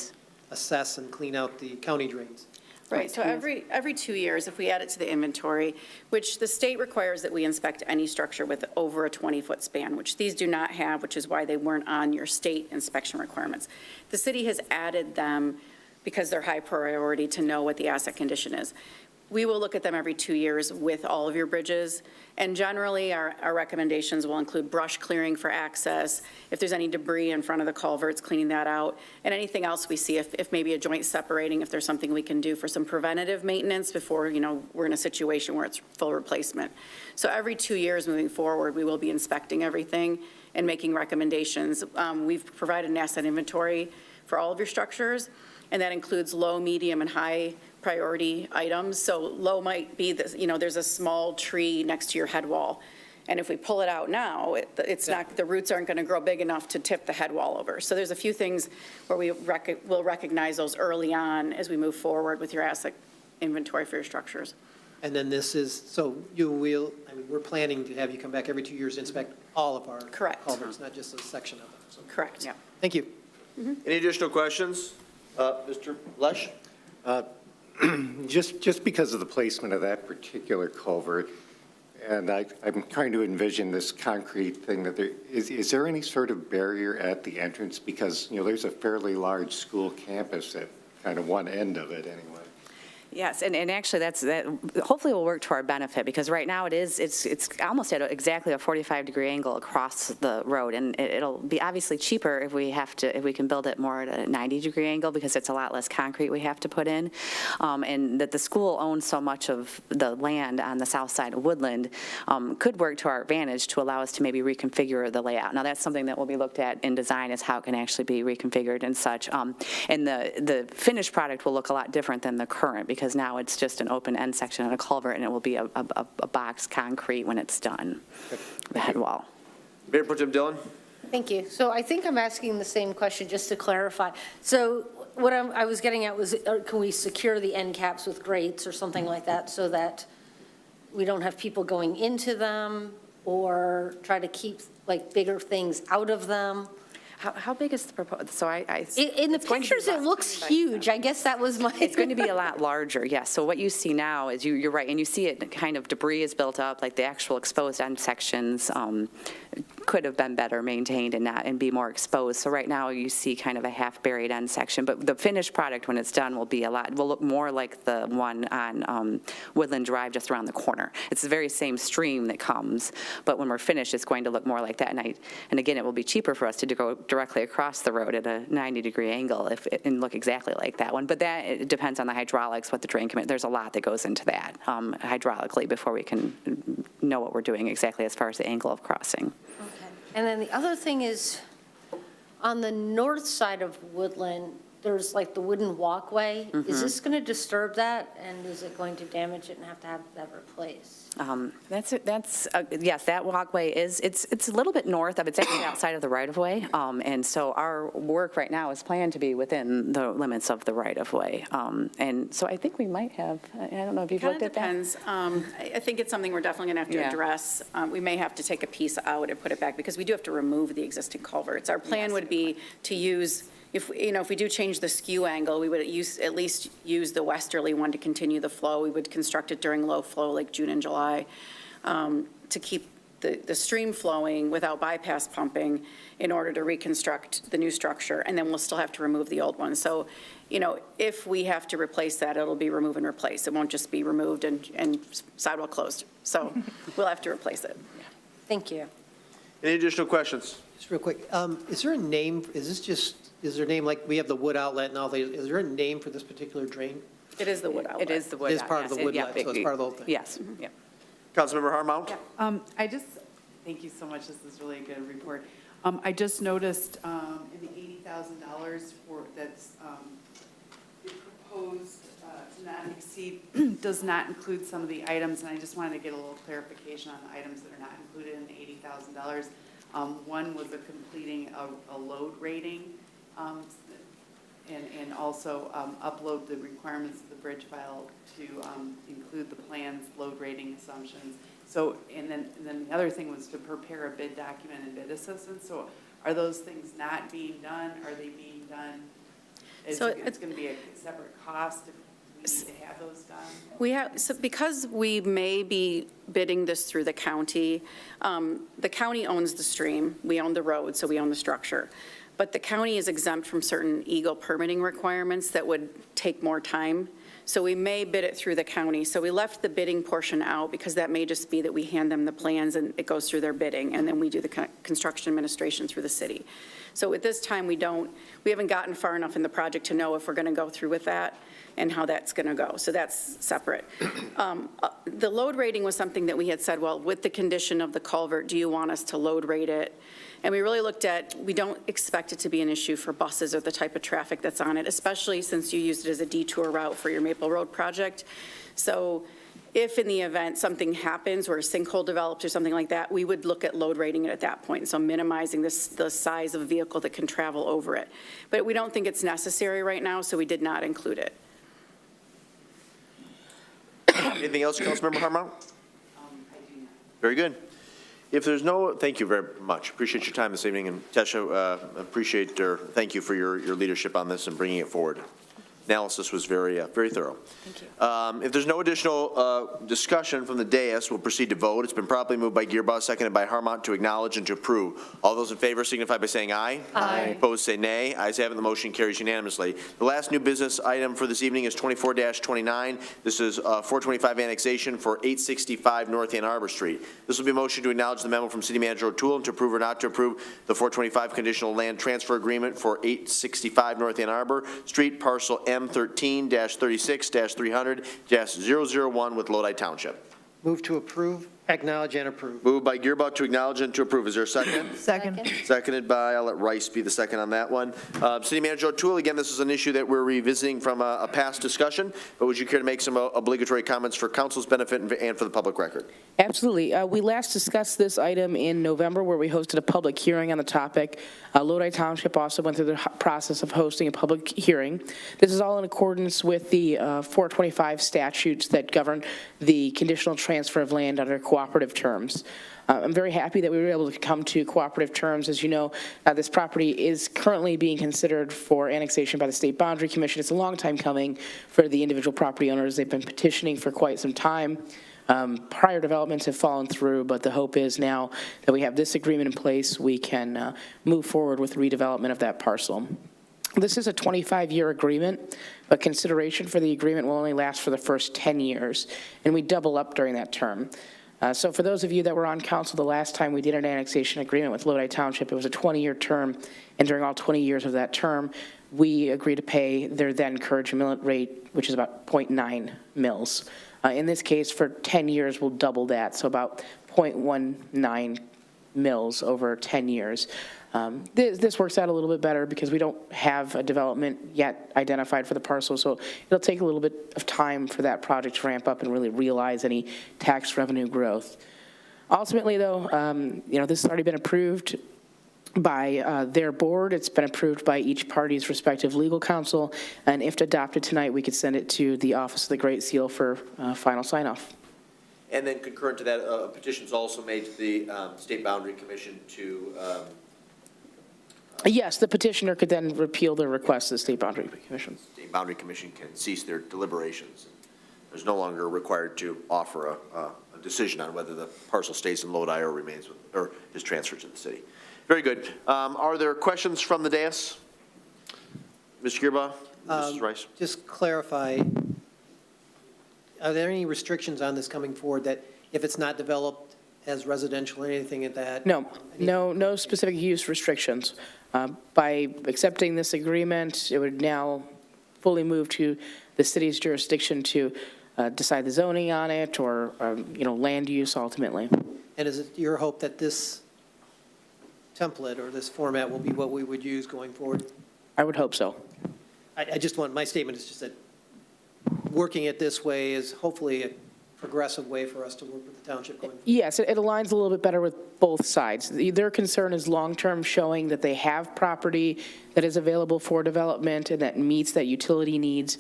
assess and clean out the county drains. Right, so every 2 years, if we add it to the inventory, which the state requires that we inspect any structure with over a 20-foot span, which these do not have, which is why they weren't on your state inspection requirements. The city has added them because they're high priority to know what the asset condition is. We will look at them every 2 years with all of your bridges, and generally, our recommendations will include brush clearing for access, if there's any debris in front of the culverts, cleaning that out, and anything else we see, if maybe a joint separating, if there's something we can do for some preventative maintenance before, we're in a situation where it's full replacement. So every 2 years moving forward, we will be inspecting everything and making recommendations. We've provided an asset inventory for all of your structures, and that includes low, medium, and high priority items. So low might be, there's a small tree next to your head wall. And if we pull it out now, it's not, the roots aren't going to grow big enough to tip the head wall over. So there's a few things where we'll recognize those early on as we move forward with your asset inventory for your structures. And then this is, so we're planning to have you come back every 2 years to inspect all of our culverts, not just a section of them. So, Correct. Yeah. thank you. Any additional questions? Mr. Lesh? Just because of the placement of that particular culvert, and I'm trying to envision this concrete thing that is there any sort of barrier at the entrance? Because, there's a fairly large school campus at kind of one end of it anyway. Yes, and actually that hopefully will work to our benefit, because right now it's almost at exactly a 45-degree angle across the road, and it'll be obviously cheaper if we can build it more at a 90-degree angle, because it's a lot less concrete we have to put in, and that the school owns so much of the land on the south side of Woodland could work to our advantage to allow us to maybe reconfigure the layout. Now that's something that will be looked at in design, is how it can actually be reconfigured and such, and the finished product will look a lot different than the current, because now it's just an open end section on a culvert, and it will be a box concrete when it's done, the head wall. Mayor Pro Tem Dillon? Thank you. So I think I'm asking the same question, just to clarify. So what I was getting at was, can we secure the end caps with grates or something like that, so that we don't have people going into them, or try to keep like bigger things out of them? How big is the proposal? So In the pictures, it looks huge. I guess that was my. It's going to be a lot larger, yes. So what you see now is, you're right, and you see it kind of debris is built up, like the actual exposed end sections could have been better maintained and be more exposed. So right now you see kind of a half buried end section, but the finished product when it's done will look more like the one on Woodland Drive just around the corner. It's the very same stream that comes, but when we're finished, it's going to look more like that. And again, it will be cheaper for us to go directly across the road at a 90-degree angle and look exactly like that one. But it depends on the hydraulics, what the drain commitment. There's a lot that goes into that hydraulically before we can know what we're doing exactly as far as the angle of crossing. Okay. And then the other thing is, on the north side of Woodland, there's like the wooden walkway. Is this going to disturb that, and is it going to damage it and have that replaced? Yes, that walkway it's a little bit north of, it's actually outside of the right-of-way, and so our work right now is planned to be within the limits of the right-of-way, and so I think we might have, I don't know if you've looked at that. Depends. I think it's something we're definitely going to have to address. We may have to take a piece out and put it back, because we do have to remove the existing culverts. Our plan would be to use, if we do change the skew angle, we would at least use the westerly one to continue the flow. We would construct it during low flow, like June and July, to keep the stream flowing without bypass pumping in order to reconstruct the new structure, and then we'll still have to remove the old one. So, if we have to replace that, it'll be remove and replace. It won't just be removed and sidewalk closed. So we'll have to replace it. Thank you. Any additional questions? Just real quick, is there a name, is there a name, like we have the wood outlet and all that, is there a name for this particular drain? It is the wood outlet. It is the wood. It is part of the wood outlet, so it's part of the whole thing? Yes. Yeah. Councilmember Harmount? Thank you so much. This is really a good report. I just noticed in the $80,000 that's proposed to not exceed does not include some of the items, and I just wanted to get a little clarification on the items that are not included in the $80,000. One was completing a load rating, and also upload the requirements of the bridge file to include the plans, load rating assumptions. So, and then the other thing was to prepare a bid document and bid assistance. So are those things not being done? Are they being done? It's going to be a separate cost if to have those done? We have, so because we may be bidding this through the county owns the stream, we own the road, so we own the structure. But the county is exempt from certain EGLE permitting requirements that would take more time. So we may bid it through the county. So we left the bidding portion out because that may just be that we hand them the plans and it goes through their bidding, and then we do the construction administration through the city. So at this time, we haven't gotten far enough in the project to know if we're going to go through with that and how that's going to go. So that's separate. The load rating was something that we had said, well, with the condition of the culvert, do you want us to load rate it? And we really looked at, we don't expect it to be an issue for buses or the type of traffic that's on it, especially since you used it as a detour route for your Maple Road project. So if in the event something happens where a sinkhole develops or something like that, we would look at load rating it at that point. So minimizing the size of a vehicle that can travel over it. But we don't think it's necessary right now, so we did not include it. Anything else, Councilmember Harmon? Very good. If there's thank you very much. Appreciate your time this evening. And Tesha, thank you for your leadership on this and bringing it forward. Analysis was very thorough. Thank you. If there's no additional discussion from the dais, we'll proceed to vote. It's been properly moved by Gearbaugh, seconded by Harmont to acknowledge and to approve. All those in favor signify by saying aye. Aye. Opposed, say nay. Ayes have it. The motion carries unanimously. The last new business item for this evening is 24-29. This is 425 annexation for 865 North Ann Arbor Street. This will be a motion to acknowledge the memo from City Manager O'Toole and to approve or not to approve the 425 conditional land transfer agreement for 865 North Ann Arbor Street, parcel M13-36-300-001 with Lodi Township. Move to approve, acknowledge, and approve. Moved by Gearbaugh to acknowledge and to approve. Is there a second? Second. Seconded by, I'll let Rice be the second on that one. City Manager O'Toole, again, this is an issue that we're revisiting from a past discussion, but would you care to make some obligatory comments for council's benefit and for the public record? Absolutely. We last discussed this item in November where we hosted a public hearing on the topic. Lodi Township also went through the process of hosting a public hearing. This is all in accordance with the 425 statutes that govern the conditional transfer of land under cooperative terms. I'm very happy that we were able to come to cooperative terms. As you know, this property is currently being considered for annexation by the State Boundary Commission. It's a long time coming for the individual property owners. They've been petitioning for quite some time. Prior developments have fallen through, but the hope is now that we have this agreement in place, we can move forward with redevelopment of that parcel. This is a 25-year agreement, but consideration for the agreement will only last for the first 10 years, and we double up during that term. So for those of you that were on council the last time we did an annexation agreement with Lodi Township, it was a 20-year term, and during all 20 years of that term, we agreed to pay their then current millet rate, which is about 0.9 mils. In this case, for 10 years, we'll double that, so about 0.19 mils over 10 years. This works out a little bit better because we don't have a development yet identified for the parcel, so it'll take a little bit of time for that project to ramp up and really realize any tax revenue growth. Ultimately, though, this has already been approved by their board. It's been approved by each party's respective legal counsel, and if adopted tonight, we could send it to the Office of the Great Seal for final sign-off. And then concurrent to that, petitions also made to the State Boundary Commission to Yes, the petitioner could then repeal the request to the State Boundary Commission. State Boundary Commission can cease their deliberations. There's no longer required to offer a decision on whether the parcel stays in Lodi or remains with, or is transferred to the city. Very good. Are there questions from the dais? Mr. Gearbaugh, Mrs. Rice? Just clarify, are there any restrictions on this coming forward that if it's not developed as residential or anything at that? No specific use restrictions. By accepting this agreement, it would now fully move to the city's jurisdiction to decide the zoning on it or, land use ultimately. And is it your hope that this template or this format will be what we would use going forward? I would hope so. I just want, my statement is just that working it this way is hopefully a progressive way for us to work with the township going forward. Yes, it aligns a little bit better with both sides. Their concern is long-term, showing that they have property that is available for development and that meets that utility needs.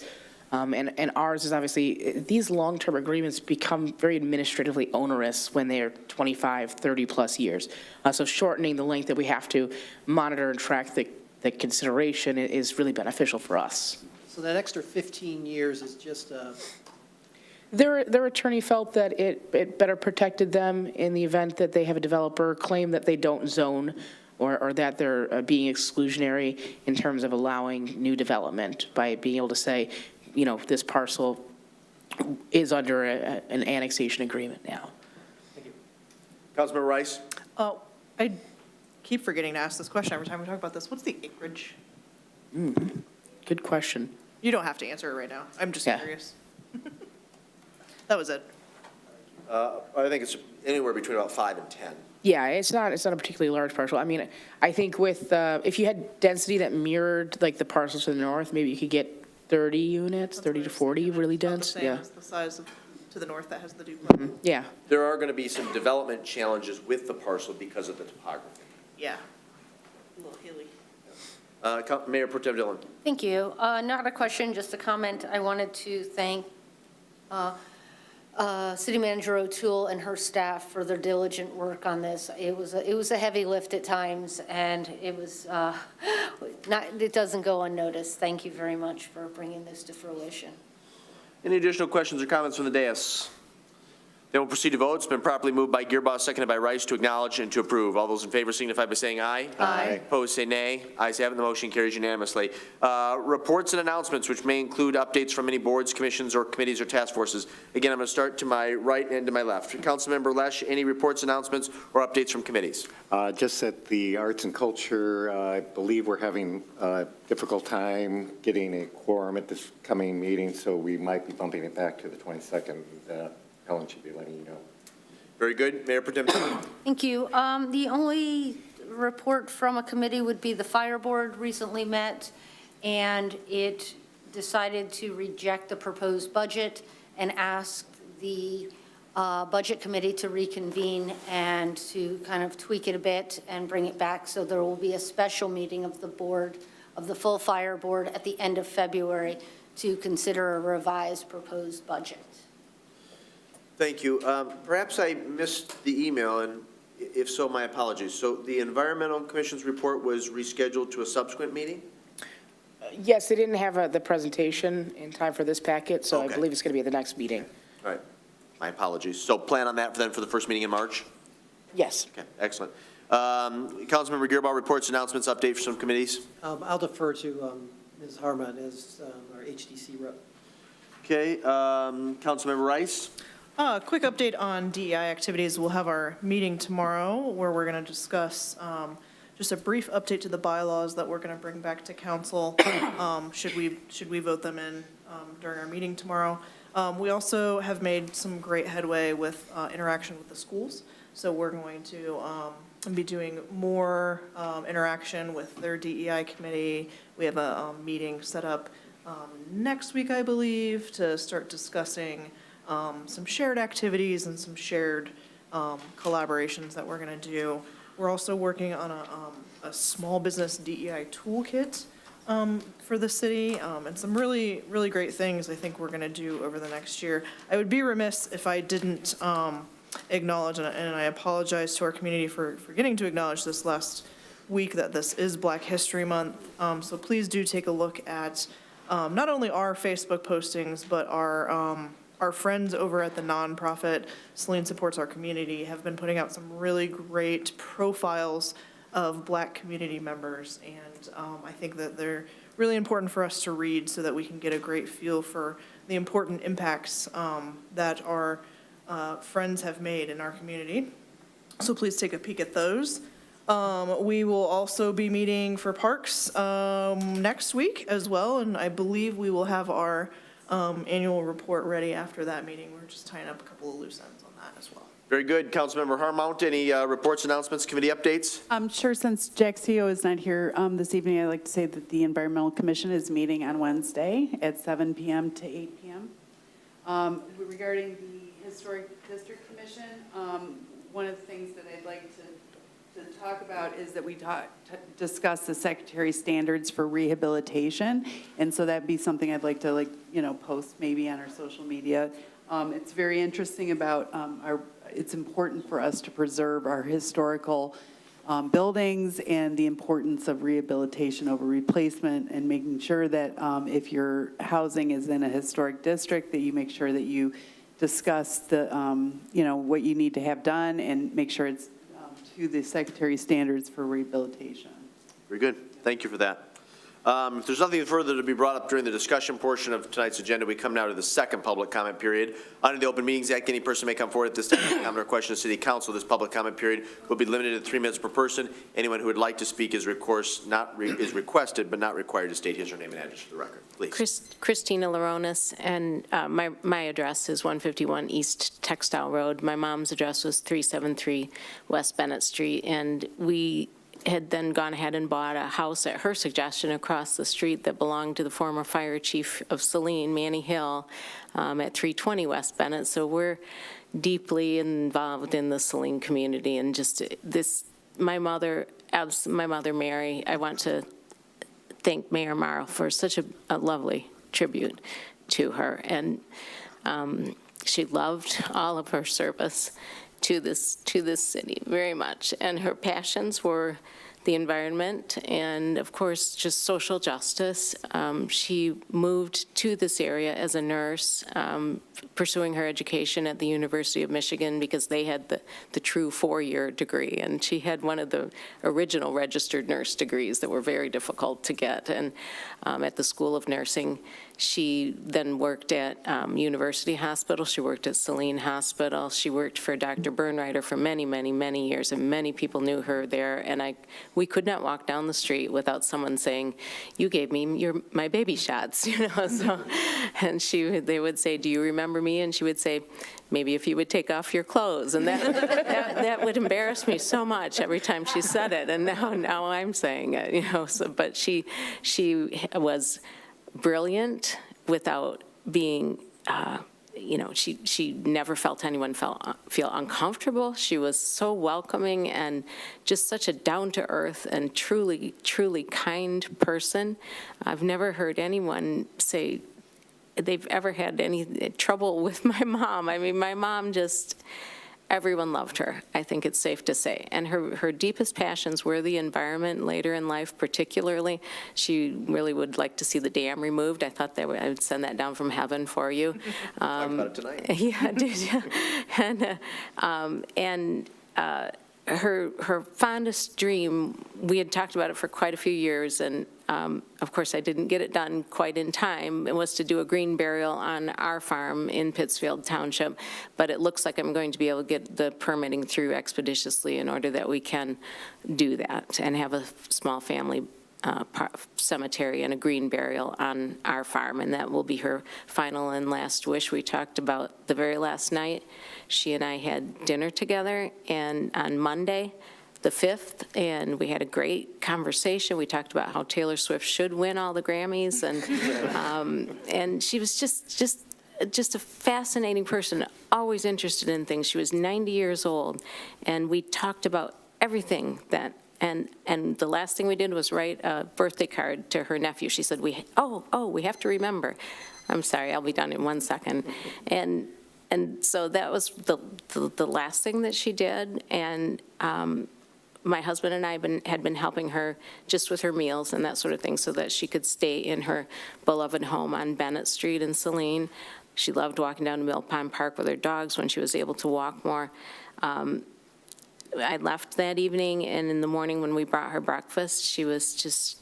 And ours is obviously, these long-term agreements become very administratively onerous when they are 25, 30 plus years. So shortening the length that we have to monitor and track the consideration is really beneficial for us. So that extra 15 years is just Their attorney felt that it better protected them in the event that they have a developer claim that they don't zone or that they're being exclusionary in terms of allowing new development by being able to say, this parcel is under an annexation agreement now. Councilmember Rice? Oh, I keep forgetting to ask this question every time we talk about this. What's the acreage? Good question. You don't have to answer it right now. I'm just Yeah. curious. That was it. I think it's anywhere between about 5 and 10. Yeah, it's not a particularly large parcel. I mean, I think with, if you had density that mirrored like the parcels to the north, maybe you could get 30 units, 30 to 40 really dense. About the Yeah. same as the size of, to the north that has the duplex. Yeah. There are going to be some development challenges with the parcel because of the topography. Yeah. A little hilly. Mayor Pro Tem Dillon. Thank you. Not a question, just a comment. I wanted to thank City Manager O'Toole and her staff for their diligent work on this. It was a heavy lift at times, and it was it doesn't go unnoticed. Thank you very much for bringing this to fruition. Any additional questions or comments from the dais? Then we'll proceed to vote. It's been properly moved by Gearboss, seconded by Rice, to acknowledge and to approve. All those in favor signify by saying aye. Aye. Opposed, say nay. Ayes have it, the motion carries unanimously. Reports and announcements, which may include updates from any boards, commissions, or committees or task forces. Again, I'm going to start to my right and to my left. Councilmember Lesh, any reports, announcements, or updates from committees? Just that the arts and culture, I believe we're having a difficult time getting a quorum at this coming meeting, so we might be bumping it back to the 22nd. Helen should be letting you know. Very good. Mayor Pro Tem. Thank you. The only report from a committee would be the Fire Board recently met, and it decided to reject the proposed budget and asked the Budget Committee to reconvene and to kind of tweak it a bit and bring it back. So there will be a special meeting of the board, of the full Fire Board at the end of February to consider a revised proposed budget. Thank you. Perhaps I missed the email, and if so, my apologies. So the Environmental Commission's report was rescheduled to a subsequent meeting? Yes, they didn't have the presentation in time for this packet, so I Okay. believe it's going to be at the next meeting. All right. My apologies. So plan on that then for the first meeting in March? Yes. Okay, excellent. Councilmember Gearbaugh, reports, announcements, updates from committees? I'll defer to Ms. Harmon as our HDC rep. Okay, Councilmember Rice? Quick update on DEI activities. We'll have our meeting tomorrow where we're going to discuss just a brief update to the bylaws that we're going to bring back to council. Should we vote them in during our meeting tomorrow? We also have made some great headway with interaction with the schools. So we're going to be doing more interaction with their DEI committee. We have a meeting set up next week, I believe, to start discussing some shared activities and some shared collaborations that we're going to do. We're also working on a small business DEI toolkit for the city, and some really, really great things I think we're going to do over the next year. I would be remiss if I didn't acknowledge, and I apologize to our community for forgetting to acknowledge this last week, that this is Black History Month. So please do take a look at not only our Facebook postings, but our friends over at the nonprofit Saline Supports Our Community have been putting out some really great profiles of Black community members, and I think that they're really important for us to read so that we can get a great feel for the important impacts that our friends have made in our community. So please take a peek at those. We will also be meeting for parks next week as well, and I believe we will have our annual report ready after that meeting. We're just tying up a couple of loose ends on that as well. Very good. Councilmember Harmount, any reports, announcements, committee updates? Sure, since Jack CEO is not here this evening, I'd like to say that the Environmental Commission is meeting on Wednesday at 7 p.m. to 8 p.m. Regarding the Historic District Commission, one of the things that I'd like to talk about is that we discuss the Secretary's standards for rehabilitation, and so that'd be something I'd like to post maybe on our social media. It's very interesting about it's important for us to preserve our historical buildings and the importance of rehabilitation over replacement, and making sure that if your housing is in a historic district, that you make sure that you discuss the, what you need to have done and make sure it's to the Secretary's standards for rehabilitation. Very good. Thank you for that. If there's nothing further to be brought up during the discussion portion of tonight's agenda, we come now to the second public comment period. Under the Open Meetings Act, any person may come forward at this time with a comment or question to City Council. This public comment period will be limited to 3 minutes per person. Anyone who would like to speak is requested but not required to state his or her name and address for the record. Please. Christina Laronis, and my address is 151 East Textile Road. My mom's address was 373 West Bennett Street, and we had then gone ahead and bought a house at her suggestion across the street that belonged to the former fire chief of Saline, Manny Hill, at 320 West Bennett. So we're deeply involved in the Saline community, and just this, my mother, Mary, I want to thank Mayor Morrow for such a lovely tribute to her. And she loved all of her service to this city very much, and her passions were the environment and, of course, just social justice. She moved to this area as a nurse, pursuing her education at the University of Michigan because they had the true 4-year degree, and she had one of the original registered nurse degrees that were very difficult to get. And at the School of Nursing, she then worked at University Hospital. She worked at Saline Hospital. She worked for Dr. Bernreiter for many, many, many years, and many people knew her there. And we could not walk down the street without someone saying, "You gave me my baby shots," you know. So, and they would say, "Do you remember me?" And she would say, "Maybe if you would take off your clothes." And that would embarrass me so much every time she said it. And now I'm saying it, you know. So, but she was brilliant without being, she never felt anyone feel uncomfortable. She was so welcoming and just such a down-to-earth and truly, truly kind person. I've never heard anyone say they've ever had any trouble with my mom. I mean, my mom just, everyone loved her, I think it's safe to say. And her deepest passions were the environment later in life, particularly. She really would like to see the dam removed. I thought that I would send that down from heaven for you. Talked about it tonight. Yeah, did you? And her fondest dream, we had talked about it for quite a few years, and of course I didn't get it done quite in time. It was to do a green burial on our farm in Pittsfield Township, but it looks like I'm going to be able to get the permitting through expeditiously in order that we can do that and have a small family cemetery and a green burial on our farm, and that will be her final and last wish. We talked about the very last night. She and I had dinner together, and on Monday, the 5th, and we had a great conversation. We talked about how Taylor Swift should win all the Grammys, and she was just a fascinating person, always interested in things. She was 90 years old, and we talked about everything that. And the last thing we did was write a birthday card to her nephew. She said, we have to remember. I'm sorry, I'll be done in 1 second. And so that was the last thing that she did. And my husband and I had been helping her just with her meals and that sort of thing so that she could stay in her beloved home on Bennett Street in Saline. She loved walking down to Mill Pond Park with her dogs when she was able to walk more. I left that evening, and in the morning when we brought her breakfast, she was just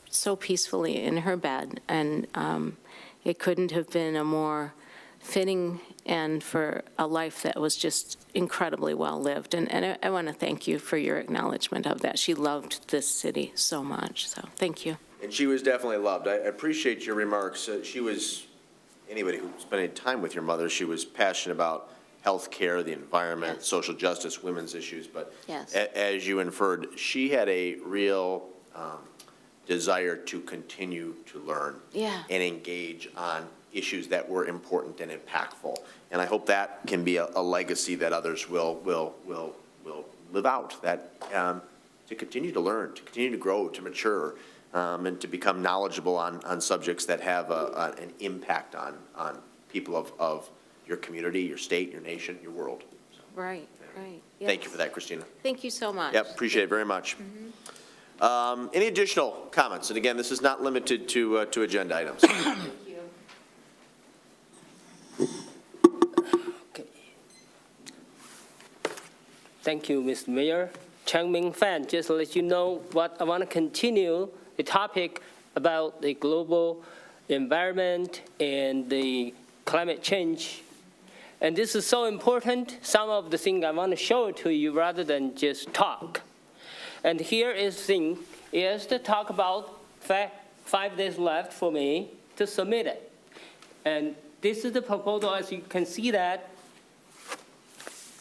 so peacefully in her bed, and it couldn't have been a more fitting end for a life that was just incredibly well lived. And I want to thank you for your acknowledgement of that. She loved this city so much, so thank you. And she was definitely loved. I appreciate your remarks. She was, anybody who spent any time with your mother, she was passionate about health care, the environment, Yes. social justice, women's issues, but Yes. As you inferred, she had a real desire to continue to learn Yeah. and engage on issues that were important and impactful. And I hope that can be a legacy that others will live out, that to continue to learn, to continue to grow, to mature, and to become knowledgeable on subjects that have an impact on people of your community, your state, your nation, your world. So, right, right. Thank you Yes. for that, Christina. Thank you so much. Yep, appreciate it very much. Any additional comments? And again, this is not limited to agenda items. Thank you, Mr. Mayor. Changming Fan, just to let you know what I want to continue the topic about the global environment and the climate change. And this is so important. Some of the things I want to show to you rather than just talk. And here is thing is to talk about 5 days left for me to submit it. And this is the proposal, as you can see that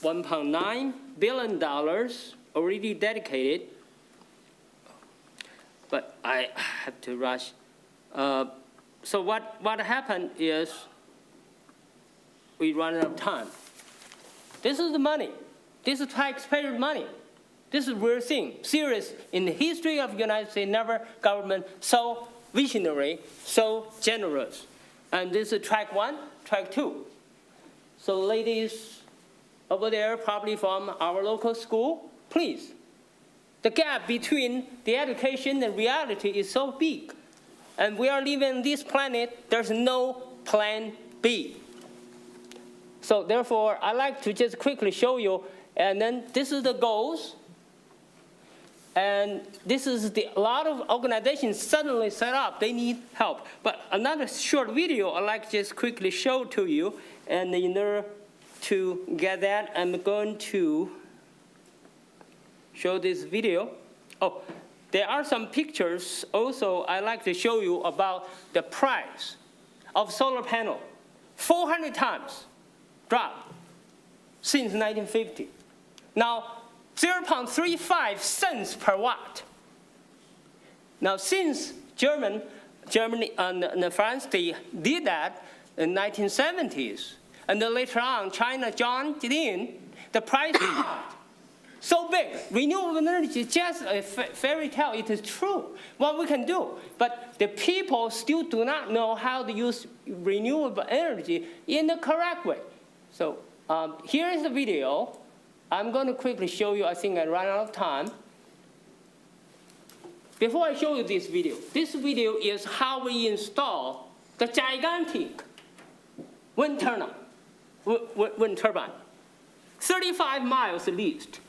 $1.9 billion already dedicated, but I have to rush. So what happened is we run out of time. This is the money. This is taxpayer money. This is a real thing, serious. In the history of the United States, never government so visionary, so generous. And this is track 1, track 2. So ladies over there, probably from our local school, please. The gap between the education and reality is so big. And we are living on this planet, there's no plan B. So therefore, I like to just quickly show you, and then this is the goals. And this is a lot of organizations suddenly set up, they need help. But another short video I'd like to just quickly show to you. And in order to get that, I'm going to show this video. Oh, there are some pictures also I'd like to show you about the price of solar panel. 400 times drop since 1950. Now, 0.35 cents per watt. Now, since Germany and France, they did that in 1970s, and then later on, China joined in, the price dropped so big. Renewable energy is just a fairy tale. It is true, what we can do. But the people still do not know how to use renewable energy in the correct way. So here is the video. I'm going to quickly show you. I think I ran out of time. Before I show you this video is how we install the gigantic wind turbine, 35 miles at least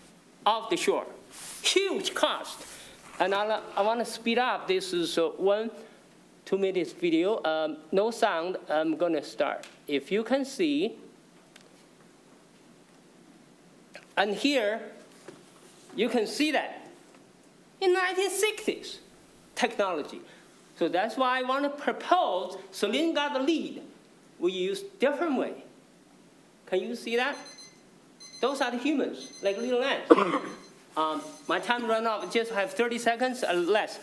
off the shore. Huge cost. And I want to speed up. This is 1 2-minute video. No sound. I'm going to start. If you can see. And here, you can see that in 1960s technology. So that's why I want to propose, Saline got the lead. We use different way. Can you see that? Those are the humans, like little ants. My time run out, just have 30 seconds or less.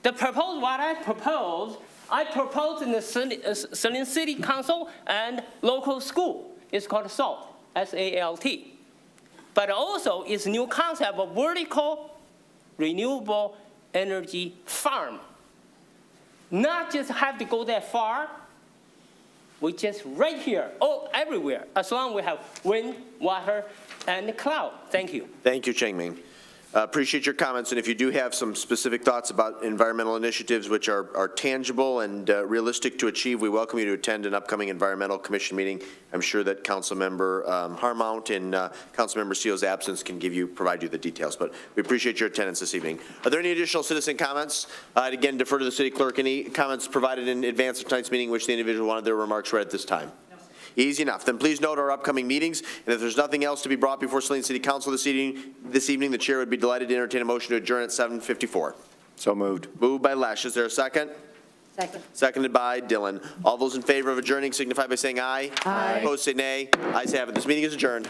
What I propose in the Saline City Council and local school. It's called SALT, S-A-L-T. But also, it's a new concept of vertical renewable energy farm. Not just have to go that far, we just right here, everywhere, as long as we have wind, water, and cloud. Thank you. Thank you, Changming. Appreciate your comments, and if you do have some specific thoughts about environmental initiatives which are tangible and realistic to achieve, we welcome you to attend an upcoming Environmental Commission meeting. I'm sure that Councilmember Harmount in Councilmember Seal's absence can provide you the details, but we appreciate your attendance this evening. Are there any additional citizen comments? I'd again defer to the city clerk. Any comments provided in advance of tonight's meeting which the individual wanted their remarks read at this time? Easy enough. Then please note our upcoming meetings, and if there's nothing else to be brought before Saline City Council this evening, the chair would be delighted to entertain a motion to adjourn at 7:54. So moved. Moved by Lesh. Is there a second? Second. Seconded by Dillon. All those in favor of adjourning signify by saying aye. Aye. Opposed say nay. Ayes have it. This meeting is adjourned.